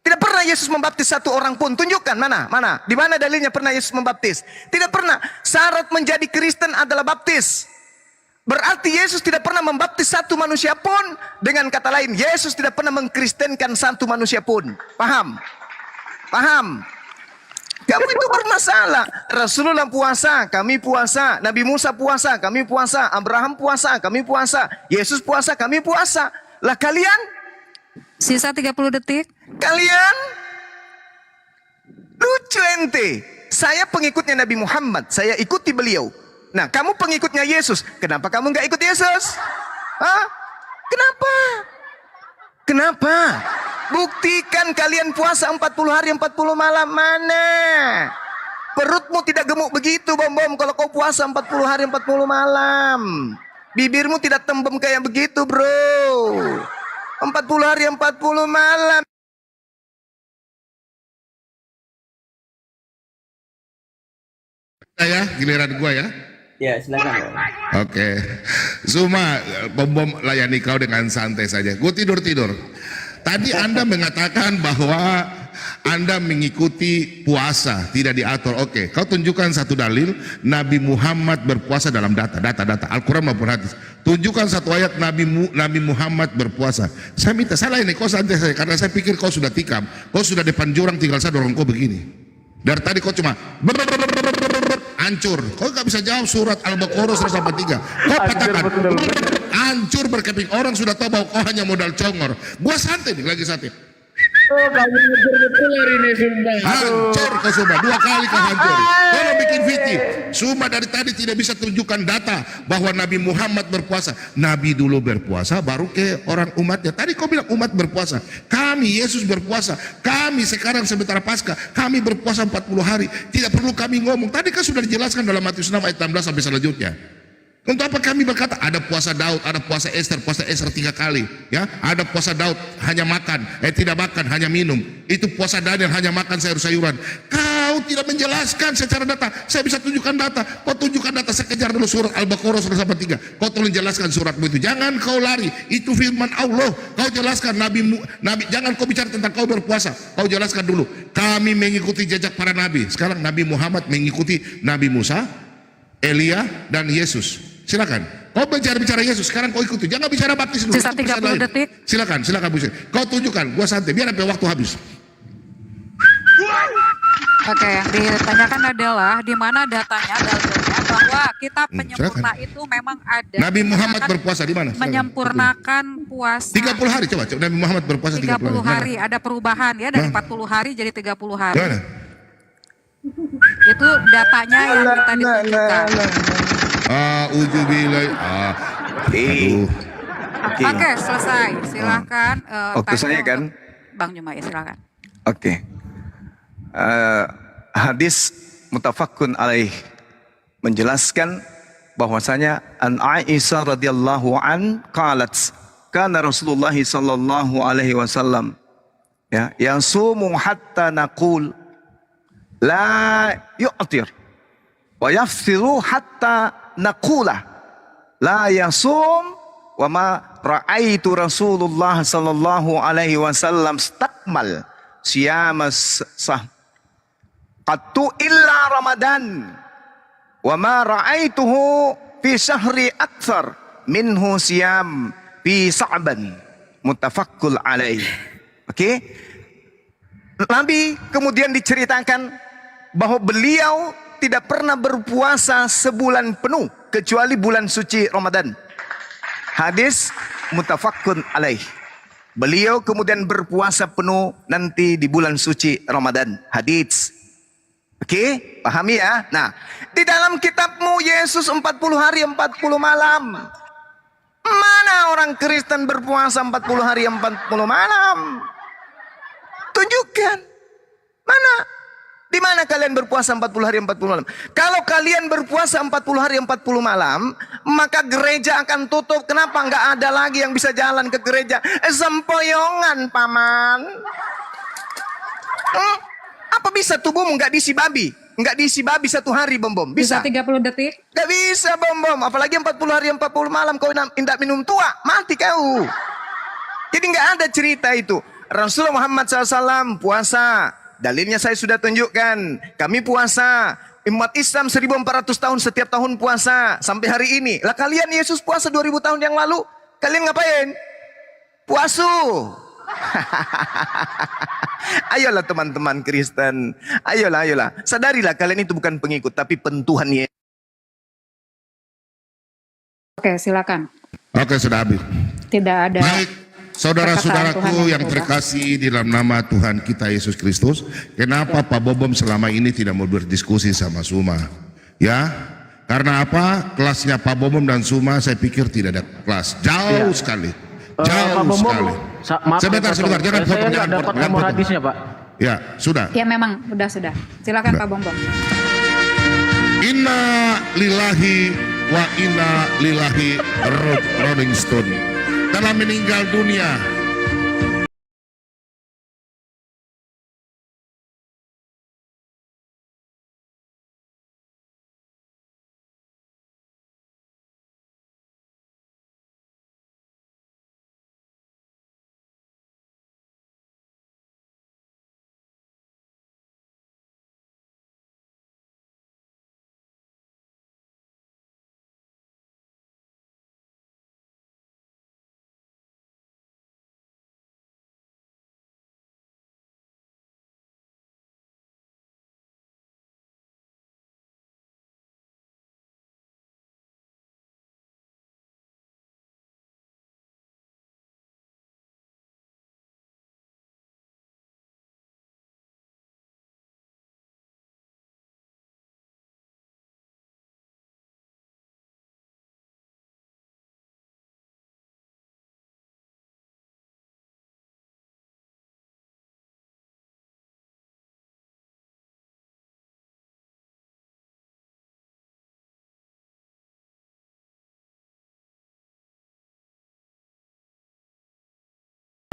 Tidak pernah Yesus membaptis satu orang pun. Tunjukkan mana? Di mana dalilnya pernah Yesus membaptis? Tidak pernah. Syarat menjadi Kristen adalah baptis. Berarti Yesus tidak pernah membaptis satu manusia pun. Dengan kata lain, Yesus tidak pernah mengkristenkan satu manusia pun. Paham? Kamu itu bermasalah. Rasulullah puasa, kami puasa. Nabi Musa puasa, kami puasa. Abraham puasa, kami puasa. Yesus puasa, kami puasa. Lah kalian? Sisa 30 detik. Kalian? Lucu ente. Saya pengikutnya Nabi Muhammad. Saya ikuti beliau. Nah, kamu pengikutnya Yesus. Kenapa kamu nggak ikut Yesus? Hah? Kenapa? Buktikan kalian puasa 40 hari 40 malam. Mana? Perutmu tidak gemuk begitu, Bom. Kalau kau puasa 40 hari 40 malam. Bibirmu tidak tembem kayak begitu, bro. 40 hari 40 malam. Ya, giliran gua ya. Ya, silakan. Oke. Zuma, Bom layani kau dengan santai saja. Gue tidur. Tadi Anda mengatakan bahwa Anda mengikuti puasa, tidak diatur. Oke, kau tunjukkan satu dalil Nabi Muhammad berpuasa dalam data Al-Quran maupun hadis. Tunjukkan satu ayat Nabi Muhammad berpuasa. Saya minta salah ini, kau santai saya, karena saya pikir kau sudah tikam, kau sudah depan jurang, tinggal saya dorong kau begini. Dari tadi kau cuma hancur. Kau nggak bisa jawab surat Al-Baqarah 183. Kau katakan hancur berkeping. Orang sudah tahu bahwa kau hanya modal congor. Gua santai nih, lagi santai. Oh, kamu hancur betul hari ini sumpah. Hancur kau Suma, 2 kali kau hancur. Kalau bikin fikih, Suma dari tadi tidak bisa tunjukkan data bahwa Nabi Muhammad berpuasa. Nabi dulu berpuasa, baru ke orang umatnya. Tadi kau bilang umat berpuasa. Kami, Yesus berpuasa. Kami sekarang sebentar Paskah, kami berpuasa 40 hari. Tidak perlu kami ngomong. Tadi kan sudah dijelaskan dalam Matius 6 ayat 16 sampai selanjutnya. Untuk apa kami berkata ada puasa Daud, ada puasa Esther 3 kali, ya, ada puasa Daud hanya makan, tidak makan, hanya minum. Itu puasa Daniel hanya makan sayur-sayuran. Kau tidak menjelaskan secara data. Saya bisa tunjukkan data. Kau tunjukkan data, saya kejar dulu surat Al-Baqarah 183. Kau tolong jelaskan suratmu itu. Jangan kau lari. Itu firman Allah. Kau jelaskan Nabi, jangan kau bicara tentang kau berpuasa. Kau jelaskan dulu. Kami mengikuti jejak para nabi. Sekarang Nabi Muhammad mengikuti Nabi Musa, Elia dan Yesus. Silakan. Kau bicara Yesus, sekarang kau ikuti. Jangan bicara baptis dulu. Sisa 30 detik. Silakan Bu. Kau tunjukkan, gua santai biar sampai waktu habis. Oke, yang ditanyakan adalah di mana datanya, dalilnya bahwa kita penyempurna itu memang ada. Nabi Muhammad berpuasa di mana? Menyempurnakan puasa 30 hari coba. Nabi Muhammad berpuasa 30 hari. Ada perubahan ya dari 40 hari jadi 30 hari. Mana? Itu datanya yang kita ditunjukkan. Oke, selesai. Silakan. Waktu saya kan? Bang Jumai, silakan. Oke. Hadis mutafakun alaih menjelaskan bahwasanya an Aisyah radhiyallahu an qalat kana Rasulullah sallallahu alaihi wasallam ya yasumu hatta naqul la yu'tir wa yafsiru hatta naqula la yasum wa ma ra'aitu Rasulullah sallallahu alaihi wasallam istakmal siyamas sah qattu illa Ramadan wa ma ra'aituhu fi syahri akthar minhu siyam fi Sa'ban muttafaqqul alaih. Oke. Nabi kemudian diceritakan bahwa beliau tidak pernah berpuasa sebulan penuh kecuali bulan suci Ramadan. Hadis muttafaqqun alaih. Beliau kemudian berpuasa penuh nanti di bulan suci Ramadan. Hadis. Oke, pahami ya? Nah, di dalam kitabmu Yesus 40 hari 40 malam. Mana orang Kristen berpuasa 40 hari 40 malam? Tunjukkan. Mana? Di mana kalian berpuasa 40 hari 40 malam? Kalau kalian berpuasa 40 hari 40 malam, maka gereja akan tutup. Kenapa? Nggak ada lagi yang bisa jalan ke gereja. Sempoyongan, paman. Apa bisa tubuhmu nggak diisi babi? Nggak diisi babi 1 hari, Bom? Bisa? 30 detik. Nggak bisa, Bom. Apalagi 40 hari 40 malam kau tidak minum tua, mati kau. Jadi nggak ada cerita itu. Rasulullah Muhammad SAW puasa. Dalilnya saya sudah tunjukkan. Kami puasa. Umat Islam 1400 tahun setiap tahun puasa. Sampai hari ini. Lah kalian Yesus puasa 2000 tahun yang lalu. Kalian ngapain? Puasu. Ayolah teman-teman Kristen. Ayolah. Sadarilah kalian itu bukan pengikut. Tapi pentuhan Yesus. Oke, silakan. Oke, sudah habis. Tidak ada. Baik, saudara-saudaraku yang terkasih di dalam nama Tuhan kita Yesus Kristus, kenapa Pak Bobom selama ini tidak mau berdiskusi sama Suma? Ya, karena apa? Kelasnya Pak Bobom dan Suma saya pikir tidak ada kelas, jauh sekali, jauh sekali. Sebentar, jangan saya nggak dapat nomor hadisnya, Pak. Ya, sudah. Ya memang, sudah. Silakan Pak Bom. Inna lillahi wa inna lillahi Rolling Stone telah meninggal dunia.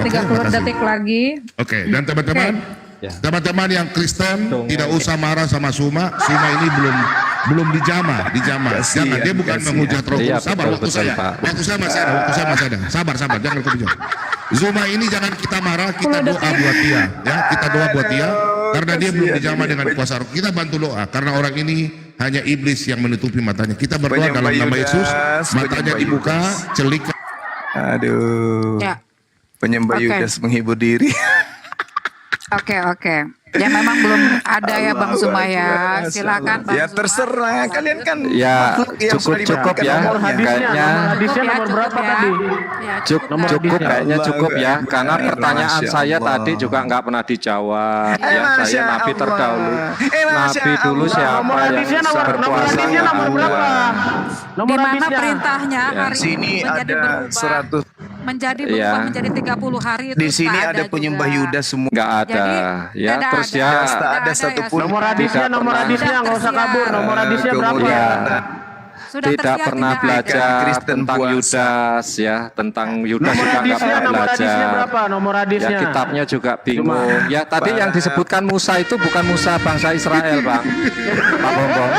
30 detik lagi. Oke, dan teman-teman, teman-teman yang Kristen tidak usah marah sama Suma. Suma ini belum dijamah. Jangan, dia bukan menghujat Roh Kudus. Sabar, waktu saya masih ada. Sabar, jangan kebijak. Zuma ini jangan kita marah, kita doa buat dia, ya. Kita doa buat dia karena dia belum dijamah dengan kuasa Roh. Kita bantu doa karena orang ini hanya iblis yang menutupi matanya. Kita berdoa dalam nama Yesus, matanya dibuka, celik. Aduh. Penyembah Yudas menghibur diri. Oke. Ya memang belum ada ya Bang Zuma ya. Silakan Bang Ya Zuma. terserah, kalian kan Ya makhluk yang cukup ya. Kayaknya nomor berapa tadi? cukup kayaknya cukup ya. Karena pertanyaan saya tadi juga nggak pernah dijawab. Ya saya Nabi terdahulu. Nabi dulu siapa yang berpuasa? Di mana perintahnya hari sini menjadi ada berubah 100. berubah menjadi 30 hari itu Di sini tak ada penyembah juga. Yudas semua. Nggak ada. Ya tidak terus ya. Tak ada satupun. Nomor hadisnya nggak usah kabur. Nomor hadisnya berapa? Sudah Tidak tersiar, pernah tidak belajar Kristen tentang puasa. Yudas ya, tentang Yudas juga nggak pernah Nomor hadisnya belajar. berapa? Nomor Ya hadisnya. kitabnya juga bingung. Ya tadi yang disebutkan Musa itu bukan Musa bangsa Israel, Bang. Pak Bombong.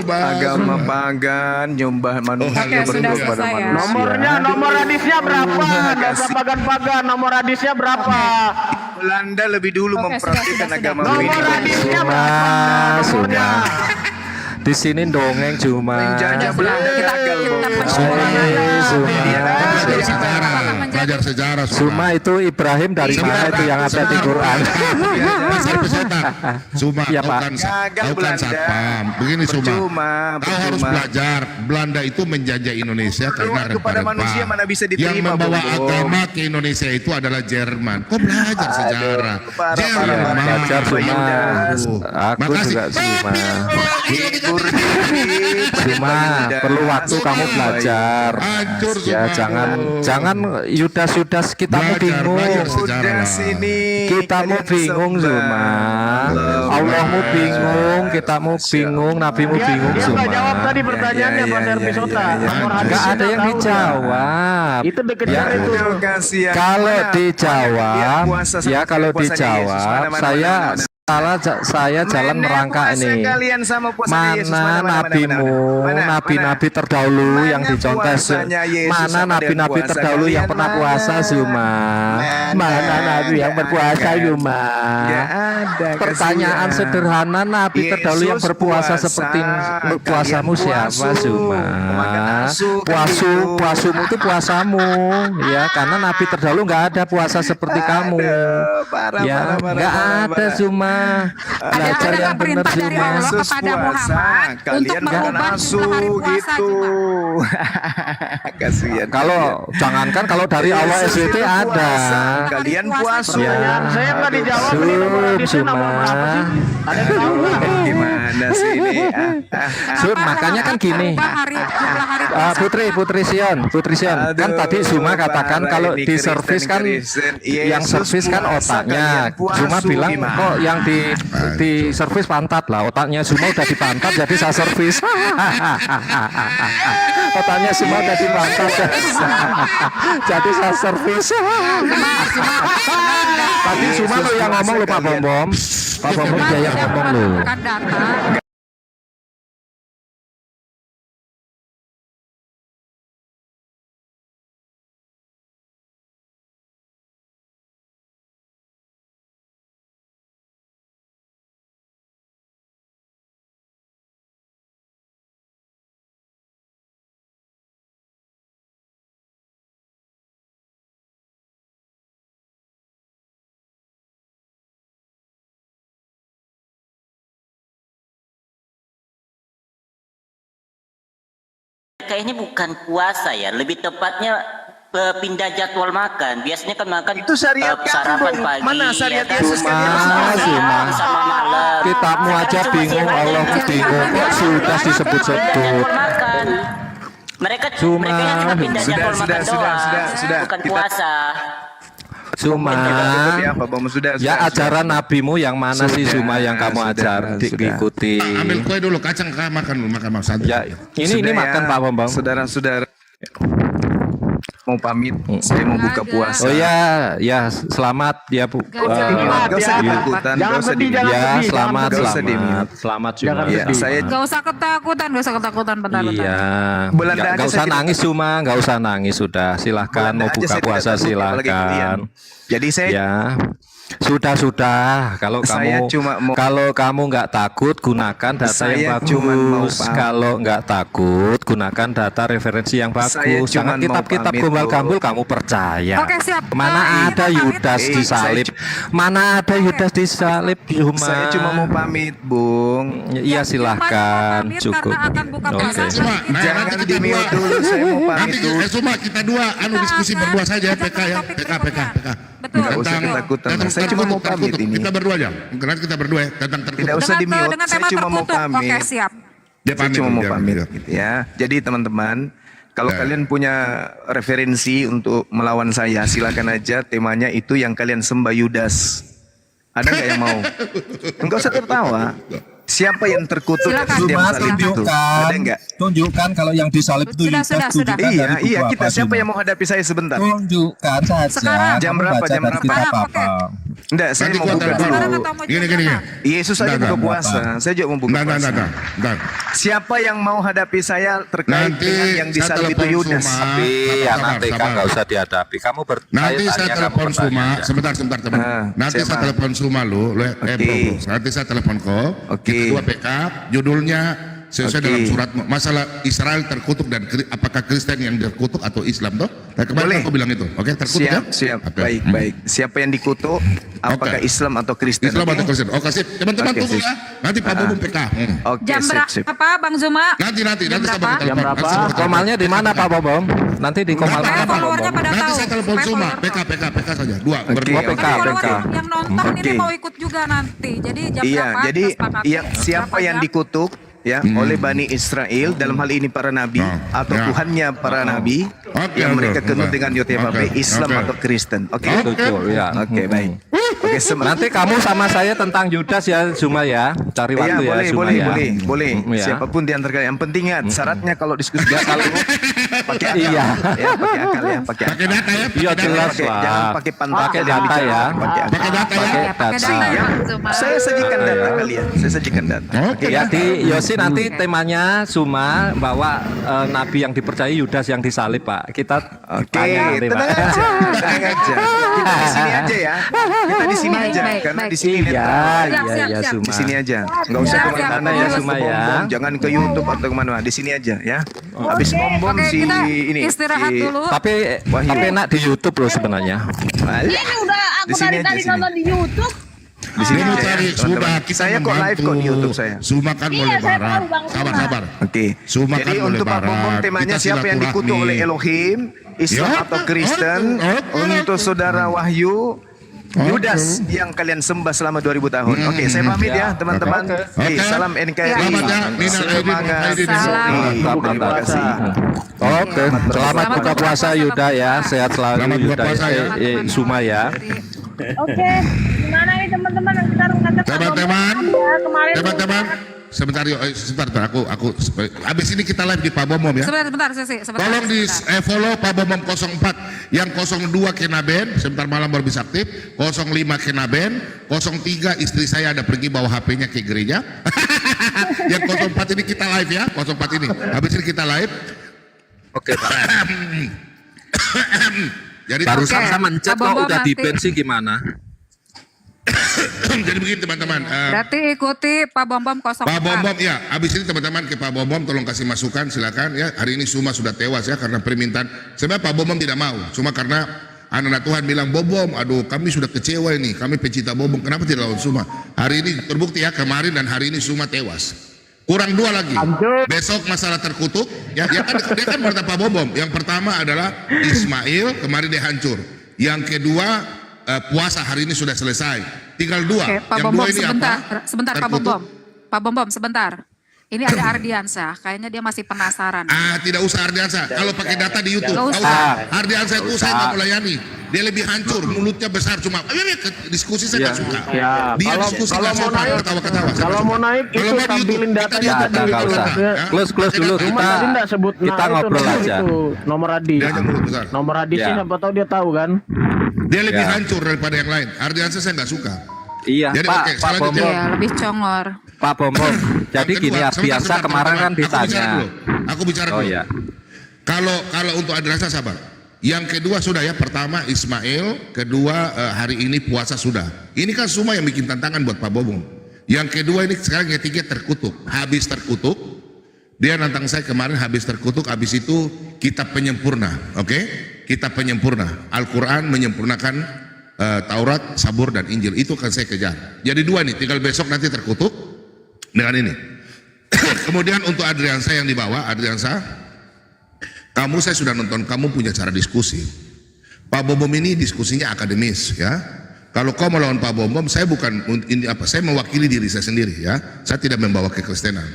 Agama pagan, nyembah manusia sudah berdoa pada selesai ya. manusia. Nomor hadisnya berapa? Nggak usah pagan-pagan. Nomor hadisnya berapa? Belanda lebih dulu mempraktikkan agama Nomor ini. hadisnya Suma, berapa? Suma. Di sini dongeng cuma. Menjajah Belanda. Belajar sejarah. Suma itu Ibrahim dari mana itu yang ada di Quran? Suma, Ya, kau Pak. kan satpam. Begini Suma, kau harus belajar. Belanda itu menjajah Indonesia karena kepada manusia mana bisa yang diterima, membawa Bobo. agama ke Indonesia itu adalah Jerman. Kau belajar sejarah. Jerman. Belajar Suma. Aku Makasih. juga Suma. Suma, perlu waktu kamu belajar. Hancur Ya Suma. jangan Yudas kita mau bingung. Kita mau bingung Zuma. Allahmu bingung, kita mau bingung, nabimu bingung Dia Zuma. nggak jawab tadi pertanyaannya Pak Servis Ota. Nomor Nggak hadisnya ada yang tahu nggak? dijawab. Itu dikejar itu. Kalau dijawab, ya kalau dijawab, saya jalan merangkak ini. Mana nabimu, nabi-nabi terdahulu yang dicontoh, mana nabi-nabi terdahulu yang pernah puasa Zuma, mana nabi yang berpuasa Zuma. Pertanyaan sederhana, nabi terdahulu yang berpuasa seperti puasamu siapa Zuma? Puasumu itu puasamu, ya karena nabi terdahulu nggak ada puasa seperti kamu, ya nggak ada Zuma. Belajar yang benar dari Zuma. Allah kepada Muhammad untuk merubah jumlah hari puasa Kasihan. Kalau jangankan kalau dari Allah SWT ada. Kalian puasa. Ya. Saya nggak dijawab ini nomor hadisnya nomor berapa sih? Ada yang tahu nggak? Gimana sih ini? Sur, makanya kan gini. Putri Sion, kan tadi Zuma katakan kalau di servis kan yang servis kan otaknya. Zuma bilang kok yang di servis pantat lah, otaknya Zuma udah di pantat jadi saya servis. Fotonya semua udah dibantah. Jadi saya servis. Tadi Suma lo yang ngomong lo Pak Bom. Pak Bom dia yang ngomong lo. Mereka ini bukan puasa ya, lebih tepatnya pindah jadwal makan. Biasanya kan makan Itu syariat sarapan kamu. pagi. Mana syariat Yesus kan? Sama malam. Kitabmu aja bingung, Allah bingung kok sudah disebut-sebut. Makan. Mereka cuma pindah jadwal makan doang. Bukan puasa. Suma, ya, Pak Bom, ya ajaran nabimu yang mana sih Suma yang kamu ajar diikuti? Ambil kue dulu, kacang makan satu. Ya, ini makan Pak Bom. Saudara-saudara mau pamit, saya mau buka puasa. Oh ya, selamat ya Bu. Gak usah ditakutan, gak usah dimimpi. Ya, selamat Suma. Ya, saya Gak usah ketakutan, bentar. Iya. Belanda Gak aja usah saya nangis Suma, gak usah nangis sudah. Silahkan Belanda mau aja buka saya puasa tidak takut, apalagi silahkan. kalian. Jadi saya Ya. Sudah. Kalau Saya kamu cuma mau- kalau kamu nggak takut gunakan data Saya yang cuma mau bagus. paham. Kalau nggak takut gunakan data referensi yang Saya bagus. Jangan cuma mau kitab-kitab pamit, gombal-gambul kamu percaya. Oke, siap. Mana ada Yudas disalib? Mana ada Yudas disalib? saya cuma mau pamit, Bung. Iya silahkan cukup. Karena akan buka Oke. puasa. Jangan nanti kita di-mute dua. dulu, saya mau pamit Nanti dulu. Suma kita dua diskusi berdua saja PK ya, PK. Nggak usah ketakutan, saya cuma mau pamit ini. Kita berdua aja. Nanti kita berdua ya tentang tertutup. Tidak usah di-mute, Dengan saya tema cuma mau tertutup. pamit. Oke, siap. Dia Saya pamit cuma mau dia. pamit gitu ya. Jadi teman-teman, kalau kalian punya referensi untuk melawan saya, silakan aja. Temanya itu yang kalian sembah Yudas. Ada nggak yang mau? Enggak usah tertawa. Siapa yang terkutuk Silakan. setiap salib itu? Ada nggak? Tunjukkan kalau yang disalib itu Sudah. Iya, kita. Siapa yang mau hadapi saya sebentar? Tunjukkan saja. Sekarang. Jam Kamu berapa? baca Jam dari berapa? kitab Sekarang, apa? Enggak, saya Nanti mau gua buka telepon. dulu. Gini. Yesus aja Bentar, buka puasa. Saya juga mau buka puasa. Bentar. Siapa yang mau hadapi saya terkait Nanti dengan yang saya disalib itu telepon Yudas? Suma. Tapi ya Sabar, nanti kan sabar. nggak usah dihadapi. Kamu Nanti saya telepon Suma. Sebentar. Sebentar teman. Nanti saya saya paham. telepon Suma lu. Bro. Nanti saya telepon kau. Kita dua PK. Judulnya sesuai dalam surat masalah Israel terkutuk dan apakah Kristen yang terkutuk atau Islam toh? Nah, kemarin aku bilang itu. Oke, terkutuk ya? Siap. Oke. Baik. Siapa yang dikutuk? Apakah Islam atau Kristen? Islam atau Kristen? Oke, sip. Teman-teman Oke, tunggu sip. ya. Nanti Pak Bubung PK. Oke, Jam sip. berapa, Bang Zuma? Nanti Jam saya berapa? bakal telepon. Nanti saya bakal telepon. Komalnya di mana Pak Bom? Nanti di komalnya Supaya Pak Bom. followernya pada Nanti tahu. saya telepon Supaya Suma. follower- PK saja. Dua. Oke, Berdua. oke. Tapi follower PK. yang nonton ini Oke. mau ikut juga nanti. Jadi jam Iya, berapa? jadi kita sepakati. siapa Berapa yang jam? dikutuk ya oleh Bani Israel dalam hal ini para nabi atau ya. Tuhannya para nabi yang mereka kenal dengan YTFP Islam atau Kristen. Oke. Betul ya. Oke, baik. Oke, Nanti kamu sama saya tentang Yudas ya Zuma ya. Cari Iya, waktu ya boleh, Zuma boleh, ya. boleh. Ya. Siapapun di antara kalian. Yang penting ingat, syaratnya kalau diskusi kalau pakai akal. Iya. Ya, pakai akal ya, pakai akal. Pakai data ya. Iya jelas Pakai- lah. Jangan pakai pantang. Pakai kalian data bicara, ya. Pakai akal. Pakai data ya. Pakai Pakai data. data ya, Ya, Bang Zuma. saya sajikan data kalian. Saya sajikan data. Oke. Ya di Yosi nanti temanya Suma bahwa nabi yang dipercaya Yudas yang disalib Pak. Kita Oke, tanya nanti, tenang Pak. aja, tenang aja. Kita di sini aja ya. Kita di sini aja, Baik, karena baik. di sini Iya, netral. iya siap. Suma. Di sini aja, nggak usah Siap, kemana-mana siap. ya, Suma ya. Jangan ke YouTube atau kemana-mana. Di sini aja ya. Habis bom Oke, si kita ini. istirahat si- dulu. Tapi enak di YouTube loh sebenarnya. Ini udah Di aku sini dari aja, tadi sini. nonton di YouTube. Di sini Dia mau aja ya, cari teman-teman. sudah kita Saya kok live kok di YouTube saya. Suma kan Iya, boleh saya barat. tahu, Bang Suma. Sabar. Oke. Suma Jadi kan boleh untuk Pak Bom barat. temanya Kita siapa yang dikutuk silaturahmi. oleh Elohim, Islam Ya. atau Kristen. Untuk saudara Wahyu, Yudas yang kalian sembah selama 2000 tahun. Oke, saya pamit ya teman-teman. Oke. Salam NKRI. Selamat ya, Minal Aidin, Semangat. Aidin. Mantap, Terima mantap. kasih. Oke, selamat buka puasa Yuda ya. Sehat selalu Selamat buka Yuda. puasa ya. Suma ya. Oke, gimana nih teman-teman yang kita katakan Teman-teman. ya kemarin Teman-teman. sebentar yuk, sebentar aku habis ini kita live di Pak Bom ya. Sebentar, Sesi. Tolong di follow Pak Bom 04, yang 02 Kenaben, sebentar malam baru bisa aktif, 05 Kenaben, 03 istri saya ada pergi bawa HP-nya ke gereja. Yang 04 ini kita live ya, 04 ini. Habis ini kita live. Oke, Pak. Jadi Barusan saya mencet kok udah di bensin gimana? Jadi begini teman-teman. Berarti ikuti Pak Bom 04. Pak Bom ya, habis ini teman-teman ke Pak Bom tolong kasih masukan silakan ya. Hari ini Suma sudah tewas ya karena permintaan. Sebenarnya Pak Bom tidak mau, cuma karena anak-anak Tuhan bilang Bom, aduh kami sudah kecewa ini, kami pecinta Bom, kenapa tidak lawan Suma? Hari ini terbukti ya, kemarin dan hari ini Suma tewas. Kurang 2 lagi. Besok masalah terkutuk. Ya kan dia kan berkata Pak Bom. Yang pertama adalah Ismail, kemarin dia hancur. Yang kedua puasa hari ini sudah selesai. Tinggal 2. Oke, Pak Yang Bom, 2 ini sebentar, apa? sebentar Pak Bom. Pak Bom, sebentar. Ini ada Ardiansa, kayaknya dia masih penasaran. Tidak usah Ardiansa. Kalau pakai data di YouTube, Nggak nggak usah. Ardiansa itu saya nggak melayani. Dia lebih hancur, mulutnya besar cuma. Diskusi saya nggak suka. Dia diskusi nggak sopan, ketawa-ketawa. Kalau mau naik itu tampilin datanya tadi. Close dulu Cuma tadi nggak sebut kita ngobrol aja. Itu nomor Adi. Nomor Adi sih siapa tahu dia tahu kan. Dia lebih hancur daripada yang lain. Ardiansa saya nggak suka. Iya, jadi, Pak Bom. Iya, lebih congor. Pak Bom. Jadi gini, Ardiansa kemarin kan ditanya. Aku bicara dulu. Iya. Kalau untuk Ardiansa sabar. Yang kedua sudah ya, pertama Ismail, kedua hari ini puasa sudah. Ini kan semua yang bikin tantangan buat Pak Bom. Yang kedua ini sekarang yang ketiga terkutuk. Habis terkutuk, dia nantang saya kemarin habis terkutuk, habis itu kitab penyempurna, oke? Kitab penyempurna. Al-Quran menyempurnakan Taurat, Sabur dan Injil, itu akan saya kejar. Jadi 2 nih, tinggal besok nanti terkutuk dengan ini. Kemudian untuk Ardiansa yang dibawa, Ardiansa, kamu saya sudah nonton, kamu punya cara diskusi. Pak Bom ini diskusinya akademis ya. Kalau kau melawan Pak Bom, saya bukan ini apa, saya mewakili diri saya sendiri ya. Saya tidak membawa kekristenan.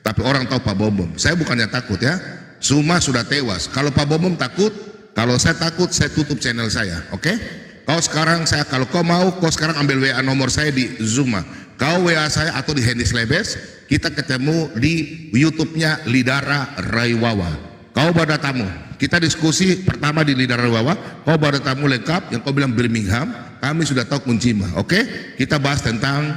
Tapi orang tahu Pak Bom. Saya bukannya takut ya. Suma sudah tewas. Kalau Pak Bom takut, kalau saya takut, saya tutup channel saya, oke? Kau sekarang kalau kau mau, kau sekarang ambil WA nomor saya di Zuma. Kau WA saya atau di Hennis Lebes, kita ketemu di YouTube-nya Lidara Raiwawa. Kau pada tamu, kita diskusi pertama di Lidara Raiwawa. Kau pada tamu lengkap, yang kau bilang Birmingham, kami sudah tahu kuncima, oke? Kita bahas tentang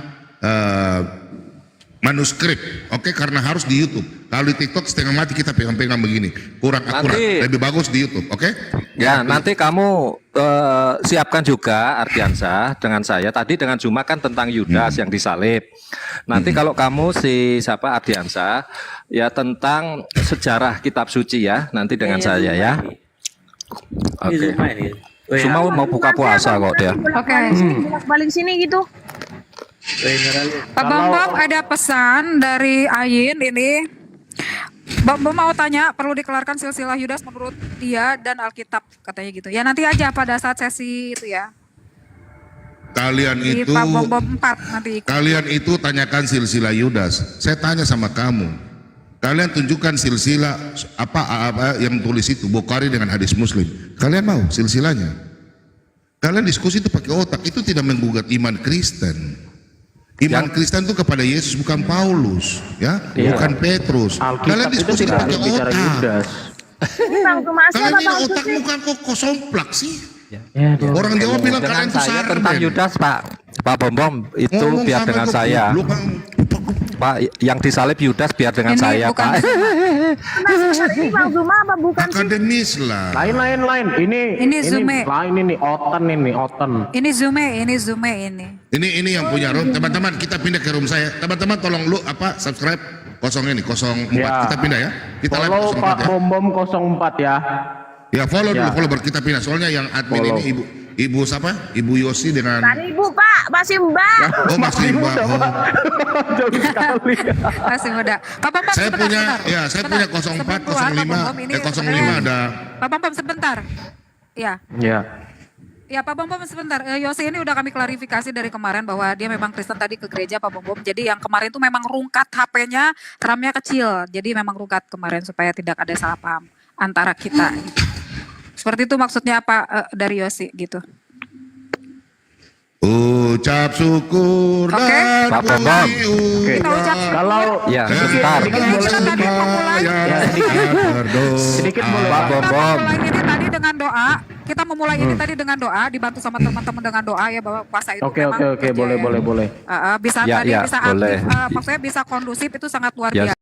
manuskrip, oke? Karena harus di YouTube. Kalau di TikTok setengah mati kita pegang-pegang begini, kurang akurat. Lebih bagus di YouTube, oke? Ya, nanti kamu siapkan juga Ardiansa dengan saya. Tadi dengan Zuma kan tentang Yudas yang disalib. Nanti kalau kamu siapa Ardiansa, ya tentang sejarah kitab suci ya. Nanti dengan saya ya. Oke. Zuma mau buka puasa kok dia. Oke. Balik sini gitu. Pak Bom, ada pesan dari Ayin ini. Bom mau tanya, perlu dikelarkan silsilah Yudas menurut dia dan Alkitab katanya gitu. Ya nanti aja pada saat sesi itu ya. Kalian Di itu Pak Bom 4 nanti ikut. Kalian itu tanyakan silsilah Yudas. Saya tanya sama kamu. Kalian tunjukkan silsilah apa yang tulis itu Bukhari dengan hadis Muslim. Kalian mau silsilahnya? Kalian diskusi itu pakai otak. Itu tidak menggugat iman Kristen. Iman Kristen itu kepada Yesus, bukan Paulus, ya, bukan Petrus. Kalian diskusi pakai otak. Kalian ini otak bukan kok kosomplak sih. Orang Jawa bilang dengan kalian itu saya sarden. tentang Yudas Pak Bom itu Ngomong biar sama dengan kok, saya. Pak, yang disalib Yudas biar dengan Ini saya bukan Pak. Ini Bang Zuma apa bukan sih? Akademis lah. Lain. Ini Zume. lain ini Oten. Ini Zume ini. Ini yang punya room. Teman-teman kita pindah ke room saya. Teman-teman tolong lu subscribe 04. Ya. Kita pindah ya. Kita live Follow 04 Pak ya. Bom 04 ya. Ya follow dulu, Ya. follow baru kita pindah. Soalnya yang admin ini ibu siapa? Ibu Yosi dengan Tadi Ibu Pak, masih Mbak. Oh masih Mbak. Oh. Jauh sekali. Masih muda. Pak Bom, Saya sebentar, punya sebentar. ya, saya punya 04, Sebelum keluar, 05, Pak Bom, ini 05 ada. Pak Bom sebentar. Ya. Ya. Ya Pak Bom sebentar, Yosi ini udah kami klarifikasi dari kemarin bahwa dia memang Kristen tadi ke gereja Pak Bom. Jadi yang kemarin itu memang rungkat HP-nya, RAM-nya kecil. Jadi memang rungkat kemarin supaya tidak ada salah paham antara kita. Gitu. Seperti itu maksudnya apa dari Yosi gitu. Ucap syukur dan Pak Bambang. puji Kalau Ya, sebentar. sedikit boleh. Pak Bambang. Mulai ini tadi dengan doa. Kita memulai ini tadi dengan doa, dibantu sama teman-teman dengan doa ya bahwa puasa itu Oke, memang boleh. bisa Ya, tadi ya, bisa boleh. aktif, maksudnya bisa kondusif itu sangat luar Ya, biasa.